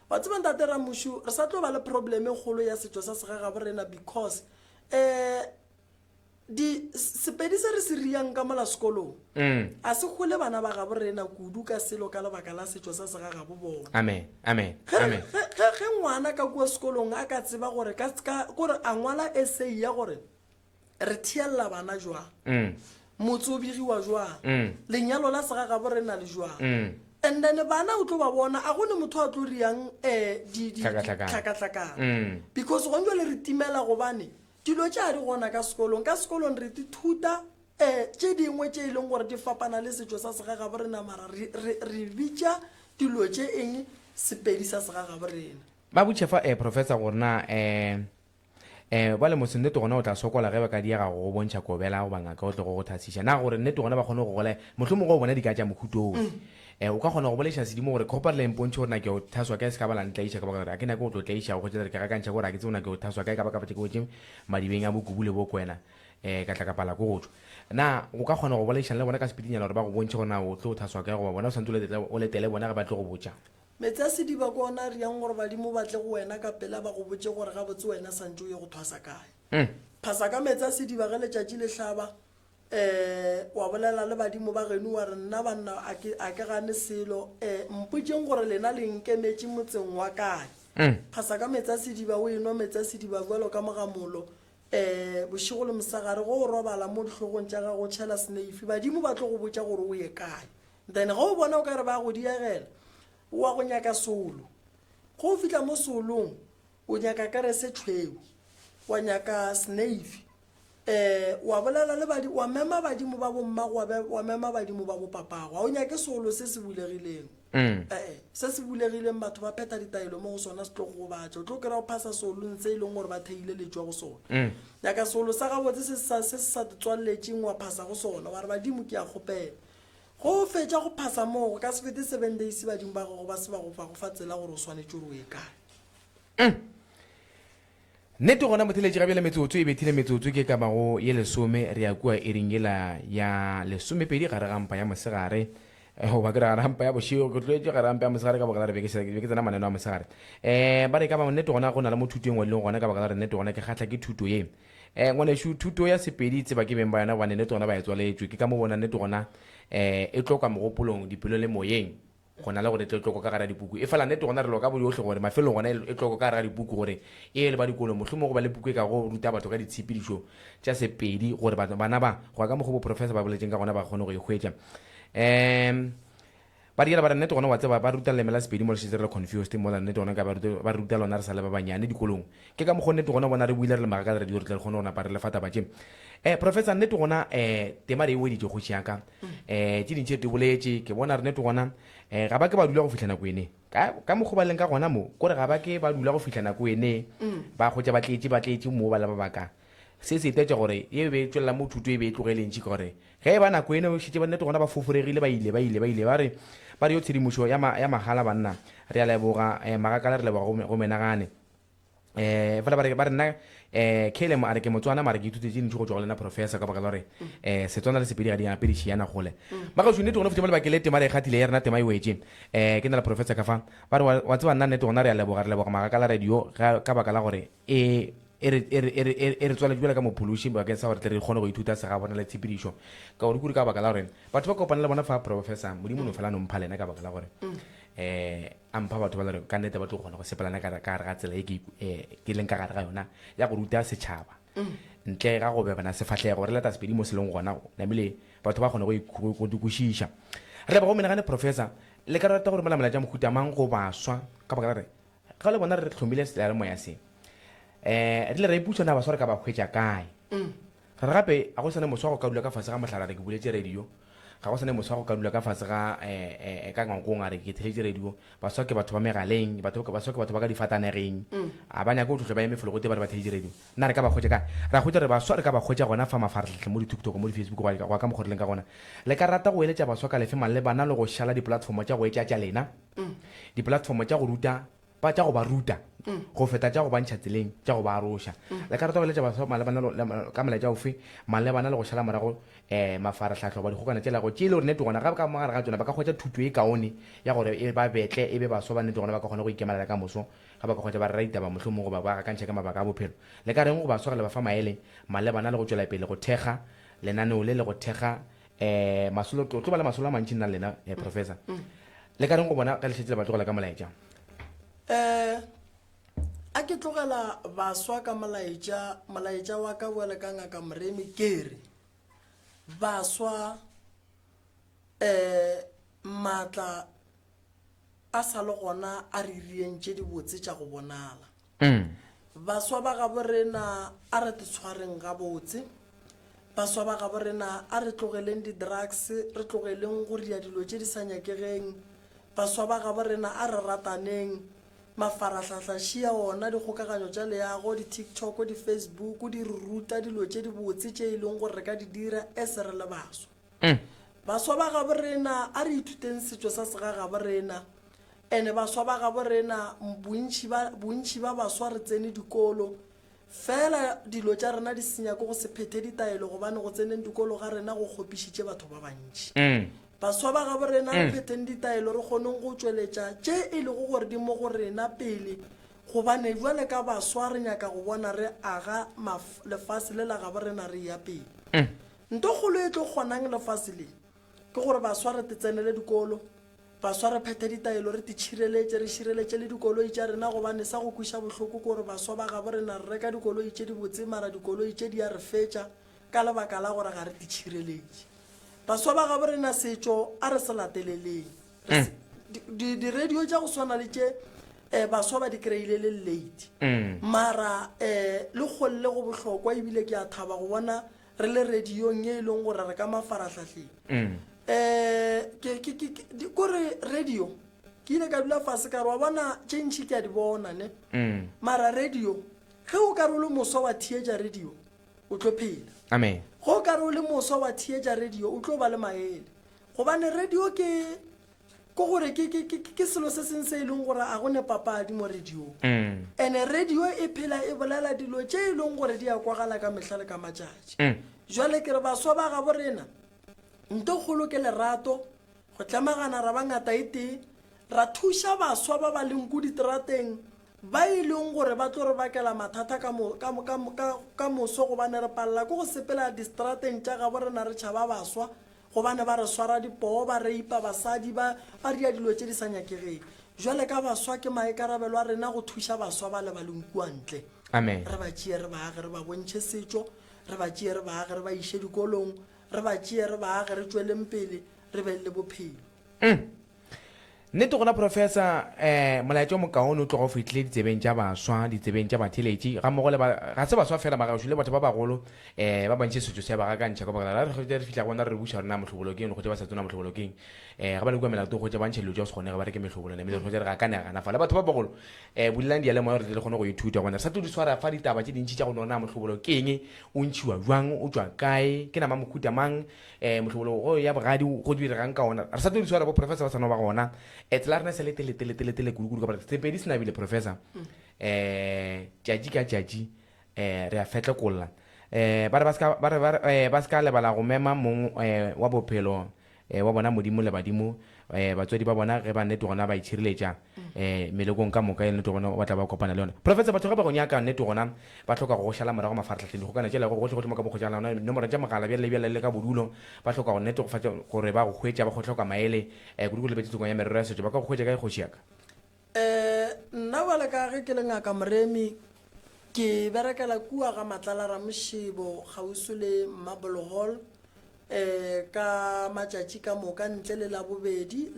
wa tsebang tate Ramushu re sa tlo ba le probleme kgolo ya setšo sa segagabo rena because sepedi se re se riang ka mola sekolong a se gole bana ba gabo rena kudu ka selo ka lebaka la setšo sa segagabo bona ge ngwana ka kua sekolong a ka tseba gore a ngwala essay ya gore re theelela bana jwang motse o begiwa jwang lenyalo la segagabo rena le jwang and then bana o tlo ba bona a gone motho a tlo riang tlhakatlhakana because go ntse le re timela gobane dilo tša di gona ka sekolong re di thuta tše dingwe tše e leng gore di fapana le setšo sa segagabo rena mara re bitša dilo tše eng sepedi sa segagabo rena ba botšhefa professor gorena ba le mose nnete gona o tla sokola ge ba ka diega go bontšha kobela go bangaka o tle go go thasiša na gore nnete gona ba kgone go gola mohlomong go bona di ka tša mokhutong o ka kgona go boleša sedimo gore kgopa le mpontšhe gore na ke o thaswa ka se ka bala ntlaiša ka baka gore a ke nako o tlo tlaiša go tšea ke gakantšha gore a ke tseo na ke o thaswa ka ba ka batše ke botše madibeng a bokubule bo kwena ka tla ka pala ko go tswa na o ka kgona go bolaišana le bona ka sepedinyana gore ba go bontšhe gore na o tlo o thaswa ka go ba bona o santse o letele bona ge ba tle go botša metsi a sediba ko ona re yang gore badimo ba tle go wena ka pela ba go botse gore ga botse wena santse o ye go thwasa kae phasa ka metsi a sediba ge letšatši le hlaba wa bolela le badimo ba geno wa re nna banna a ke gane selo mpotšeng gore lena le nkemetše motseng wa kae phasa ka metsi a sediba o eno metsi a sediba bjalo ka mogamolo bošego le mosagare go o robala mo dihlogong tša gago tšhela snaifi badimo ba tlo go botša gore o ye kae then ge o bona o ka re ba go diegela wa go nyaka solo go fitla mo solong o nyaka kerese tšhweu wa nyaka snaifi wa bolela le wa mema badimo ba bommagobe wa mema badimo ba bopapago ga o nyake solo se se bulegileng se se bulegileng batho ba pheta ditaelo mo go sona se tlo go batša o tlo kry-a go phasa solong se e leng gore ba theile letswa go sona nyaka solo sa gabotse se se sa tswalletšeng wa phasa go sona wa re badimo ke a kgopela go fetša go phasa moo go ka se fete 7 days badimo ba gago ba se ba go fa tsela gore o swanetse gore o ye kae nnete gona motheletši gabjale metsotso e bethile metsotso ke ka bago ye lesome re ya kua e ringela ya lesomepedi gare ga mpa ya mosegare goba ke re gare gampa ya bošego ke tlwaetše gare gampa ya mosegare ka baka la re beke tsena maneno a mosegare ba re ka ba nnete gona go na le mo thuto engwe le gona ka baka la re nnete gona ke kgatlha ke thuto ye ngwaneso thuto ya sepedi tseba ke beng ba yona bane nnete gona ba e tswaletswe ke ka mo bona nnete gona e tloka mogopolong dipelo le moyeng go na le gore tle tloko ka gara dipuku e fela nnete gona re lo ka bodiotlhe gore mafelong gona e tloko ka gara dipuku gore e le ba dikolo mohlomong go ba le puku e ka go ruta batho ka ditshepedišo tša sepedi gore bana ba go ka mokgo bo professor ba boletseng ka gona ba kgone go ikgwetša ba diela ba re nnete gona wa tseba ba ruta lemela sepedi mo lešetse re le confused mo la nnete gona ka ba ruta lona re sa le ba banyane dikolong ke ka mokgo nnete gona bona re buile re le maaka ka radio re tle re kgone gona pa re le fata batšeng professor nnete gona tema re e weditše kgoši yaka tše dintšhe te boletše ke bona re nnete gona ga ba ke ba dula go fihla nako ene ka mokgo ba leng ka gona mo kore ga ba ke ba dula go fihla nako ene ba kgotša ba tletše mo ba la ba baka se se itetša gore e be tswelela mo thuto e be e tlogelentše ka gore ge e ba nako ene o šetse ba nnete gona ba foforegile ba ile ba re yo tshedimošo ya magala banna re a leboga magakala re leboga go menagane fela ba re nna kelem a re ke motswana mare ke ithutetse dintšho go tswa go lena professor ka baka la gore setswana le sepedi ga di apedišiana gole ba ga nnete gona futima lebake le tema re e kgathile ya rena tema e wetse ke na le professor ka fa ba re wa tseba nna nnete gona re a leboga magakala radio ka baka la gore e re tswala jula ka mophološi bakeng sa gore tle re kgone go ithuta se ga bona le tshepedišo ka gore kuri ka baka la gore batho ba kopana le bona fa professor modimo no fela no mpha lena ka baka la gore a mpha batho ba le ka nnete ba tlo kgona go sepelana ka gare ga tsela e ke leng ka gare ga yona ya go ruta setšhaba ntle ga go bebana sefatlhego re leta sepedi mo seleng gona namile batho ba kgona go dikošiša re ba go menagane professor le ka rata gore malamela tša mohuta mang go baswa ka baka la re ga le bona re tlhomile sela le moya se re le re iputsa na baswa re ka ba hwetša kae re gape a go sane moswa go ka dula ka fase ga mohlala re ke buletse radio ga go sane moswa go ka dula ka fase ga ka ngwankong a re ke theletše radio baswa ke batho ba megaleng baswa ke batho ba ka difatanegeng a ba nyaka o tlhotlhe ba eme fologote ba re ba theletše radio nna re ka ba hwetša kae ra hwetša re baswa re ka ba hwetša gona fa mafaretlhatlhe mo di-tiktok mo di-facebook go ka mokgoreleng ka gona le ka rata go eletša baswa ka lefe malebana le go šala diplatformo tša go etša tša lena diplatformo tša go ruta ba tša go ba ruta go feta tša go bantšha tseleng tša go ba aroša le ka rata go eletša baswa ka melaetša ofe malebana le go šala morago mafaratlhatlho ba dikgokana tšelago tše e le gore nnete gona ga ka mogare ga tsona ba ka hwetša thuto e kaone ya gore e ba betle e be baswa ba nnete gona ba ka kgona go ikemelela ka moso ga ba ka hwetša ba re raita ba mohlomong go ba gakantšha ka mabaka a bophelo le ka reng go baswa le ba fa maele malebana le go tšwela pele go thekga lenaneo le go thekga tlo ba le masolo a mantši nna lena professor le ka reng go bona ka lešetse le ba tlogela ka molaetša a ke tlogela baswa ka molaetša wa ka boele ka ngaka moremi kere baswa maatla a sa le gona a re rientše dibotse tša go bonala baswa ba gabo rena a re te tshwareng gabotse baswa ba gabo rena a re tlogeleng di-drugs re tlogeleng go ria dilo tše di sa nyakegeng baswa ba gabo rena a re rataneng mafaratlhatlha šia ona dikgokaganyo tša leago di-tiktok di-facebook di re ruta dilo tše di botse tše e leng gore re ka di dira se re le baswa baswa ba gabo rena a re ithuteng setšo sa sega gabo rena ene baswa ba gabo rena bontši ba baswa re tsene dikolo fela dilo tša rena di senya ko go se phethe ditaelo gobane go tseneng dikolo ga rena go kgopišitše batho ba bantši baswa ba gabo rena re phetheng ditaelo re kgoneng go tšweletša tše e lego gore di mo go rena pele gobane jwale ka baswa re nyaka go bona re aga lefase le la gabo rena re ya pele nto kgolo e tlo kgonang lefase le ke gore baswa re tsenele dikolo baswa re phethe ditaelo re re šireletše le dikoloi tša rena gobane sa go kwiša bohloko ke gore baswa ba gabo rena re reka dikoloi tše di botse mara dikoloi tše di a re fetša ka lebaka la gore ga re ditšhireletše baswa ba gabo rena setšo a re se lateleleng di-radio tša go swana le tše baswa ba di kry-ile le late mara le kgolle go bohlokwa ebile ke a thaba go bona re le radiong e leng gore re ka mafaratlhatlheng kore radio ke ile ka dula fase ka re wa bona tše ntšhi ke a di bona ne mara radio ge o ka re o le moswa wa theetša radio o tlo phela amen ge o ka re o le moswa wa theetša radio o tlo ba le maele gobane radio ke gore ke selo se seng se e leng gore a gone papadi mo radiong ene radio e phela e bolela dilo tše e leng gore di a kwagala ka mehla le ka matšatši jwale ke re baswa ba gabo rena nto kgolo ke lerato go tlamagana ra bangata ite ra thuša baswa ba ba leng ko diterateng ba e leng gore ba tlo re bakela mathata ka moso gobane re palela ko go sepela distrateng tša gabo rena re tšhaba baswa gobane ba re swara dipoo ba re ipa basadi ba dia dilo tše di sa nyakegeng jwale ka baswa ke maikarabelo a rena go thuša baswa ba le ba leng kuantle amen re ba tšee re baage re ba bontšhe setšo re ba tšee re baage re ba iše dikolong re ba tšee re baage re tšweleng pele re be le bophelo nnete gona professor molaetša o mokaone o tloga o fitlhile ditsebeng tša baswa ditsebeng tša batheletši ga se baswa fela magašo le batho ba bagolo ba bantšhe setšo se ba gakantšha ka bakala re fitlha bona re buša rena mohloboloking go tša ba sa tsona mohloboloking ga ba le kua melato go tša bantšhe dilo tša go se kgonege ba re ke mehlobolo mme go tša re ga kanegana fa le batho ba bagolo bolelang dialemoya gore le kgone go ithuta gona sa tlo di swara fa ditaba tše dintšhi tša go nona mohlobolo ke eng o ntšhiwa jwang o tšwa kae ke nama mohuta mang mohlobolo go ya bogadi go diregang ka ona re sa tlo di swara bo professor ba tsano ba gona tsela rena se le tele kudu ka bara tsepedi se nabile professor tšatši ka tšatši re a fetlekolla ba ska lebala go mema mong wa bophelo wa bona modimo le badimo batswadi ba bona ge ba nnete gona ba itšhireletša melekong ka moka e nnete gona ba tla ba kopana le yona professor batho ge ba go nyaka nnete gona ba tlhoka go šala morago mafaratlhatlheng dikgokana tšela gotlhe gotlhe mo ka bokgotša lona nomoro tša mogala bjale le ka bodulo ba tlhoka go nnete gore ba go hwetša ba go tlhoka maele kudu le betsetsekong ya merero ya setšo ba ka go hwetša ka e kgošiaka nna bale ka ge ke le ngaka moremi ke berekela kua ga matlala ra mošebo gauso le marble hall ka matšatši ka moka ntle le labobedi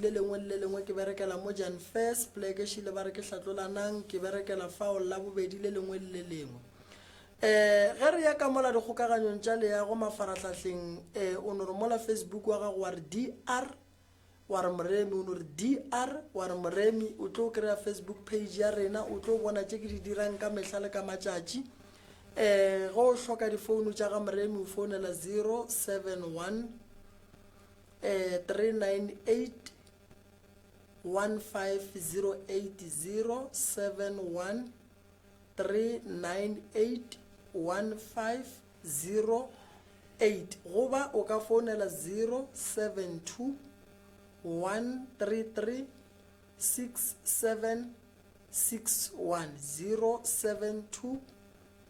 le lengwe ke berekela mo Jan First plekešile ba re ke hlatlolanang ke berekela fao labobedi le lengwe le lengwe ge re ya ka mola dikgokaganyong tša leago mafaratlhatlheng o no re mola Facebook wa gago wa re DR wa re moremi o no re DR wa re moremi o tlo kry-a Facebook page ya rena o tlo bona tše ke di dirang ka mehla le ka matšatši go hloka difounu tša ga moremi o founela 071 398 15080 071 398 15080 goba o ka founela 072 133 6761 072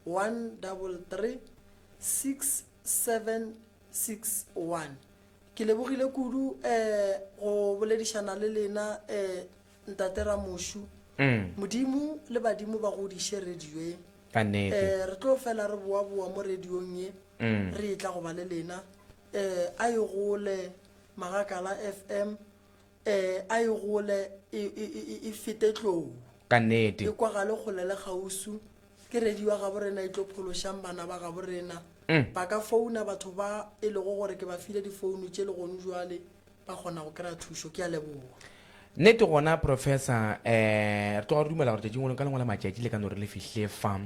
1336761 ke lebogile kudu go boledišana le lena ntatera mošu modimo le badimo ba godiše radioe re tlo fela re boa mo radiong ye re tla go ba le lena a e gole Magakala FM a e gole e fete tlou ka nnete e kwa gale kgole le gausu ke radio ga borena e tlo phološang bana ba ga borena ba ka founa batho ba e lego gore ke ba file difounu tše le gone jwale ba kgona go kry-a thušo ke a leboga nnete gona professor re tloga re dumela gore tšatšing ka lengwe la matšatši le ka no re le fihle fa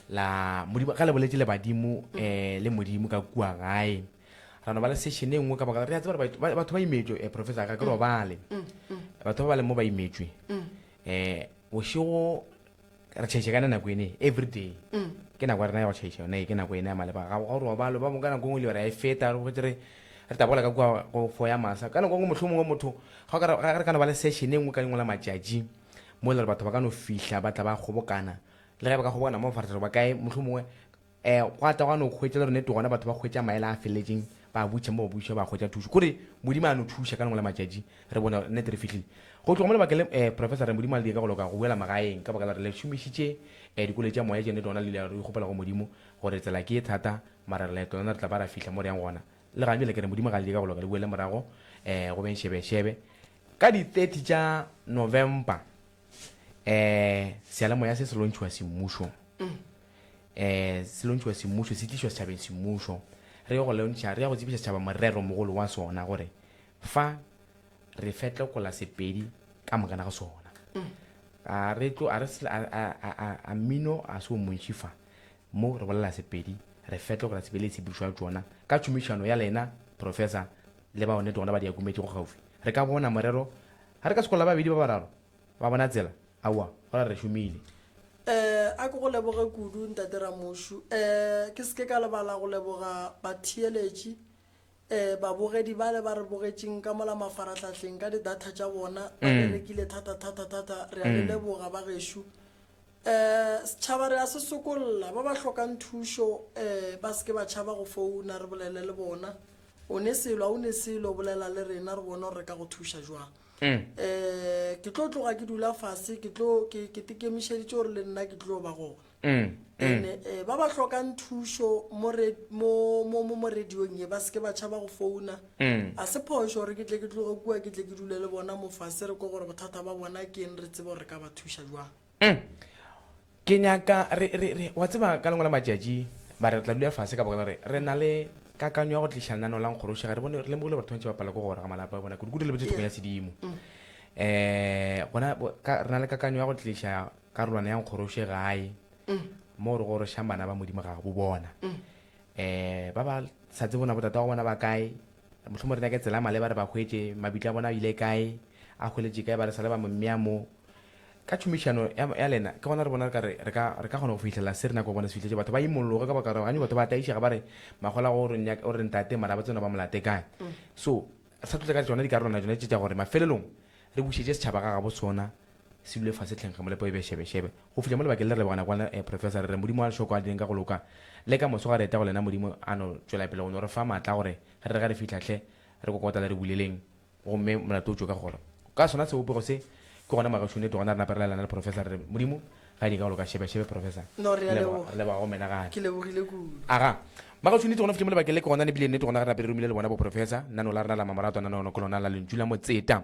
la modimo ga le boletse le badimo le modimo ka kua gae ra no ba le session e nngwe ka baka re a tseba gore batho ba imetswe professor ka ke robale batho ba le mo ba imetswe bošego re tšhaitše ka nako ene everyday ke nako rena ya go tšhaitša yone ke nako ene ya maleba ga go robalo ba ka nako ngwe le re a e feta re tabola ka kua go foya masa ka nako ngwe motlho mongwe motho ga re ka no ba le session e nngwe ka lengwe la matšatši mo e le gore batho ba ka no fihla ba tla ba kgobokana le ge ba ka kgobokana mo faratero ba kae motlho mongwe go ata go no kgwetša le gore nete gona batho ba kgwetša maele a feleletseng ba butša mo ba buša ba kgwetša thuso kore modimo a no thuša ka lengwe la matšatši re bona nnete re fitlhile go tloga mo lebakele professor re modimo a le ka go loka go boela magaeng ka baka la re le šomišitše dikole tša moya tšene tona le re ikgopela go modimo gore tsela ke e thata mara re letona re tla ba ra fitlha mo re yang gona le ga bjele ke re modimo ga le ka go loka le boele morago go beng shebe ka di 30 tša November sealemoya se lontšhiwa semmušo se lontšhiwa semmušo se tlišwa setšhabeng semmušo re go lontšha re ya go tsebiša setšhaba morero mogolo wa sona gore fa re fetlekola sepedi ka mokana ga sona a mmino a se o montši fa mo re bolela sepedi re fetlekola sepedi le tshepišwa tsona ka tšhomišano ya lena professor le ba one tona ba diakumetse go gaufi re ka bona morero ga re ka sekola babedi ba bararo ba bona tsela aowa gora re šomile a ke go leboge kudu ntate Ramošu ke seke ka lebala go leboga batheeletši babogedi ba le ba re bogetšeng ka mola mafaratlhatlheng ka di-data tša bona ba berekile thata re a le leboga ba gešo setšhaba re a se sokolola ba ba hlokang thušo ba seke ba tšhaba go founa re bolele le bona o ne selo bolela le rena re bona gore re ka go thuša jwang ke tlo tloga ke dula fase ke tekemišeditše gore le nna ke tlo ba gona ba ba hlokang thušo mo radiong ye ba seke ba tšhaba go founa a se phošo gore ke tle ke tloge kua ke tle ke dule le bona mo fase re ko gore bothata ba bona ke eng re tsebe gore re ka ba thuša jwang ke nyaka wa tseba ka lengwe la matšatši ba re tla dula fase ka baka re na le kakanyo ya go tliša lenano la nkgorošega re bone re lemogile batho bantši ba pala ko gore ga malapa a bona kudu le botse ya sedimo gona re na le kakanyo ya go tliša karolwana ya nkgoroše gae mo re gore šang bana ba modimo ga bo bona ba ba sa tse bona botata wa bona ba kae mohlomong re na ke tsela maleba re ba hwetše mabitla a bona a ile kae a hweletše kae ba re sale ba mmea mo ka tšhomišano ya lena ke gona re bona re ka kgona go fitlhela se re nako bona se fitlhetse batho ba imolloge ka baka gane batho ba taišega ba re magola go re ntate mara ba tsena ba molate kae so sa tlotle ka tsona dikarolwana tsone tše tša gore mafelelong re bušetse setšhaba ka gabo sona se dule fase tlheng ga molepo e be shebe go fitlha mo lebakeng le re lebogana kwana professor re modimo a lešoko a dileng ka go loka le ka moso ga re eta go lena modimo a no tšwela pele go no re fa maatla gore re ga re fitlhatlhe re kokotala re buleleng gomme molato o tšo ka gore ka sona sebopego se ke gona magašone to gona re naperelelana le professor re modimo ga di ka go loka shebe professor le ba go menagane ke lebogile kudu aga magašone to gona fitlhe mo lebakeng le ke gona ne bile nnete gona re napere romile le bona bo professor nano la rena la mamaratwa nano ko lona la lentšu la motseta